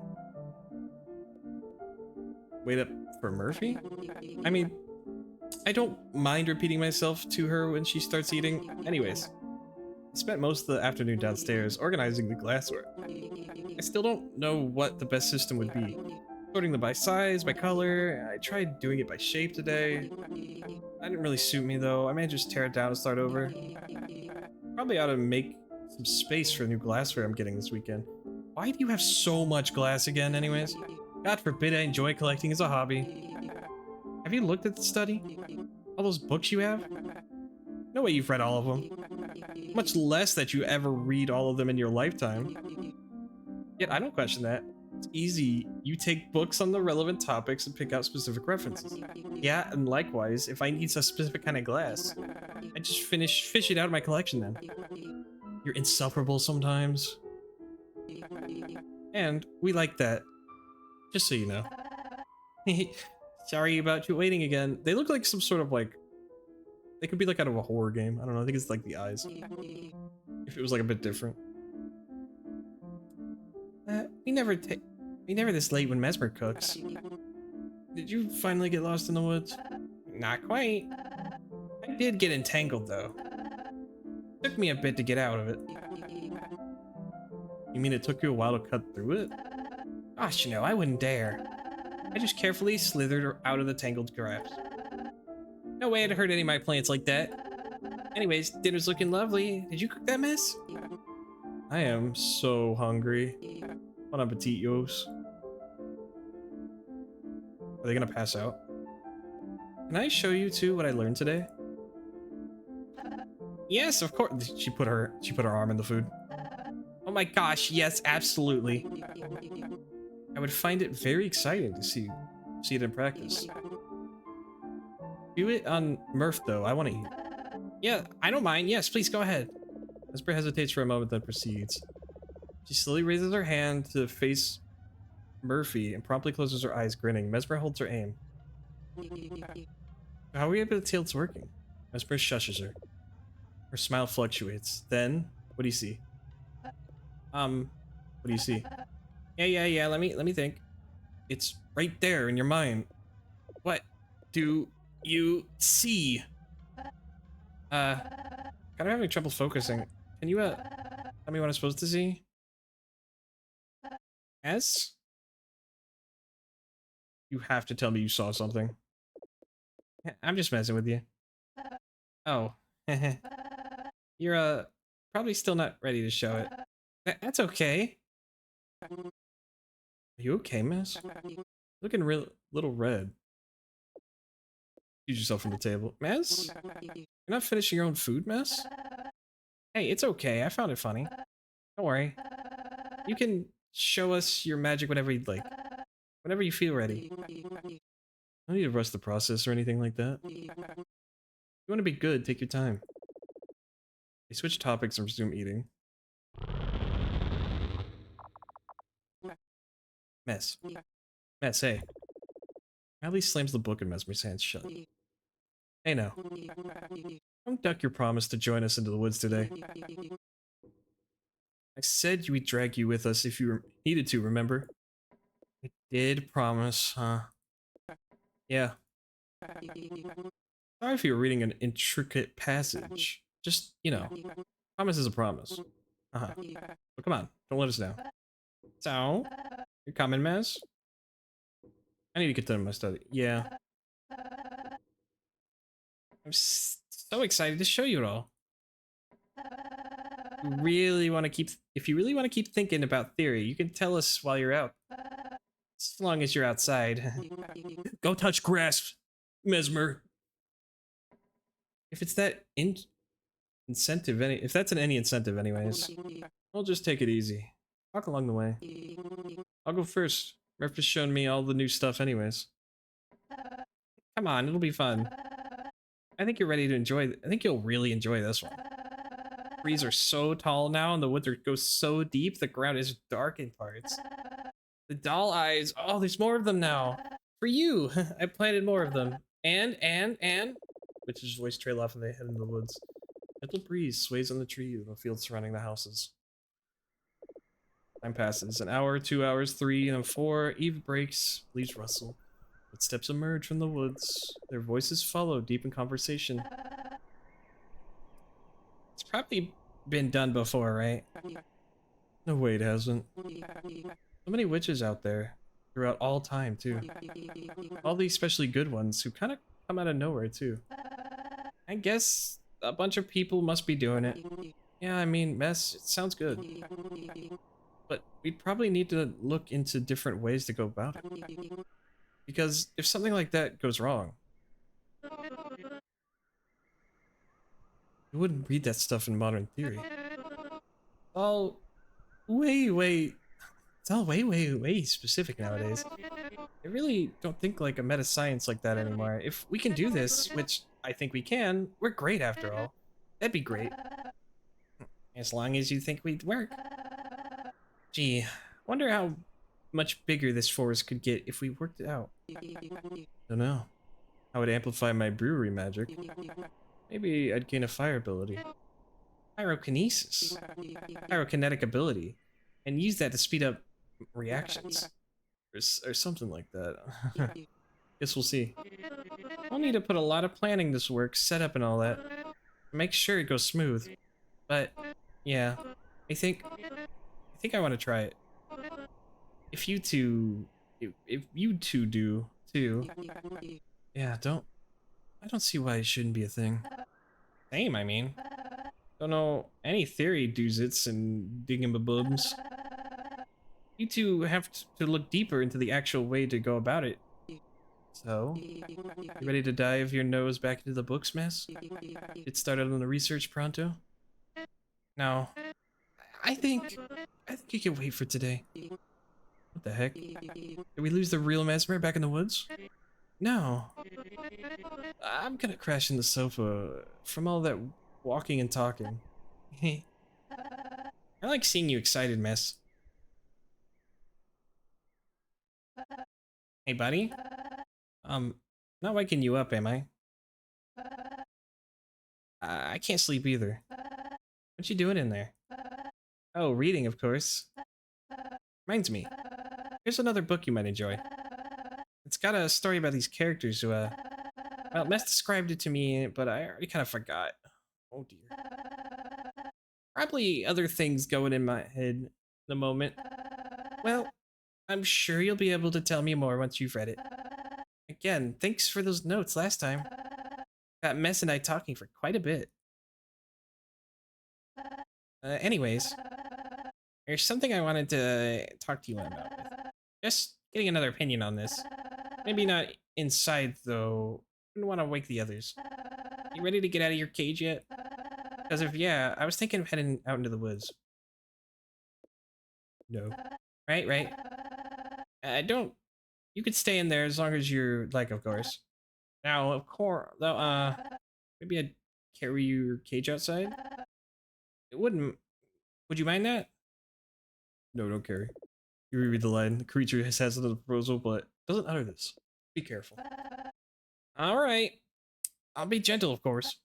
Wait up for Murphy? I mean, I don't mind repeating myself to her when she starts eating. Anyways, I spent most of the afternoon downstairs organizing the glassware. I still don't know what the best system would be. Sorting them by size, by color. I tried doing it by shape today. That didn't really suit me though. I may just tear it down and start over. Probably ought to make some space for the new glassware I'm getting this weekend. Why do you have so much glass again anyways? God forbid I enjoy collecting as a hobby. Have you looked at the study? All those books you have? No way you've read all of them. Much less that you ever read all of them in your lifetime. Yet I don't question that. It's easy. You take books on the relevant topics and pick out specific references. Yeah, and likewise, if I need a specific kind of glass, I just fish it out of my collection then. You're insufferable sometimes. And we like that. Just so you know. Sorry about you waiting again. They look like some sort of like... They could be like out of a horror game. I don't know. I think it's like the eyes. If it was like a bit different. We never this late when Mesmer cooks. Did you finally get lost in the woods? Not quite. I did get entangled though. Took me a bit to get out of it. You mean it took you a while to cut through it? Gosh, you know, I wouldn't dare. I just carefully slithered out of the tangled grass. No way I'd hurt any of my plants like that. Anyways, dinner's looking lovely. Did you cook that mess? I am so hungry. Bon appetit, yos. Are they gonna pass out? Can I show you too what I learned today? Yes, of course. She put her arm in the food. Oh my gosh, yes, absolutely. I would find it very exciting to see it in practice. Do it on Murph though. I want to eat. Yeah, I don't mind. Yes, please go ahead. Esper hesitates for a moment, then proceeds. She slowly raises her hand to face Murphy and promptly closes her eyes, grinning. Mesmer holds her aim. How are we able to tell it's working? Mesmer shushes her. Her smile fluctuates. Then, what do you see? What do you see? Yeah. Let me think. It's right there in your mind. What do you see? Kind of having trouble focusing. Can you tell me what I'm supposed to see? Yes? You have to tell me you saw something. I'm just messing with you. Oh. You're probably still not ready to show it. That's okay. Are you okay, miss? Looking real little red. Excuse yourself from the table. Mess? You're not finishing your own food, Mess? Hey, it's okay. I found it funny. Don't worry. You can show us your magic whenever you'd like. Whenever you feel ready. No need to rush the process or anything like that. If you want to be good, take your time. They switch topics and resume eating. Mess. Mess, hey. Riley slams the book in Mesmer's hands shut. Hey now. Don't duck your promise to join us into the woods today. I said we'd drag you with us if you needed to, remember? I did promise, huh? Yeah. Sorry if you were reading an intricate passage. Just, you know, promise is a promise. Uh-huh. But come on, don't let us down. So, you're coming, Mez? I need to get done with my study. Yeah. I'm so excited to show you it all. If you really want to keep thinking about theory, you can tell us while you're out. As long as you're outside. Go touch grass, Mesmer. If it's that incentive, if that's any incentive anyways, I'll just take it easy. Walk along the way. I'll go first. Murph has shown me all the new stuff anyways. Come on, it'll be fun. I think you're ready to enjoy I think you'll really enjoy this one. Trees are so tall now and the woods go so deep, the ground is dark in parts. The doll eyes, oh, there's more of them now. For you, I planted more of them. And, Witch's voice trail off and they head into the woods. Gentle breeze sways on the tree in the field surrounding the houses. Time passes. An hour, 2 hours, 3, and 4. Eve breaks. Leaves rustle. The Footsteps emerge from the woods. Their voices follow, deep in conversation. It's probably been done before, right? No way it hasn't. So many witches out there. Throughout all time, too. All the especially good ones who kind of come out of nowhere, too. I guess a bunch of people must be doing it. Yeah, I mean, mess, it sounds good. But we'd probably need to look into different ways to go about it. Because if something like that goes wrong, you wouldn't read that stuff in modern theory. All way, it's all way specific nowadays. I really don't think like a meta science like that anymore. If we can do this, which I think we can, we're great after all. That'd be great. As long as you think we'd work. Gee, wonder how much bigger this forest could get if we worked it out. Don't know. I would amplify my brewery magic. Maybe I'd gain a fire ability. Pyrokinesis. Pyrokinetic ability. And use that to speed up reactions. Or something like that. Guess we'll see. I'll need to put a lot of planning this work, setup and all that. Make sure it goes smooth. But, yeah. I think I want to try it. If you two do, too. Yeah, I don't see why it shouldn't be a thing. Same, I mean. Don't know any theory doozits and dingamabobs. You two have to look deeper into the actual way to go about it. So, you ready to dive your nose back into the books, Mess? Get started on the research pronto? No. I think you can wait for today. What the heck? Did we lose the real Mesmer back in the woods? No. I'm gonna crash in the sofa from all that walking and talking. I like seeing you excited, Mess. Hey, buddy? Not waking you up, am I? I can't sleep either. What you doing in there? Oh, reading, of course. Reminds me. Here's another book you might enjoy. It's got a story about these characters who, well, Mess described it to me, but I already kind of forgot. Oh dear. Probably other things going in my head in the moment. Well, I'm sure you'll be able to tell me more once you've read it. Again, thanks for those notes last time. Got Mess and I talking for quite a bit. Anyways, there's something I wanted to talk to you about. Just getting another opinion on this. Maybe not inside, though. Wouldn't want to wake the others. You ready to get out of your cage yet? Because if yeah, I was thinking of heading out into the woods. No. Right. Don't. You could stay in there as long as you're like, of course. Now, of course, though, maybe I'd carry your cage outside? It wouldn't. Would you mind that? No, don't carry. You reread the line. The creature has another proposal, but doesn't utter this. Be careful. Alright. I'll be gentle, of course.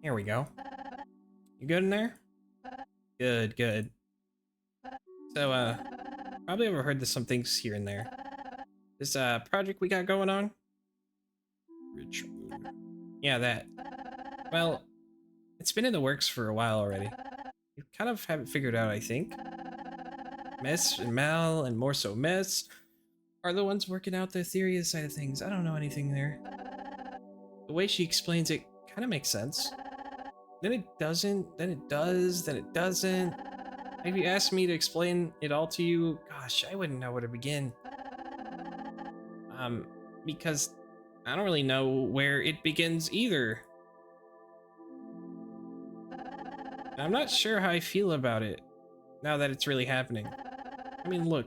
Here we go. You good in there? Good. So, probably overheard some things here and there. This, project we got going on? Ritual. Yeah, that. Well, it's been in the works for a while already. You kind of have it figured out, I think. Mess and Mal, and more so Mess, are the ones working out the theory side of things. I don't know anything there. The way she explains it kind of makes sense. Then it doesn't, then it does, then it doesn't. If you asked me to explain it all to you, gosh, I wouldn't know where to begin. Because I don't really know where it begins either. And I'm not sure how I feel about it now that it's really happening. I mean, look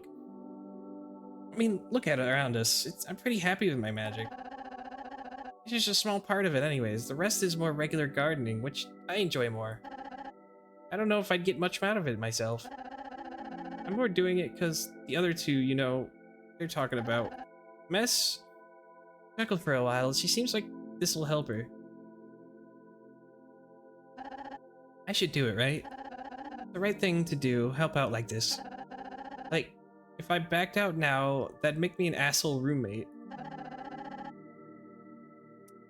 at it around us. I'm pretty happy with my magic. It's just a small part of it anyways. The rest is more regular gardening, which I enjoy more. I don't know if I'd get much out of it myself. I'm more doing it because the other two, you know, they're talking about. Mess chuckled for a while. She seems like this will help her. I should do it, right? The right thing to do, help out like this. If I backed out now, that'd make me an asshole roommate.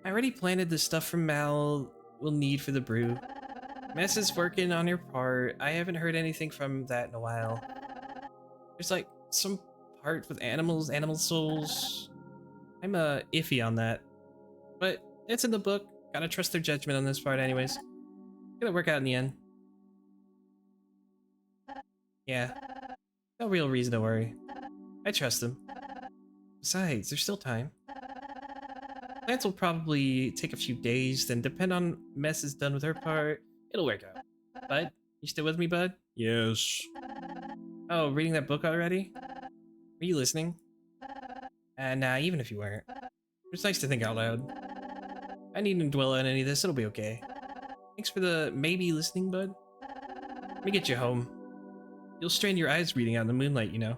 I already planted the stuff from Mal we'll need for the brew. Mess is working on your part. I haven't heard anything from that in a while. There's like some part with animals, animal souls. I'm iffy on that. But it's in the book. Gotta trust their judgment on this part anyways. Gonna work out in the end. Yeah. No real reason to worry. I trust them. Besides, there's still time. Plants will probably take a few days, then depend on Mess is done with her part, it'll work out. Bud, you still with me, bud? Yes. Oh, reading that book already? Were you listening? Nah, even if you weren't. It's nice to think out loud. I needn't dwell on any of this, it'll be okay. Thanks for the maybe listening, bud. Let me get you home. You'll strain your eyes reading out in the moonlight, you know.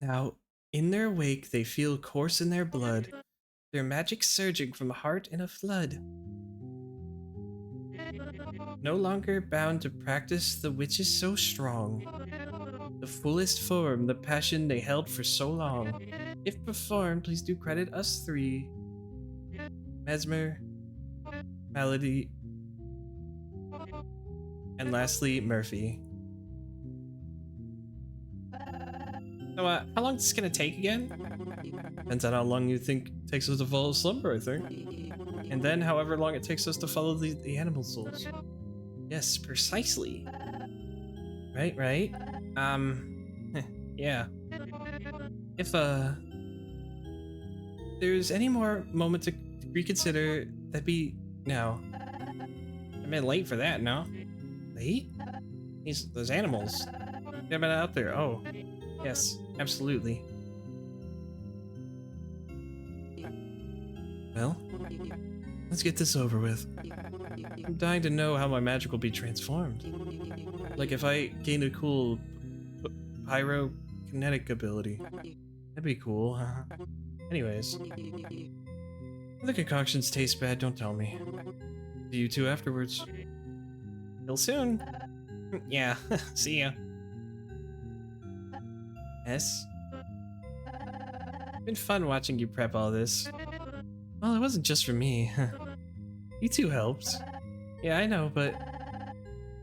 Now, in their wake, they feel course in their blood, their magic surging from heart in a flood. No longer bound to practice, the witches so strong. The fullest form, the passion they held for so long. If performed, please do credit us three. Mesmer, Melody, and lastly, Murphy. So, how long is this gonna take again? Depends on how long you think it takes us to follow slumber, I think. And then however long it takes us to follow the animal souls. Yes, precisely. Right. Yeah. If, there's any more moment to reconsider, that'd be now. I've been late for that, no? Late? Those animals. They've been out there, oh. Yes, absolutely. Well, let's get this over with. I'm dying to know how my magic will be transformed. Like if I gained a cool pyrokinetic ability. That'd be cool, huh? Anyways. If the concoctions taste bad, don't tell me. See you two afterwards. Till soon. Yeah, see ya. Yes? It's been fun watching you prep all this. Well, it wasn't just for me. You two helped. Yeah, I know, but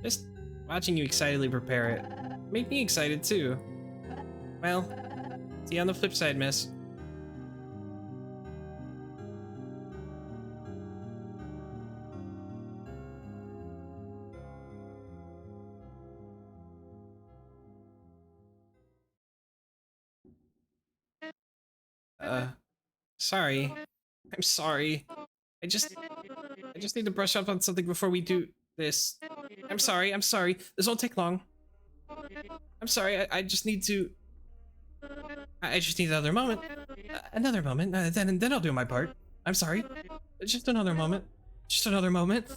just watching you excitedly prepare it made me excited too. Well, see you on the flip side, miss. Sorry. I'm sorry. I just need to brush up on something before we do this. I'm sorry. This won't take long. I'm sorry. I just need to. I just need another moment. Another moment. Then I'll do my part. I'm sorry. Just another moment. Just another moment.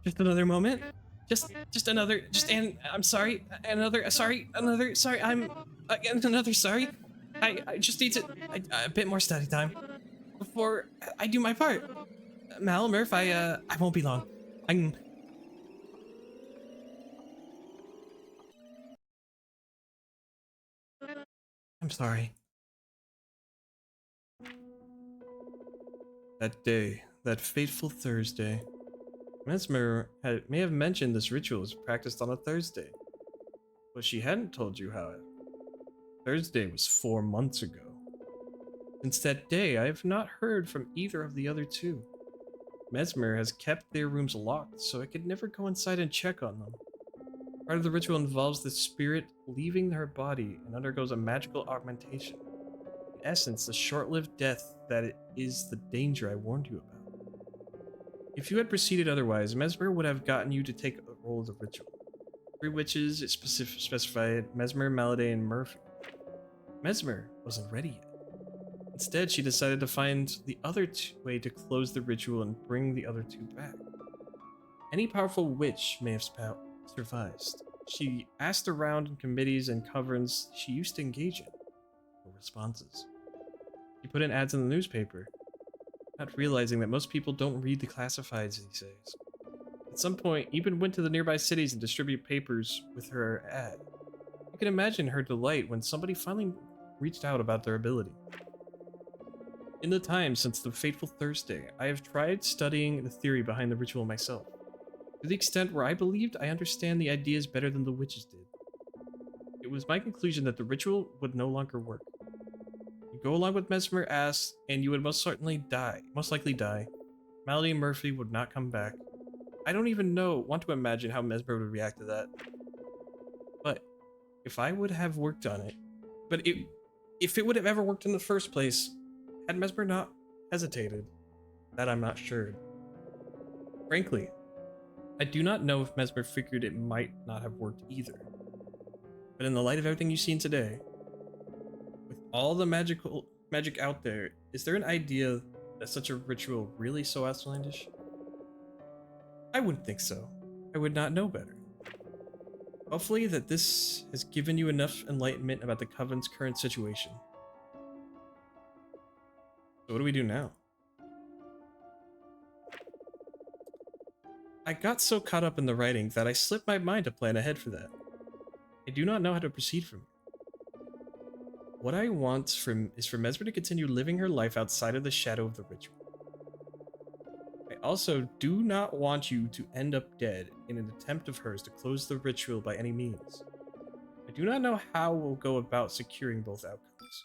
Just another moment. Just another. And I'm sorry. Another. Sorry. Another. Sorry. I'm. Another. Sorry. I just need to. A bit more study time before I do my part. Mal, Murph, I won't be long. I'm sorry. That day, that fateful Thursday. Mesmer may have mentioned this ritual was practiced on a Thursday, but she hadn't told you how it. Thursday was 4 months ago. Since that day, I have not heard from either of the other two. Mesmer has kept their rooms locked, so I could never go inside and check on them. Part of the ritual involves the spirit leaving her body and undergoes a magical augmentation. In essence, the short-lived death that it is the danger I warned you about. If you had proceeded otherwise, Mesmer would have gotten you to take a role of the ritual. 3 witches specified Mesmer, Melody, and Murphy. Mesmer wasn't ready yet. Instead, she decided to find the other way to close the ritual and bring the other 2 back. Any powerful witch may have survived. She asked around in committees and coverings she used to engage in for responses. She put in ads in the newspaper, not realizing that most people don't read the classifieds these days. At some point, even went to the nearby cities and distributed papers with her ad. You can imagine her delight when somebody finally reached out about their ability. In the time since the fateful Thursday, I have tried studying the theory behind the ritual myself, to the extent where I believed I understand the ideas better than the witches did. It was my conclusion that the ritual would no longer work. You go along with Mesmer asks, and you would most likely die. Malady and Murphy would not come back. I don't even want to imagine how Mesmer would react to that. But if I would have worked on it, if it would have ever worked in the first place, had Mesmer not hesitated, that I'm not sure. Frankly, I do not know if Mesmer figured it might not have worked either. But in the light of everything you've seen today, with all the magic out there, is there an idea that such a ritual really so outlandish? I wouldn't think so. I would not know better. Hopefully that this has given you enough enlightenment about the Coven's current situation. So what do we do now? I got so caught up in the writing that I slipped my mind to plan ahead for that. I do not know how to proceed from here. What I want is for Mesmer to continue living her life outside of the shadow of the ritual. I also do not want you to end up dead in an attempt of hers to close the ritual by any means. I do not know how we'll go about securing both outcomes.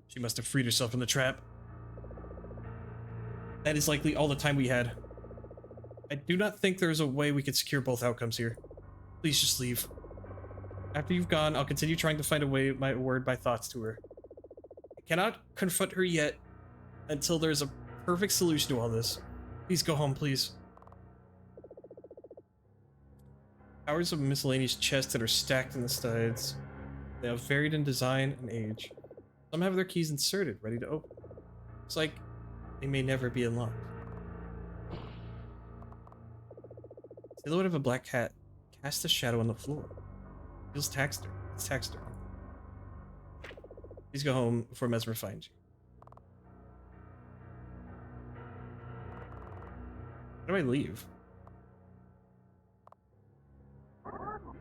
She must have freed herself from the trap. That is likely all the time we had. I do not think there is a way we could secure both outcomes here. Please just leave. After you've gone, I'll continue trying to find a way my thoughts to her. I cannot confront her yet until there's a perfect solution to all this. Please go home, please. Towers of miscellaneous chests that are stacked in the sides. They have varied in design and age. Some have their keys inserted, ready to open. It's like they may never be unlocked. Silhouette of a black cat casts a shadow on the floor. Feels taxidermy. It's taxidermy. Please go home before Mesmer finds you. How do I leave?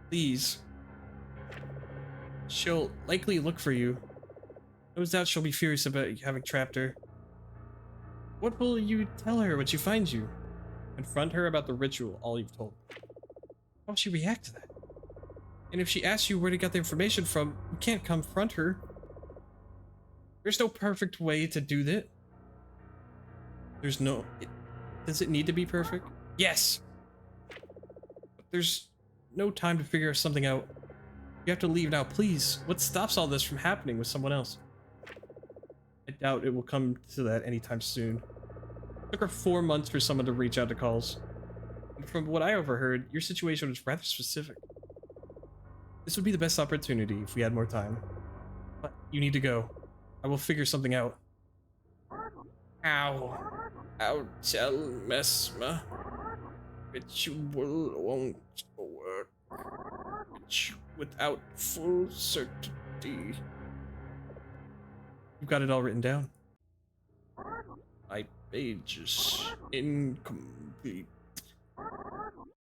Please. She'll likely look for you. No doubt she'll be furious about having trapped her. What will you tell her when she finds you? Confront her about the ritual, all you've told her. How will she react to that? And if she asks you where to get the information from, you can't confront her. There's no perfect way to do that. Does it need to be perfect? Yes! But there's no time to figure something out. You have to leave now, please. What stops all this from happening with someone else? I doubt it will come to that anytime soon. It took her 4 months for someone to reach out to calls. And from what I overheard, your situation was rather specific. This would be the best opportunity if we had more time. But you need to go. I will figure something out. Ow. I'll tell Mesma. Ritual won't work. Without full certainty. You've got it all written down. My page is incomplete.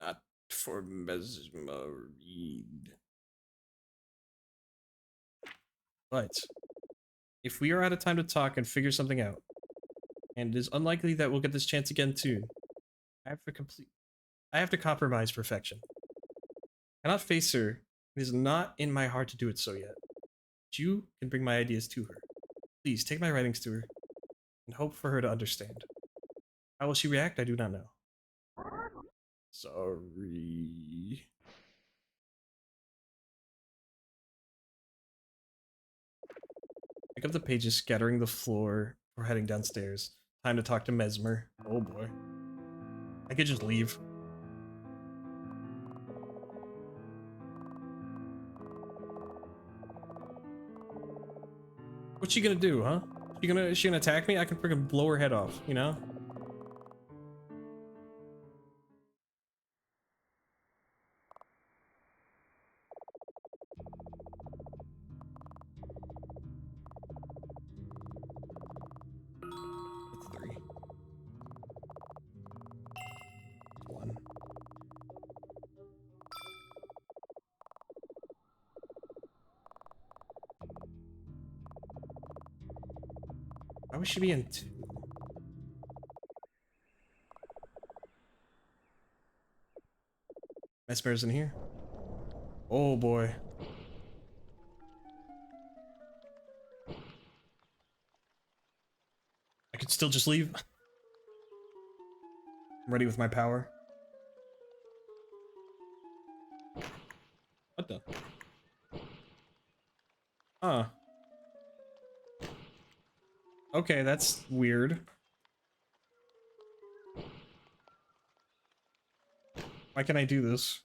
Not for Mesmalie. But if we are out of time to talk and figure something out, and it is unlikely that we'll get this chance again soon, I have to compromise perfection. I cannot face her. It is not in my heart to do it so yet. But you can bring my ideas to her. Please take my writings to her, and hope for her to understand. How will she react? I do not know. Sorry. Pick up the pages, scattering the floor. We're heading downstairs. Time to talk to Mesmer. Oh boy. I could just leave. What's she gonna do, huh? Is she gonna attack me? I can freaking blow her head off, you know? That's 3. Why would she be in two? Mesmer's in here. Oh boy. I could still just leave. I'm ready with my power. What the? Huh. Okay, that's weird. Why can I do this?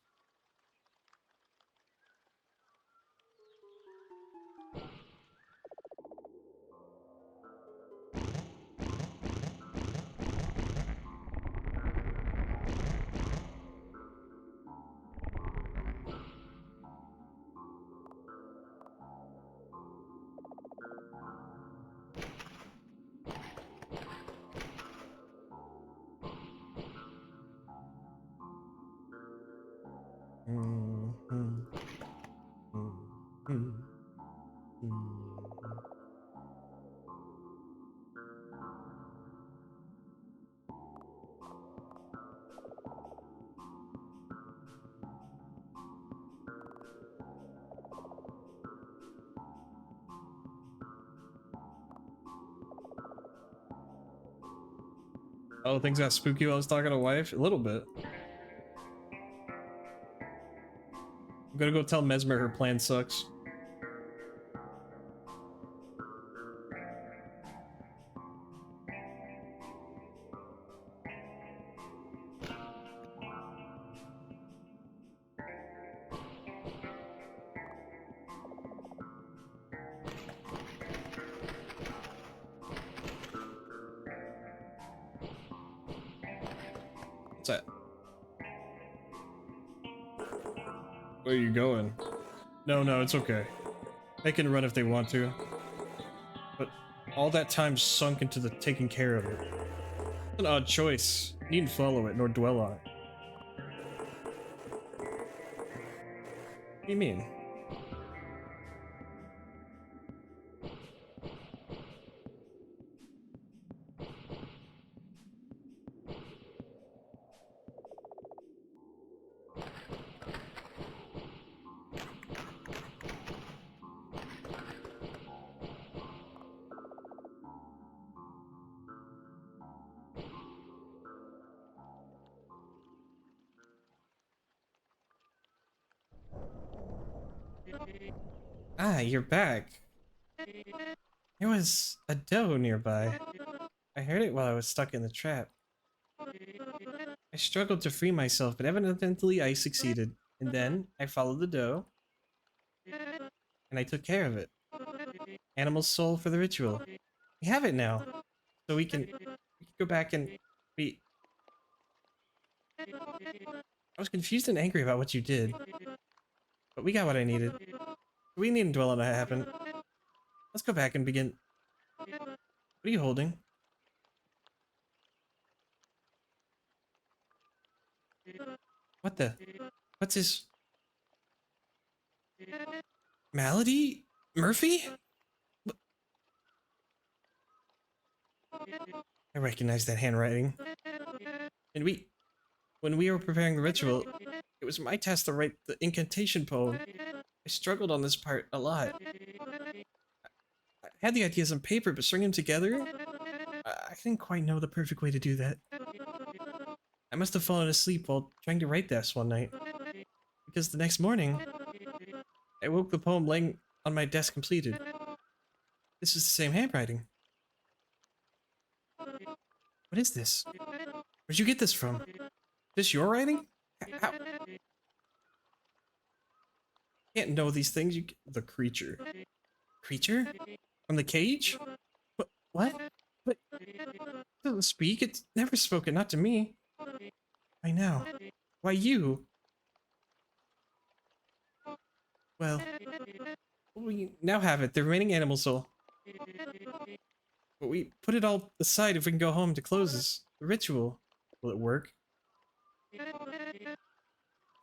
Oh, things got spooky while I was talking to wife? A little bit. I'm gonna go tell Mesmer her plan sucks. What's that? Where are you going? No, no, it's okay. They can run if they want to. But all that time sunk into the taking care of it. An odd choice. You needn't follow it nor dwell on it. What do you mean? Ah, you're back. There was a doe nearby. I heard it while I was stuck in the trap. I struggled to free myself, but evidently I succeeded. And then I followed the doe, and I took care of it. Animal soul for the ritual. We have it now, so we can go back and we. I was confused and angry about what you did, but we got what I needed. We needn't dwell on what happened. Let's go back and begin. What are you holding? What the? What's his malady? Murphy? I recognize that handwriting. And when we were preparing the ritual, it was my task to write the incantation poem. I struggled on this part a lot. I had the ideas on paper, but stringing them together, I didn't quite know the perfect way to do that. I must have fallen asleep while trying to write this one night. Because the next morning, I woke the poem laying on my desk completed. This is the same handwriting. What is this? Where'd you get this from? This your writing? How? Can't know these things. The creature. Creature? From the cage? What? But it doesn't speak. It's never spoken. Not to me. I know. Why you? Well, we now have it. The remaining animal soul. But we put it all aside if we can go home to close this. The ritual. Will it work?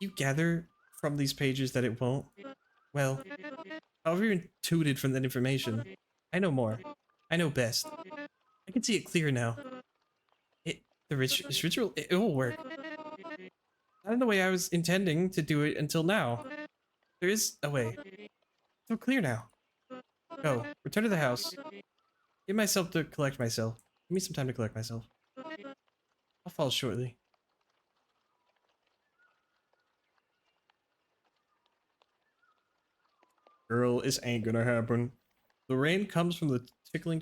You gather from these pages that it won't? Well, however you intuited from that information, I know more. I know best. can see it clear now. This ritual, it will work. Not in the way I was intending to do it until now. There is a way. So clear now. Go, return to the house. Give myself to collect myself. Give me some time to collect myself. I'll fall shortly. Girl, this ain't gonna happen. The rain comes from a tickling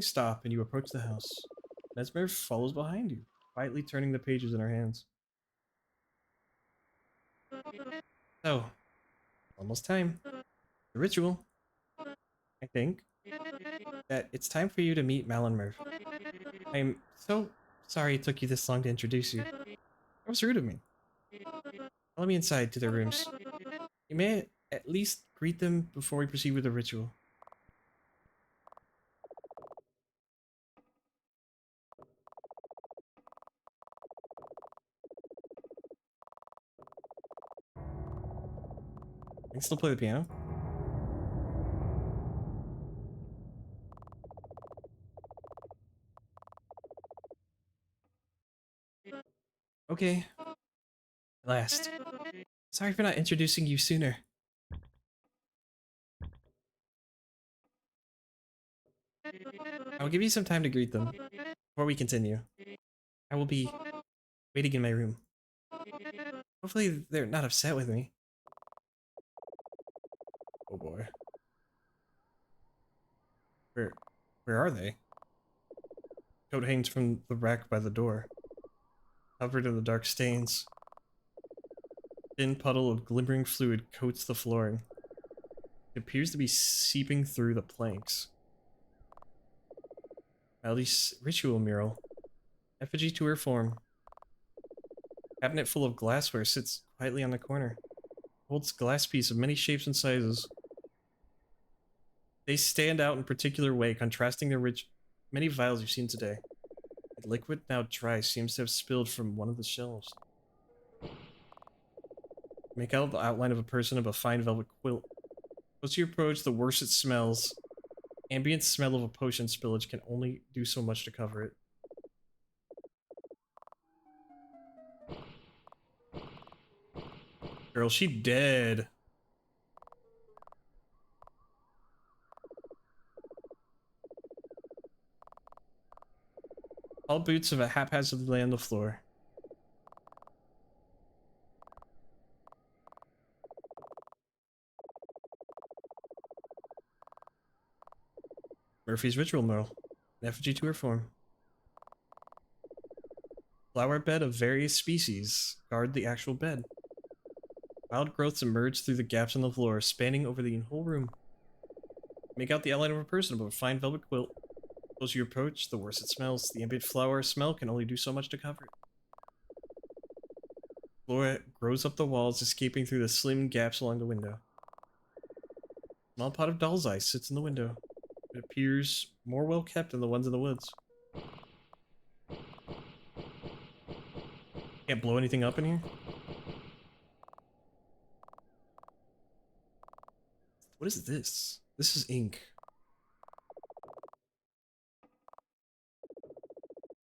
stop, and you approach the house. Mesmer follows behind you, quietly turning the pages in her hands. So, almost time. The ritual, I think, that it's time for you to meet Mal and Murph. I'm so sorry it took you this long to introduce you. That was rude of me. Follow me inside to their rooms. You may at least greet them before we proceed with the ritual. I can still play the piano. Okay. At last. Sorry for not introducing you sooner. I will give you some time to greet them before we continue. I will be waiting in my room. Hopefully they're not upset with me. Oh boy. Where where are they? Coat hangs from the rack by the door, covered in the dark stains. Thin puddle of glimmering fluid coats the flooring. It appears to be seeping through the planks. Mally's ritual mural. Effigy to her form. Cabinet full of glassware sits quietly on the corner. Holds glass piece of many shapes and sizes. They stand out in a particular way, contrasting the many vials you've seen today. The liquid, now dry, seems to have spilled from one of the shelves. Make out the outline of a person of a fine velvet quilt. As you approach, the worse it smells. Ambient smell of a potion spillage can only do so much to cover it. Girl, she dead. All boots have a haphazardly lay on the floor. Murphy's ritual mural. An effigy to her form. Flower bed of various species guard the actual bed. Wild growths emerge through the gaps in the floor, spanning over the whole room. Make out the outline of a person above a fine velvet quilt. The closer you approach, the worse it smells. The ambient flower smell can only do so much to cover it. Flora grows up the walls, escaping through the slim gaps along the window. A small pot of doll's eye sits in the window. It appears more well kept than the ones in the woods. Can't blow anything up in here? What is this? This is ink.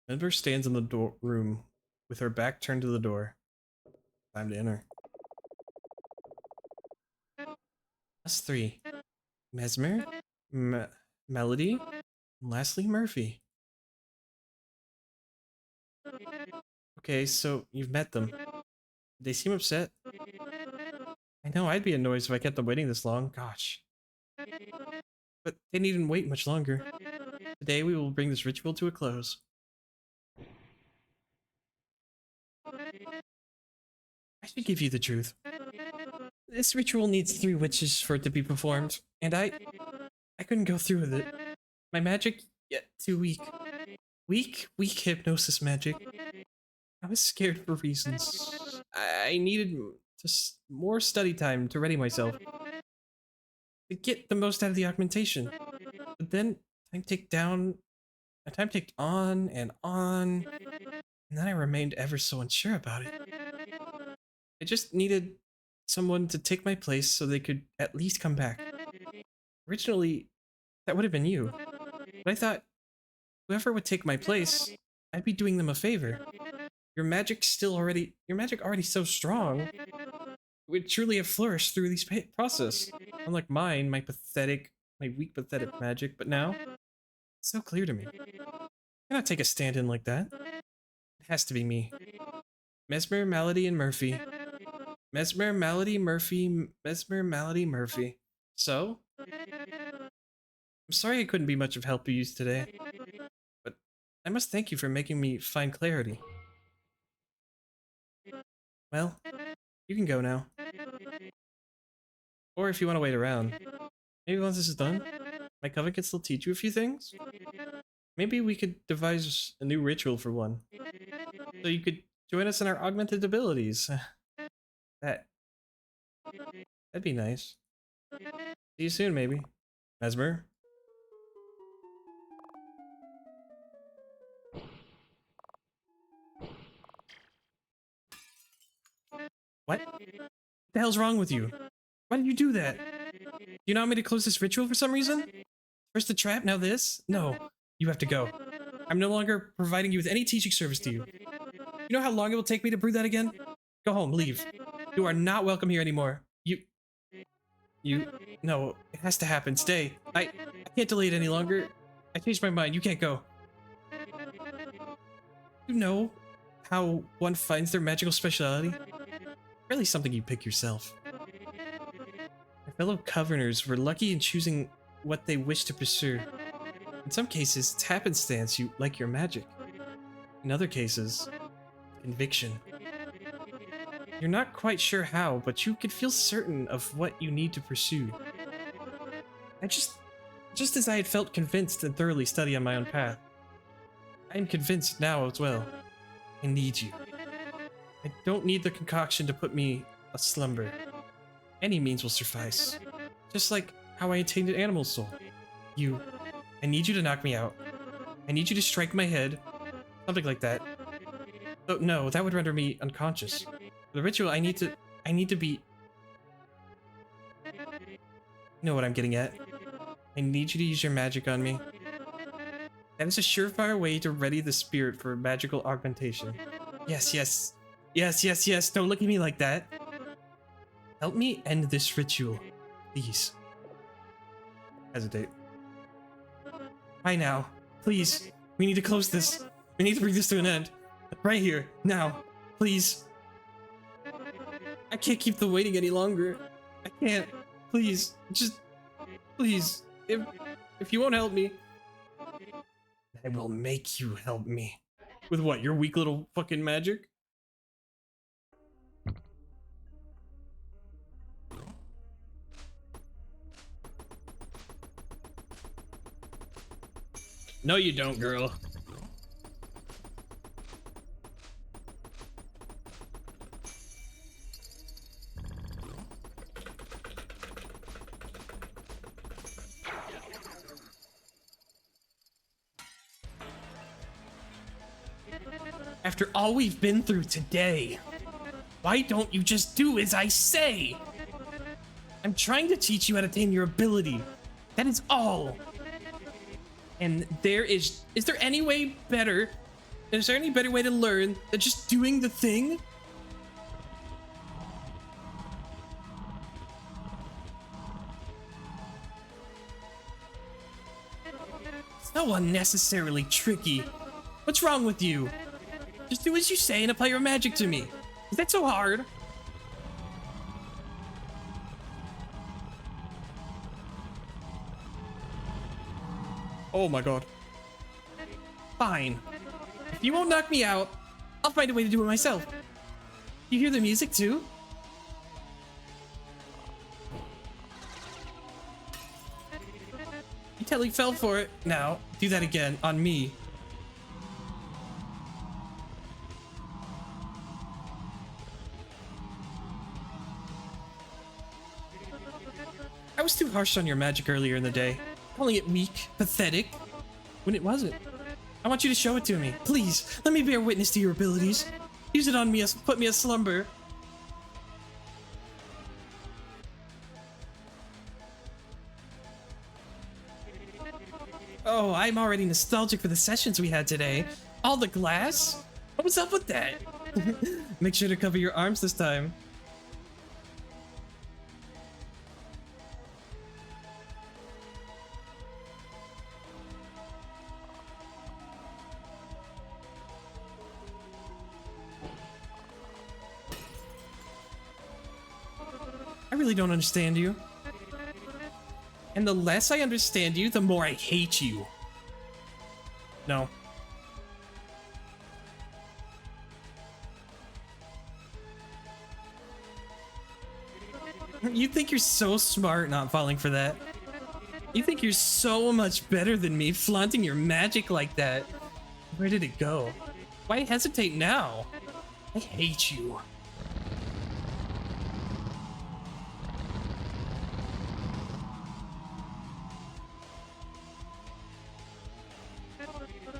Edvar stands in the room with her back turned to the door. Time to enter. Us three. Mesmer, Melody, and lastly Murphy. Okay, so you've met them. They seem upset. I know I'd be annoyed if I kept them waiting this long. Gosh. But they needn't wait much longer. Today we will bring this ritual to a close. I should give you the truth. This ritual needs 3 witches for it to be performed, and I couldn't go through with it. My magic, yet too weak. Weak hypnosis magic. I was scared for reasons. I needed more study time to ready myself. To get the most out of the augmentation. But then, time ticked on, and then I remained ever so unsure about it. I just needed someone to take my place so they could at least come back. Originally, that would have been you. But I thought Whoever would take my place, I'd be doing them a favor. Your magic already so strong, it would truly have flourished through this process. Unlike mine, my weak, pathetic magic, but now, it's so clear to me. I cannot take a stand-in like that. It has to be me. Mesmer, Malady, and Murphy. Mesmer, Malady, Murphy, Mesmer, Malady, Murphy. So? I'm sorry I couldn't be much of help to you today, but I must thank you for making me find clarity. Well, you can go now. Or if you want to wait around. Maybe once this is done, my coven can still teach you a few things? Maybe we could devise a new ritual for one. So you could join us in our augmented abilities. That'd be nice. See you soon, maybe. Mesmer? What? What the hell's wrong with you? Why did you do that? Do you not want me to close this ritual for some reason? First the trap, now this? No. You have to go. I'm no longer providing you with any teaching service to you. You know how long it will take me to brew that again? Go home, leave. You are not welcome here anymore. No, it has to happen. Stay. I can't delay it any longer. I changed my mind. You can't go. You know how one finds their magical speciality? Really something you pick yourself. My fellow Coveners were lucky in choosing what they wish to pursue. In some cases, it's happenstance you like your magic. In other cases, conviction. You're not quite sure how, but you can feel certain of what you need to pursue. Just as I had felt convinced and thoroughly study on my own path, I am convinced now as well. I need you. I don't need the concoction to put me a slumber. Any means will suffice. Just like how I attained an animal soul. I need you to knock me out. I need you to strike my head. Something like that. Oh, no, that would render me unconscious. For the ritual, I need to be... You know what I'm getting at. I need you to use your magic on me. That is a surefire way to ready the spirit for magical augmentation. Yes, yes. Yes, yes, yes. Don't look at me like that. Help me end this ritual, please. Hesitate. Why now? Please. We need to close this. We need to bring this to an end. Right here. Now. Please. I can't keep the waiting any longer. I can't. Please. Just... Please. If you won't help me... I will make you help me. With what? Your weak little fucking magic? No, you don't, girl. After all we've been through today, why don't you just do as I say? I'm trying to teach you how to tame your ability. That is all. And is there any way better? Is there any better way to learn than just doing the thing? So unnecessarily tricky. What's wrong with you? Just do as you say and apply your magic to me. Is that so hard? Oh my god. Fine. If you won't knock me out, I'll find a way to do it myself. You hear the music too? You totally fell for it. Now, do that again on me. I was too harsh on your magic earlier in the day, calling it weak, pathetic, when it wasn't. I want you to show it to me. Please, let me bear witness to your abilities. Use it on me, put me aslumber. Oh, I'm already nostalgic for the sessions we had today. All the glass? What was up with that? Make sure to cover your arms this time. I really don't understand you. And the less I understand you, the more I hate you. No. You think you're so smart not falling for that. You think you're so much better than me, flaunting your magic like that. Where did it go? Why hesitate now? I hate you.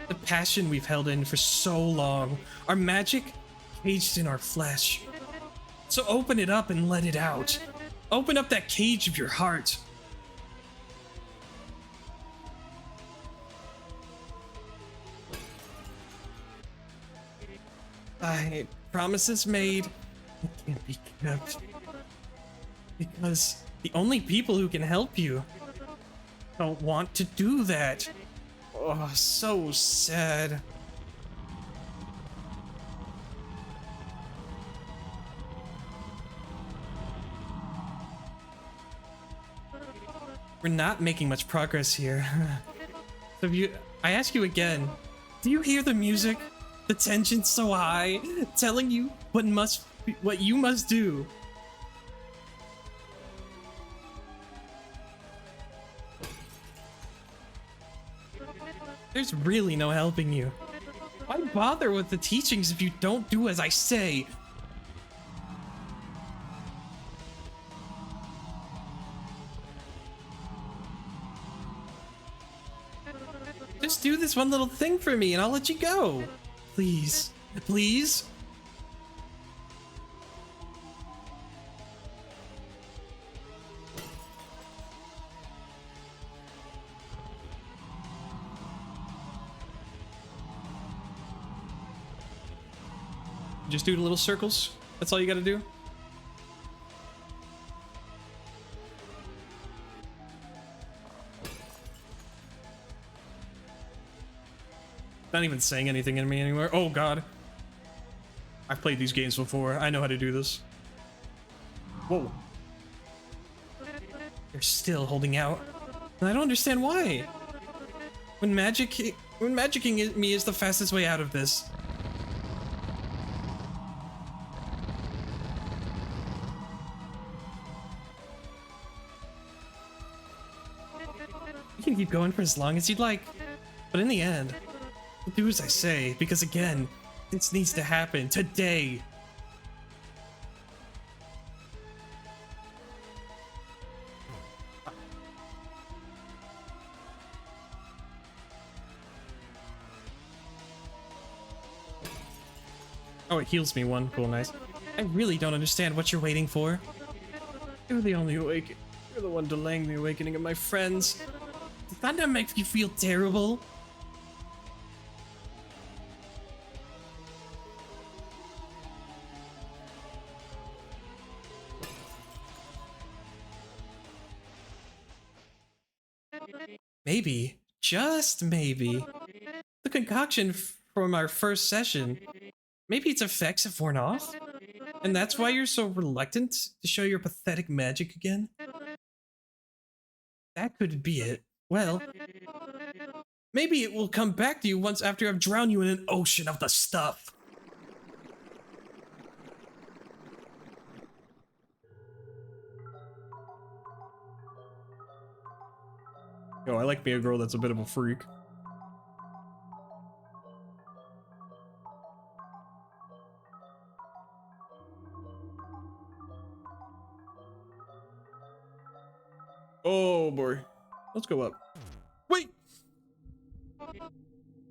The passion we've held in for so long, our magic caged in our flesh. So open it up and let it out. Open up that cage of your heart. Promises made can't be kept. Because the only people who can help you don't want to do that. Oh, so sad. We're not making much progress here. So I ask you again, do you hear the music? The tension's so high, telling you what you must do. There's really no helping you. Why bother with the teachings if you don't do as I say? Just do this one little thing for me and I'll let you go. Please. Please? Just do the little circles. That's all you gotta do. Not even saying anything in me anymore. Oh god. I've played these games before. I know how to do this. Whoa. You're still holding out. And I don't understand why. When magicking me is the fastest way out of this. You can keep going for as long as you'd like. But in the end, do as I say, because again, this needs to happen today. Oh, it heals me one. Cool, nice. I really don't understand what you're waiting for. You're the only awake. You're the one delaying the awakening of my friends. Did that not make you feel terrible? Maybe, just maybe, the concoction from our first session, maybe its effects have worn off? And that's why you're so reluctant to show your pathetic magic again? That could be it. Well, maybe it will come back to you once after I've drowned you in an ocean of the stuff. Yo, I like being a girl that's a bit of a freak. Oh boy. Let's go up. Wait!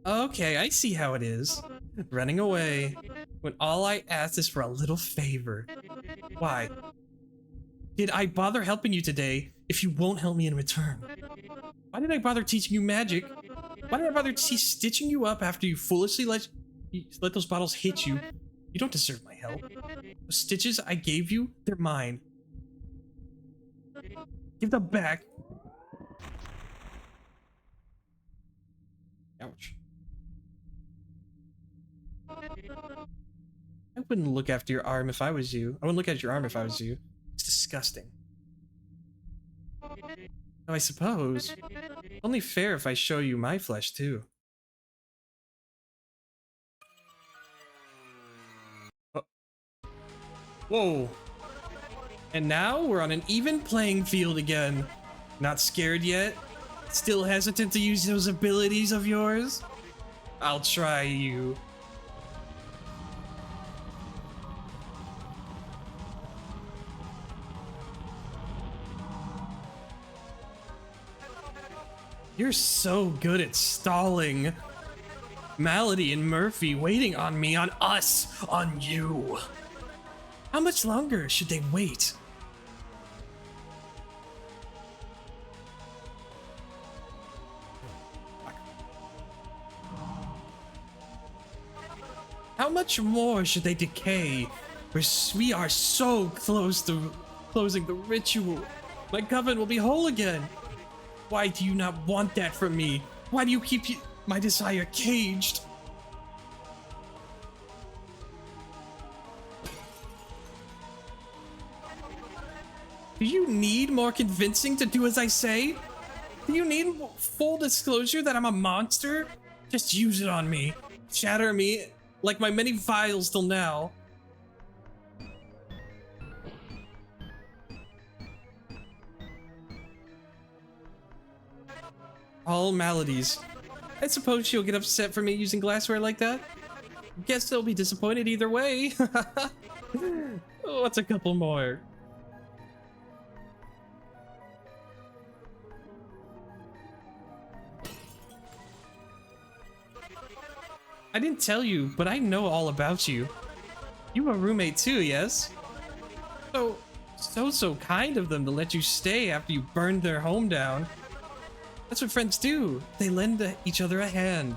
Okay, I see how it is. Running away when all I asked is for a little favor. Why? Did I bother helping you today if you won't help me in return? Why did I bother teaching you magic Why did I bother stitching you up after you foolishly let those bottles hit you? You don't deserve my help. The stitches I gave you, they're mine. Give them back. Ouch. I wouldn't look after your arm if I was you. I wouldn't look at your arm if I was you. It's disgusting. Though I suppose, only fair if I show you my flesh too. Oh. Whoa. And now we're on an even playing field again. Not scared yet? Still hesitant to use those abilities of yours? I'll try you. You're so good at stalling. Malady and Murphy waiting on me, on us, on you. How much longer should they wait? How much more should they decay? We are so close to closing the ritual. My coven will be whole again. Why do you not want that from me? Why do you keep my desire caged? Do you need more convincing to do as I say? Do you need full disclosure that I'm a monster? Just use it on me. Shatter me like my many vials till now. All maladies. I suppose she'll get upset for me using glassware like that. Guess they'll be disappointed either way. What's a couple more? I didn't tell you, but I know all about you. You were a roommate too, yes? So kind of them to let you stay after you burned their home down. That's what friends do. They lend each other a hand.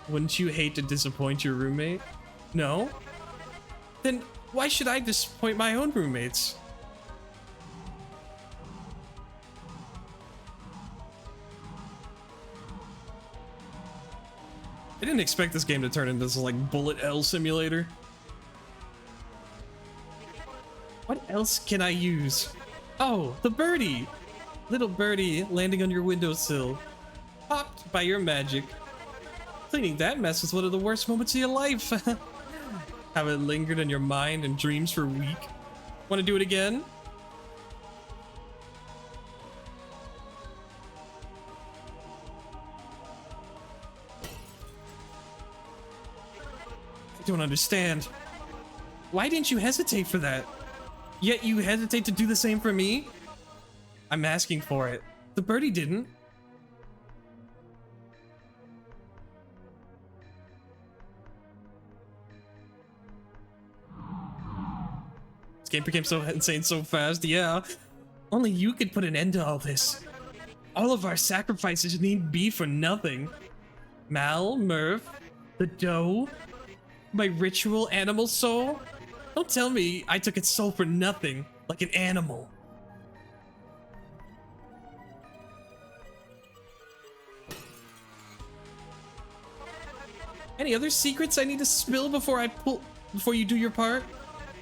Wouldn't you hate to disappoint your roommate? No? Then why should I disappoint my own roommates? I didn't expect this game to turn into this like bullet hell simulator. What else can I use? Oh, the birdie! Little birdie landing on your windowsill. Popped by your magic. Cleaning that mess was one of the worst moments of your life. Have it lingered in your mind and dreams for a week. Want to do it again? I don't understand. Why didn't you hesitate for that? Yet you hesitate to do the same for me? I'm asking for it. The birdie didn't. This game became so insane so fast, yeah. Only you could put an end to all this. All of our sacrifices need be for nothing. Mal, Murph, the dough, my ritual animal soul. Don't tell me I took its soul for nothing, like an animal. Any other secrets I need to spill before you do your part?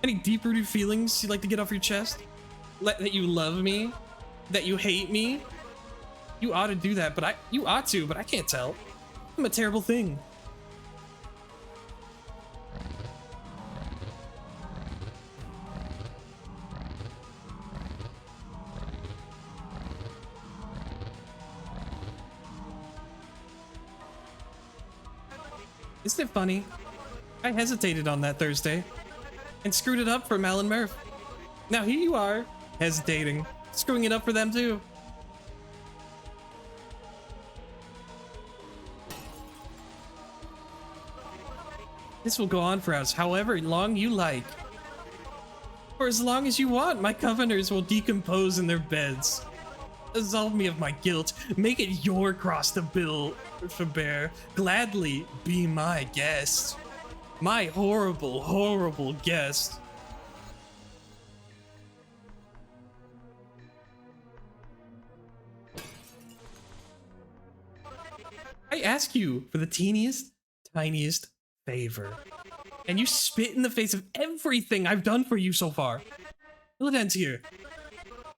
Any deep-rooted feelings you'd like to get off your chest? That you love me? That you hate me? You ought to do that, but you ought to, but I can't tell. I'm a terrible thing. Isn't it funny? I hesitated on that Thursday and screwed it up for Mal and Murph. Now here you are, hesitating, screwing it up for them too. This will go on for us however long you like. For as long as you want, my coveners will decompose in their beds. Absolve me of my guilt. Make it your cross to bear. Gladly be my guest. My horrible, horrible guest. I ask you for the teeniest, tiniest favor. And you spit in the face of everything I've done for you so far. Well, it ends here.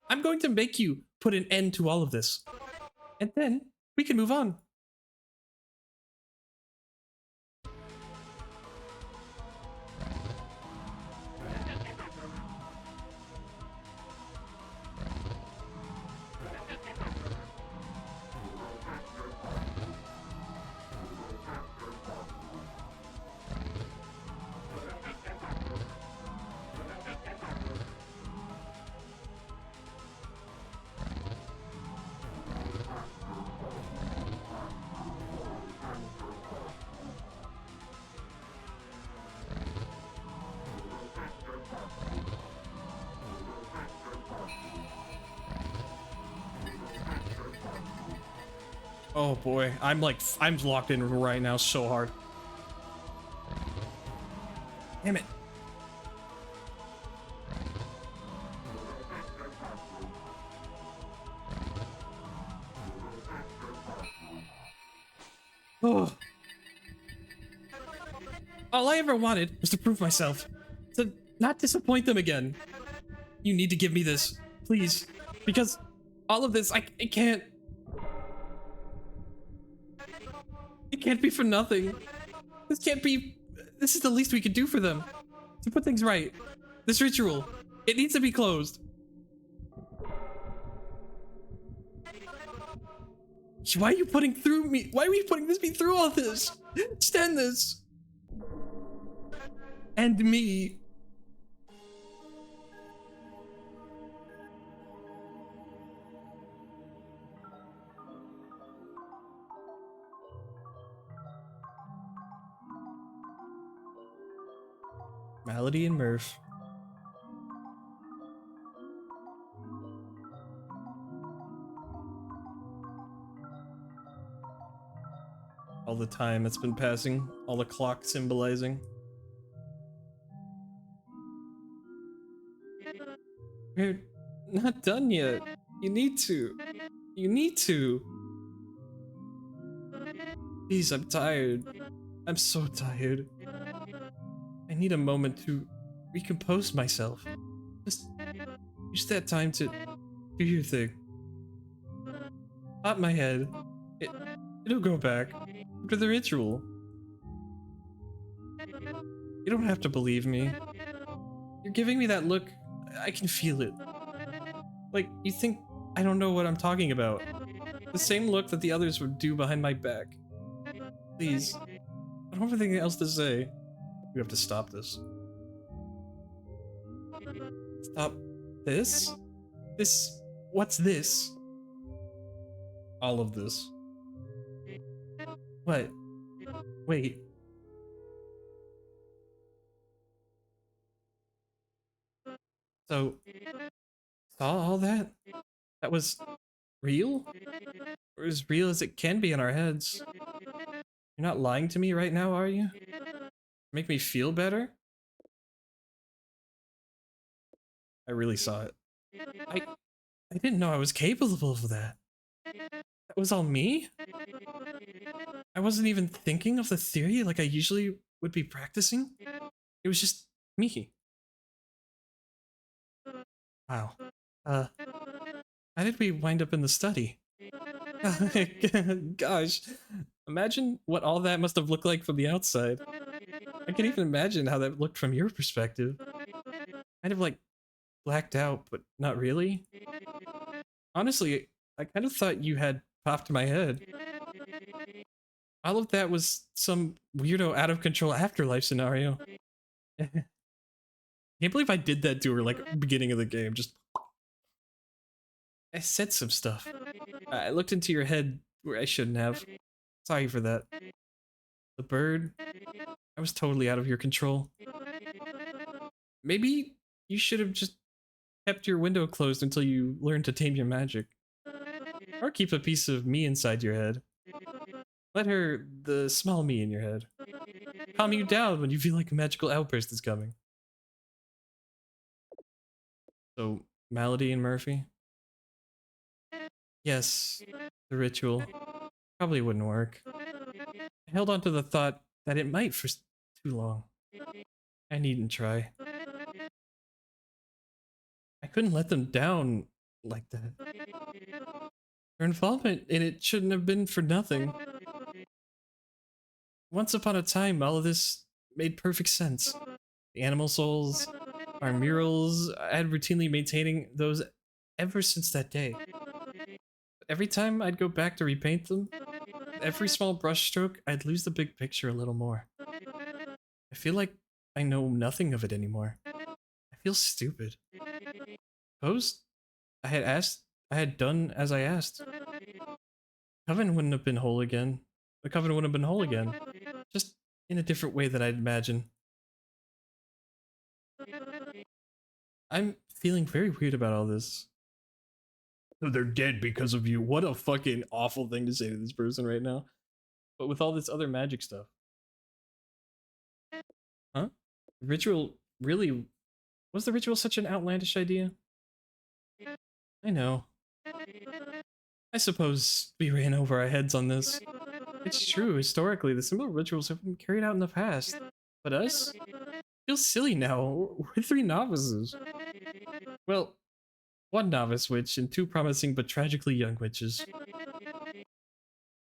I'm going to make you put an end to all of this. And then we can move on. Oh boy, I'm locked in right now so hard. Damn it. Oh. All I ever wanted was to prove myself, to not disappoint them again. You need to give me this, please, because all of this, I can't. It can't be for nothing. This can't be. This is the least we could do for them. To put things right. This ritual, it needs to be closed. Why are you putting through me? Why are you putting me through all this? Stand this. And me. Malady and Murph. All the time that's been passing, all the clock symbolizing. We're not done yet. You need to. You need to. Please, I'm tired. I'm so tired. I need a moment to recompose myself. Just use that time to do your thing. Pop my head. It'll go back after the ritual. You don't have to believe me. You're giving me that look. I can feel it. Like, you think I don't know what I'm talking about. The same look that the others would do behind my back. Please. I don't have anything else to say. You have to stop this. Stop this? This... What's this? All of this. What? Wait. So... Saw all that? That was... real? Or as real as it can be in our heads? You're not lying to me right now, are you? Make me feel better? I really saw it. I didn't know I was capable of that. That was all me? I wasn't even thinking of the theory like I usually would be practicing. It was just me. Wow. How did we wind up in the study? Gosh, imagine what all that must have looked like from the outside. I can even imagine how that looked from your perspective. Kind of like blacked out, but not really. Honestly, I kind of thought you had popped my head. All of that was some weirdo out of control afterlife scenario. Can't believe I did that to her like beginning of the game. Just I said some stuff. I looked into your head where I shouldn't have. Sorry for that. The bird. I was totally out of your control. Maybe you should have just kept your window closed until you learned to tame your magic. Or keep a piece of me inside your head. Let her, the small me in your head. Calm you down when you feel like a magical outburst is coming. So, Malady and Murphy? Yes, the ritual. Probably wouldn't work. I held on to the thought that it might for too long. I needn't try. I couldn't let them down like that. Their involvement in it shouldn't have been for nothing. Once upon a time, all of this made perfect sense. The animal souls, our murals, I had routinely maintaining those ever since that day. Every time I'd go back to repaint them, every small brushstroke, I'd lose the big picture a little more. I feel like I know nothing of it anymore. I feel stupid. Suppose I had done as I asked. Coven wouldn't have been whole again. The coven wouldn't have been whole again. Just in a different way than I'd imagine. I'm feeling very weird about all this. So they're dead because of you. What a fucking awful thing to say to this person right now. But with all this other magic stuff. Huh? Ritual really... Was the ritual such an outlandish idea? I know. I suppose we ran over our heads on this. It's true, historically, the similar rituals have been carried out in the past. But us? Feels silly now. We're three novices. Well, one novice witch and two promising but tragically young witches.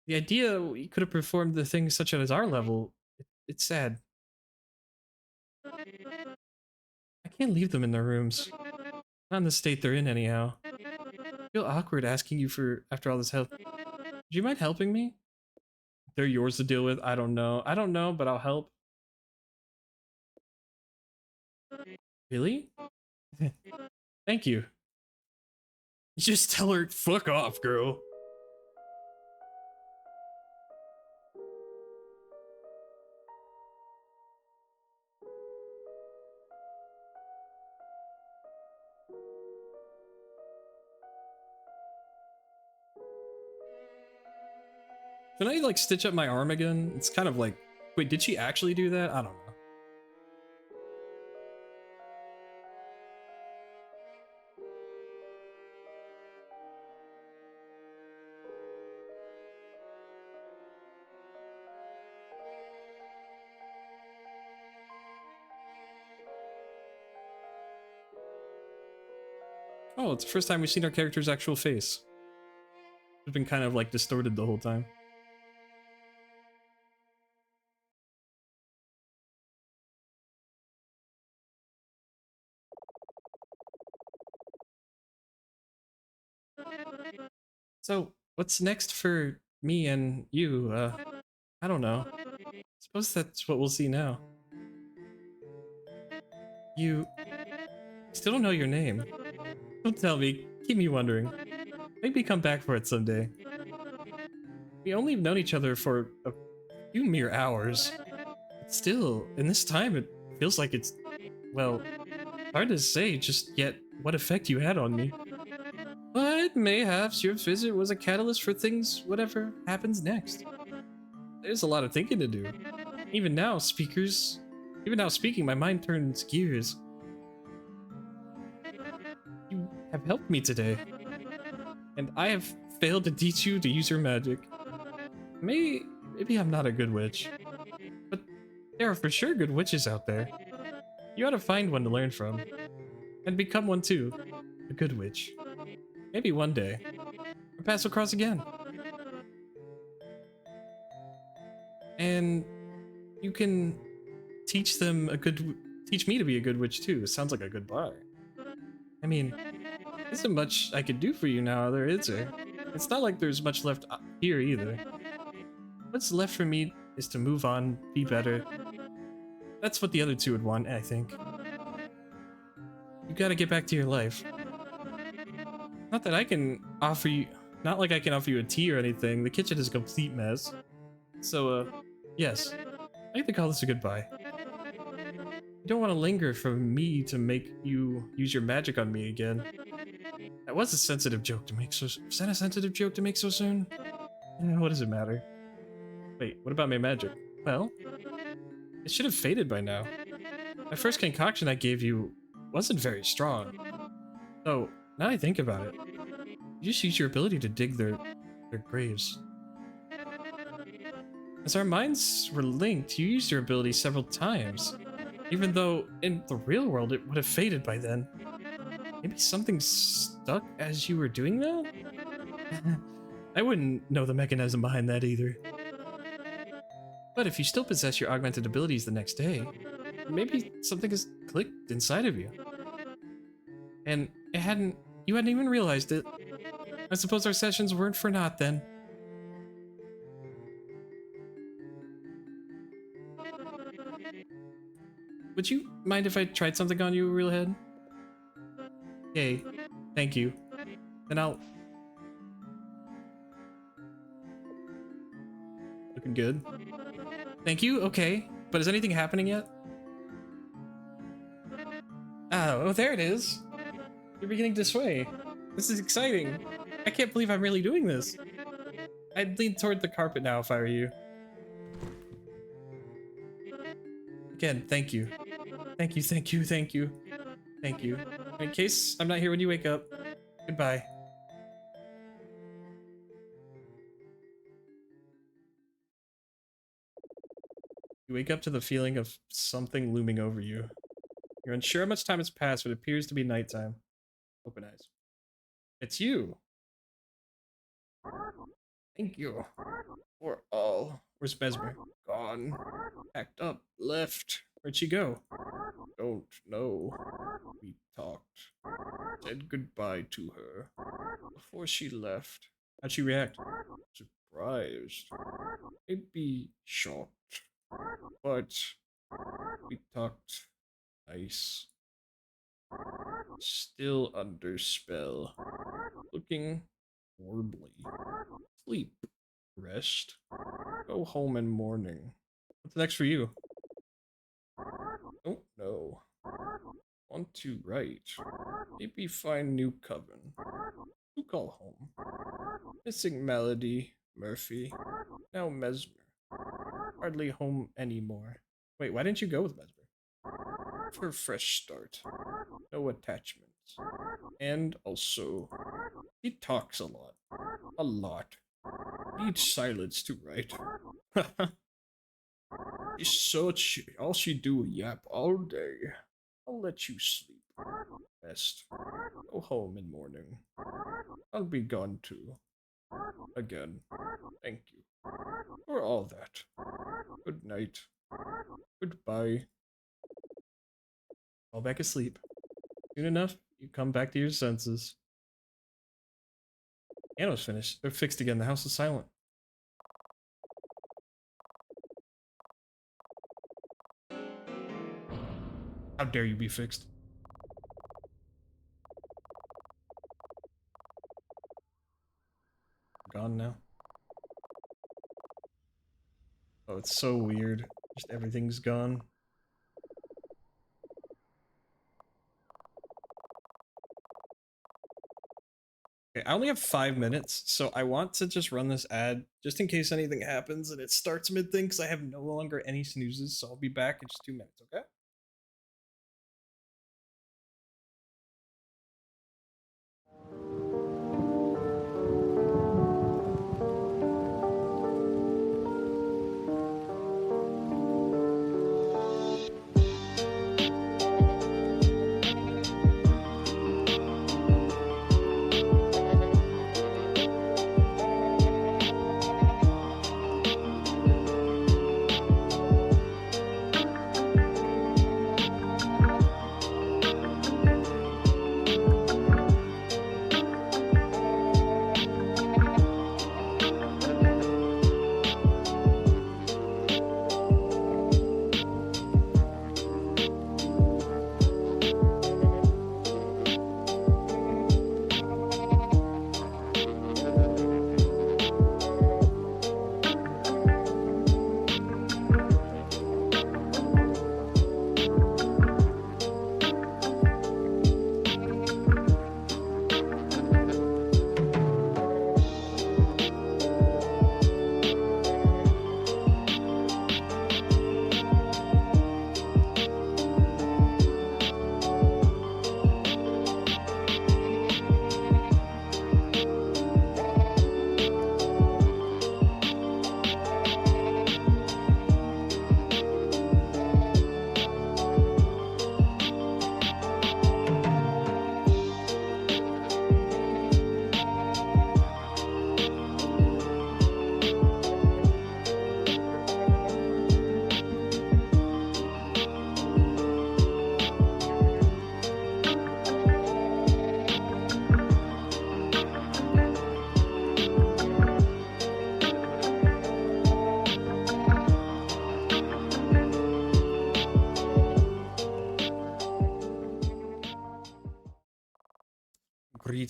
The idea we could have performed the things such as our level, it's sad. I can't leave them in their rooms. Not in the state they're in anyhow. I feel awkward asking you for after all this help. Would you mind helping me? They're yours to deal with. I don't know. I don't know, but I'll help. Really? Thank you. Just tell her, fuck off, girl. Can I, like, stitch up my arm again? It's kind of like... Wait, did she actually do that? I don't know. Oh, it's the first time we've seen our character's actual face. It's been kind of, like, distorted the whole time. So, what's next for me and you? I don't know. Suppose that's what we'll see now. You still don't know your name. Don't tell me. Keep me wondering. Maybe come back for it someday. We only have known each other for a few mere hours. But still, in this time, it feels like it's, well, hard to say just yet what effect you had on me. But mayhaps your visit was a catalyst for things, whatever happens next. There's a lot of thinking to do. Even now, speaking, my mind turns gears. You have helped me today. And I have failed to teach you to use your magic. Maybe I'm not a good witch. But there are for sure good witches out there. You ought to find one to learn from. And become one too. A good witch. Maybe one day. Our paths will cross again. And you can teach me to be a good witch too. Sounds like a good bar. I mean, there isn't much I could do for you now, there is there? It's not like there's much left here either. What's left for me is to move on, be better. That's what the other two would want, I think. You gotta get back to your life. Not that I can offer you... Not like I can offer you a tea or anything. The kitchen is a complete mess. So, yes. I like to call this a goodbye. You don't want to linger for me to make you use your magic on me again. That was a sensitive joke to make so... Was that a sensitive joke to make so soon? What does it matter? Wait, what about my magic? Well, it should have faded by now. My first concoction I gave you wasn't very strong. So, now I think about it, you just used your ability to dig their graves. As our minds were linked, you used your ability several times. Even though, in the real world, it would have faded by then. Maybe something stuck as you were doing that? I wouldn't know the mechanism behind that either. But if you still possess your augmented abilities the next day, maybe something has clicked inside of you. And you hadn't even realized it. I suppose our sessions weren't for naught then. Would you mind if I tried something on you, Realhead? Yay. Thank you. Then I'll... Looking good. Thank you? Okay. But is anything happening yet? Oh, there it is. You're beginning to sway. This is exciting. I can't believe I'm really doing this. I'd lean toward the carpet now if I were you. Again, thank you. Thank you, thank you, thank you. Thank you. In case I'm not here when you wake up, goodbye. You wake up to the feeling of something looming over you. You're unsure how much time has passed, but it appears to be nighttime. Open eyes. It's you. Thank you. For all. Where's Mesmer? Gone. Packed up. Left. Where'd she go? Don't know. We talked. Said goodbye to her. Before she left. How'd she react? Surprised. Maybe shocked. But we talked nice. Still under spell. Looking horribly. Sleep. Rest. Go home in morning. What's next for you? Don't know. Want to write. Maybe find new coven. Who call home? Missing Melody, Murphy, now Mesmer. Hardly home anymore. Wait, why didn't you go with Mesmer? For a fresh start. No attachments. And also, he talks a lot. A lot. Needs silence to write. She's such... all she do yap all day. I'll let you sleep. Rest. Go home in morning. I'll be gone too. Again. Thank you. For all that. Good night. Goodbye. Fall back asleep. Soon enough, you come back to your senses. Piano's finished. They're fixed again. The house is silent. How dare you be fixed? Gone now. Oh, it's so weird. Just everything's gone. Okay, I only have 5 minutes, so I want to just run this ad just in case anything happens and it starts mid-thing because I have no longer any snoozes, so I'll be back in just 2 minutes, okay?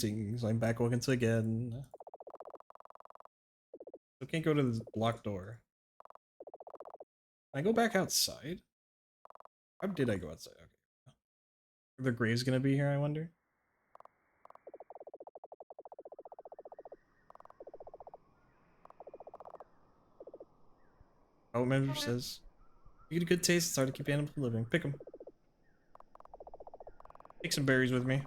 Greetings, I'm back once again. I can't go to this blocked door. Can I go back outside? How did I go outside? Okay. Are the graves gonna be here, I wonder? Oh, manager says, you get a good taste, it's hard to keep animals from living. Pick them. Take some berries with me.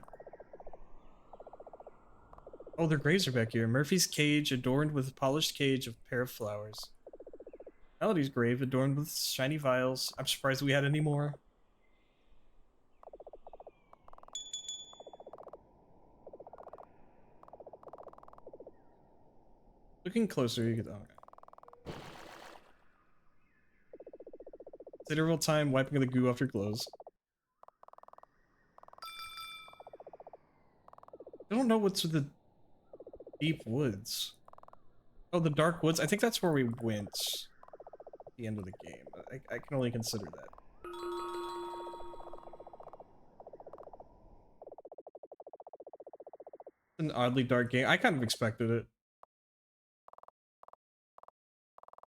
Oh, their graves are back here. Murphy's cage, adorned with a polished cage of pair of flowers. Melody's grave, adorned with shiny vials. I'm surprised we had any more. Looking closer, you get. Oh, okay. Considerable time wiping the goo off your clothes. I don't know what's with the deep woods. Oh, the dark woods. I think that's where we went at the end of the game. I can only consider that. An oddly dark game. I kind of expected it.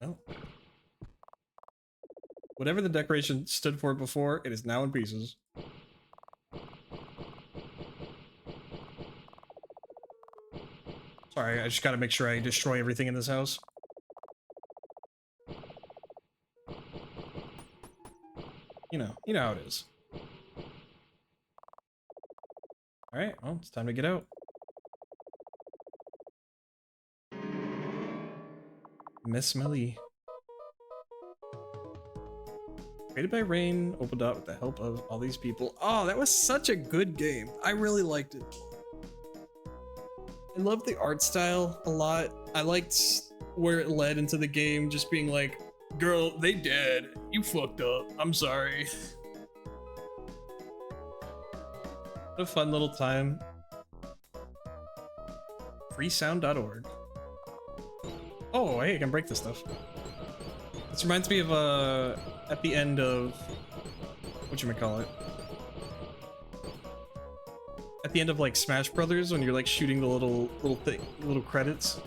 Oh. Whatever the decoration stood for before, it is now in pieces. Sorry, I just gotta make sure I destroy everything in this house. You know how it is. Alright, well, it's time to get out. Mesmalie. Created by Rain, opened up with the help of all these people. Oh, that was such a good game. I really liked it. I love the art style a lot. I liked where it led into the game, just being like, girl, they dead. You fucked up. I'm sorry. What a fun little time. Freesound.org. Oh, hey, I can break this stuff. This reminds me of, at the end of... whatchamacallit? At the end of, like, Smash Brothers, when you're, like, shooting the little credits.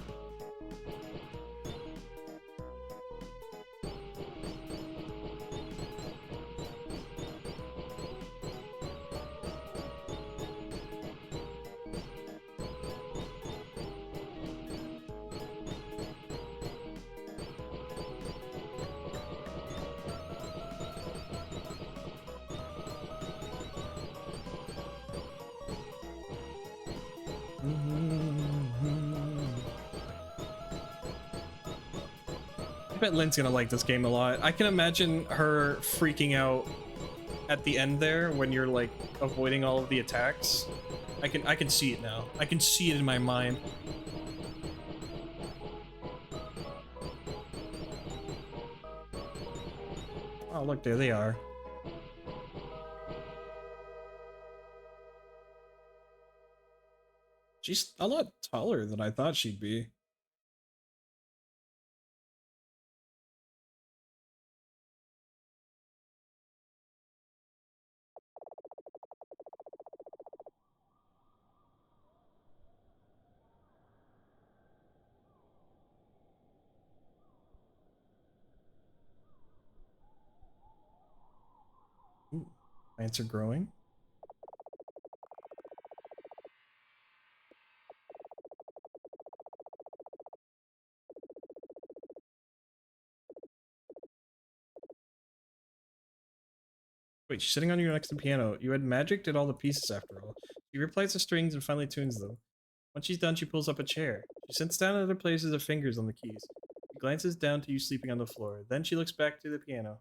I bet Lynn's gonna like this game a lot. I can imagine her freaking out at the end there when you're like avoiding all of the attacks. I can see it now. I can see it in my mind. Oh look, there they are. She's a lot taller than I thought she'd be. Ooh, plants are growing. Wait, she's sitting on your next to the piano. You had magic, did all the pieces after all. She replies the strings and finally tunes them. Once she's done, she pulls up a chair. She sits down and other places her fingers on the keys. She glances down to you sleeping on the floor. Then she looks back to the piano.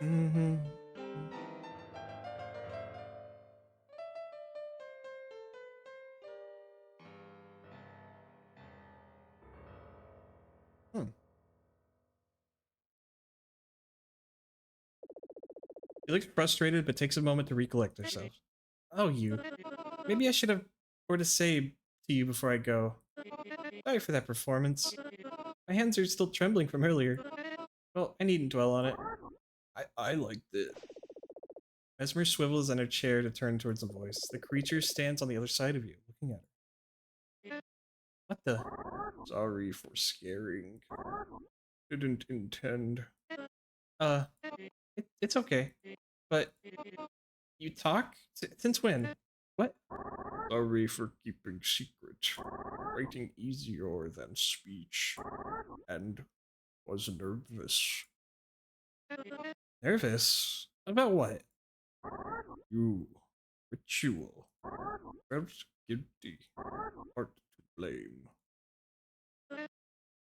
Mm-hmm. Hmm. She looks frustrated, but takes a moment to recollect herself. Oh, you. Maybe I should have more to say to you before I go. Sorry for that performance. My hands are still trembling from earlier. Well, I needn't dwell on it. I liked it. Mesmer swivels in her chair to turn towards the voice. The creature stands on the other side of you, looking at her. What the? Sorry for scaring. Didn't intend. Uh, it's okay. But you talk? Since when? What? Sorry for keeping secret. Writing easier than speech. And was nervous. Nervous? About what? You. Ritual. Felt guilty. Hard to blame.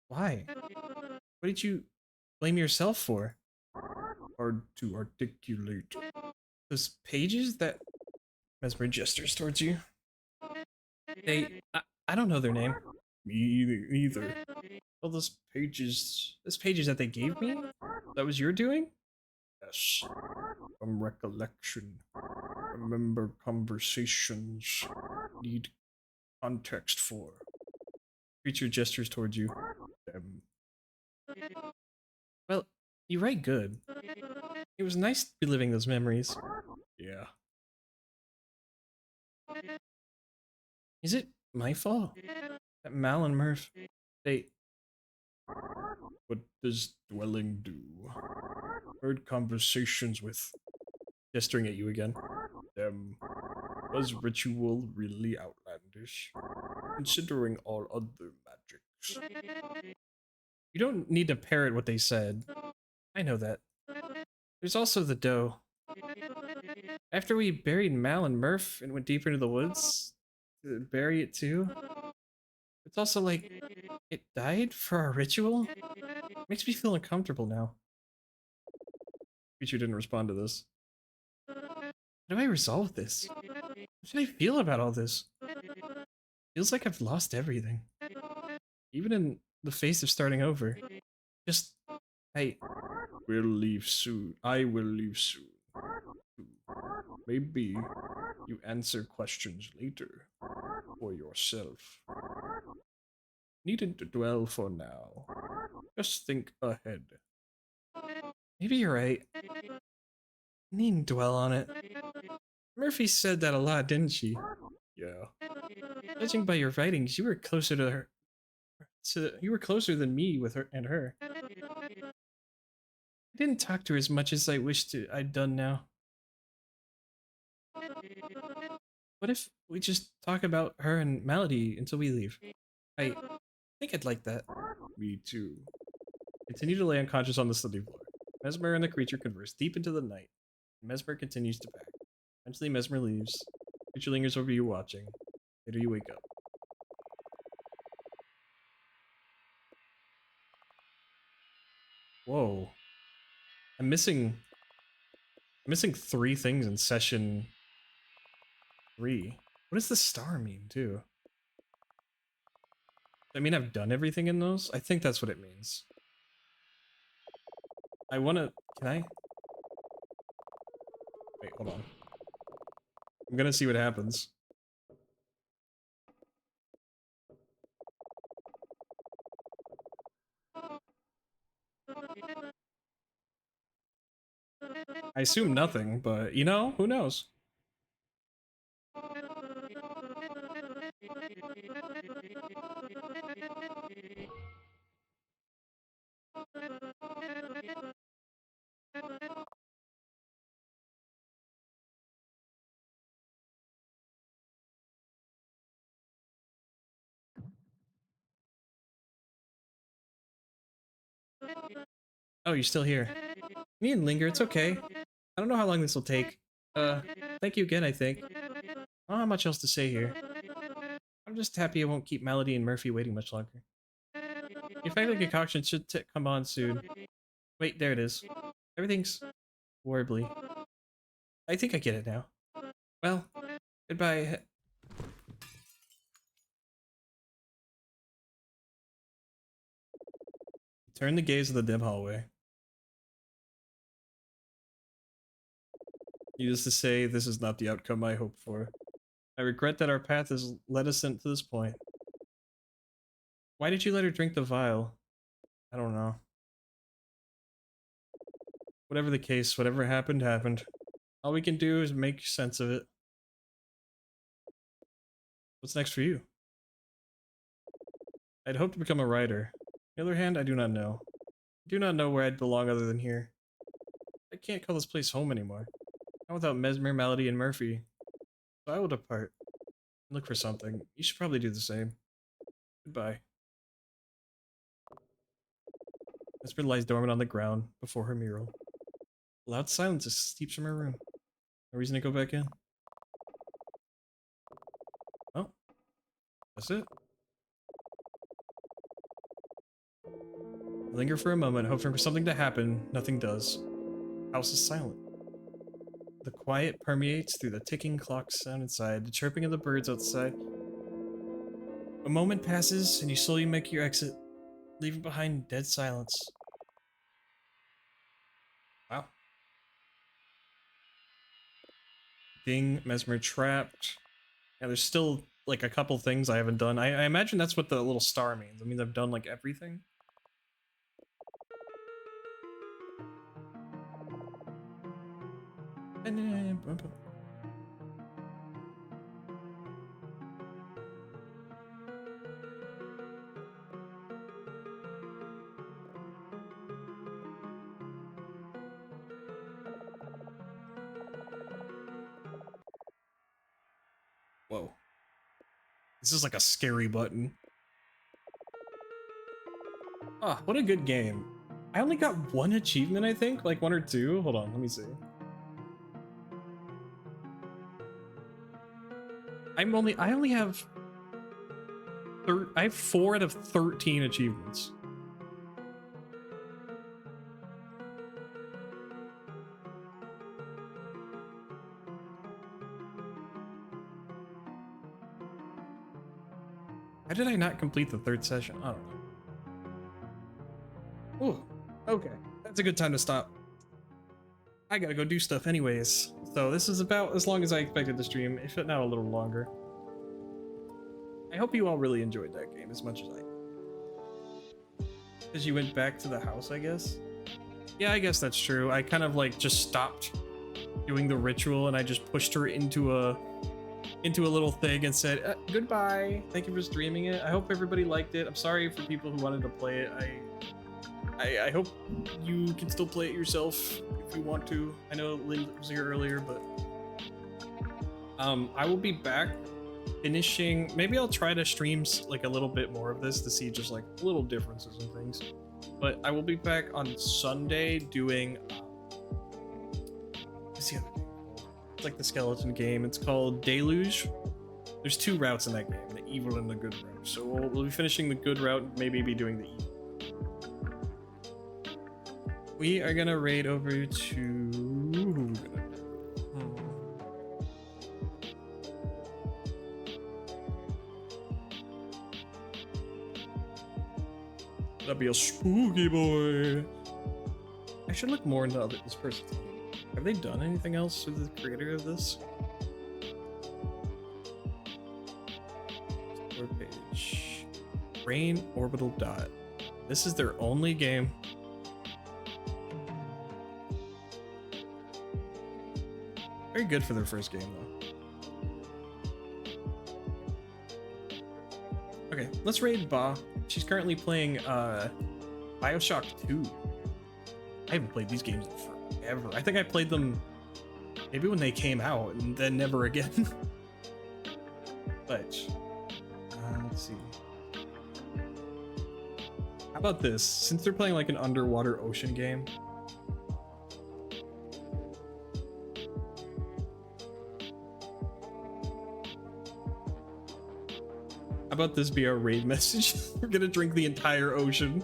Why? What did you blame yourself for? Hard to articulate. Those pages that Mesmer gestures towards you. I don't know their name. Me either. Well, those pages that they gave me? That was your doing? Yes. From recollection. Remember conversations. Need context for. Creature gestures towards you. Them. Well, you write good. It was nice reliving those memories. Yeah. Is it my fault that Mal and Murph, they... What does dwelling do? Heard conversations with... Gesturing at you again. Them. Was ritual really outlandish? Considering all other magics. You don't need to parrot what they said. I know that. There's also the dough. After we buried Mal and Murph and went deeper into the woods to bury it too, it's also like it died for our ritual? Makes me feel uncomfortable now. Creature didn't respond to this. How do I resolve this? How should I feel about all this? Feels like I've lost everything. Even in the face of starting over. Just, I will leave soon. I will leave soon. Maybe you answer questions later for yourself. Needn't to dwell for now. Just think ahead. Maybe you're right. Needn't dwell on it. Murphy said that a lot, didn't she? Yeah. Judging by your writings, you were closer to her. So you were closer than me with her and her. I didn't talk to her as much as I wished I'd done now. What if we just talk about her and Malady until we leave? I think I'd like that. Me too. Continue to lay unconscious on the study floor. Mesmer and the creature converse deep into the night. Mesmer continues to pack. Eventually, Mesmer leaves. Creature lingers over you watching. Later, you wake up. Whoa. I'm missing 3 things in session 3. What does the star mean, too? I mean, I've done everything in those? I think that's what it means. I wanna... Can I? Wait, hold on. I'm gonna see what happens. I assume nothing, but, you know, who knows? Oh, you're still here. Me and Linger, it's okay. I don't know how long this will take. Thank you again, I think. I don't have much else to say here. I'm just happy I won't keep Melody and Murphy waiting much longer. Your favorite concoction should come on soon. Wait, there it is. Everything's warbly. I think I get it now. Well, goodbye. Turn the gaze of the dim hallway. Needless to say, this is not the outcome I hoped for. I regret that our path has led us into this point. Why did you let her drink the vial? I don't know. Whatever the case, whatever happened, happened. All we can do is make sense of it. What's next for you? I'd hope to become a writer. On the other hand, I do not know. I do not know where I'd belong other than here. I can't call this place home anymore. Not without Mesmer, Malady, and Murphy. So I will depart. And look for something. You should probably do the same. Goodbye. Esper lies dormant on the ground before her mural. Loud silence escapes from her room. No reason to go back in. Oh, that's it. Linger for a moment, hoping for something to happen. Nothing does. House is silent. The quiet permeates through the ticking clock sound inside, the chirping of the birds outside. A moment passes, and you slowly make your exit, leaving behind dead silence. Wow. Ding, Mesmer trapped. Yeah, there's still like a couple things I haven't done. I imagine that's what the little star means. I mean, I've done like everything. Whoa. This is like a scary button. Ah, what a good game. I only got one achievement, I think? Like one or two? Hold on, let me see. I only have... I have 4 out of 13 achievements. How did I not complete the 3rd session? I don't know. Ooh, okay. That's a good time to stop. I gotta go do stuff anyways. So this is about as long as I expected to stream, if not a little longer. I hope you all really enjoyed that game as much as I did. Because you went back to the house, I guess? Yeah, I guess that's true. I kind of like just stopped doing the ritual and I just pushed her into a little thing and said, goodbye. Thank you for streaming it. I hope everybody liked it. I'm sorry for people who wanted to play it. I hope you can still play it yourself if you want to. I know Lynn was here earlier, but I will be back finishing. Maybe I'll try to stream like a little bit more of this to see just like little differences and things. But I will be back on Sunday doing what's the other game? It's like the skeleton game. It's called Deluge. There's 2 routes in that game, the evil and the good route. So we'll be finishing the good route, maybe be doing the evil. We are gonna raid over to... That'd be a spooky boy. I should look more into this person. Have they done anything else with the creator of this? Store page. Rain Orbital Dot. This is their only game. Very good for their first game, though. Okay, let's raid Ba. She's currently playing Bioshock 2. I haven't played these games in forever. I think I played them maybe when they came out and then never again. But let's see. How about this? Since they're playing like an underwater ocean game, how about this be our raid message? We're gonna drink the entire ocean.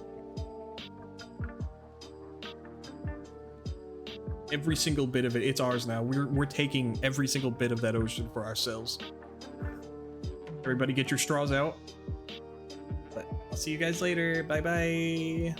Every single bit of it, it's ours now. We're taking every single bit of that ocean for ourselves. Everybody get your straws out. But I'll see you guys later. Bye bye.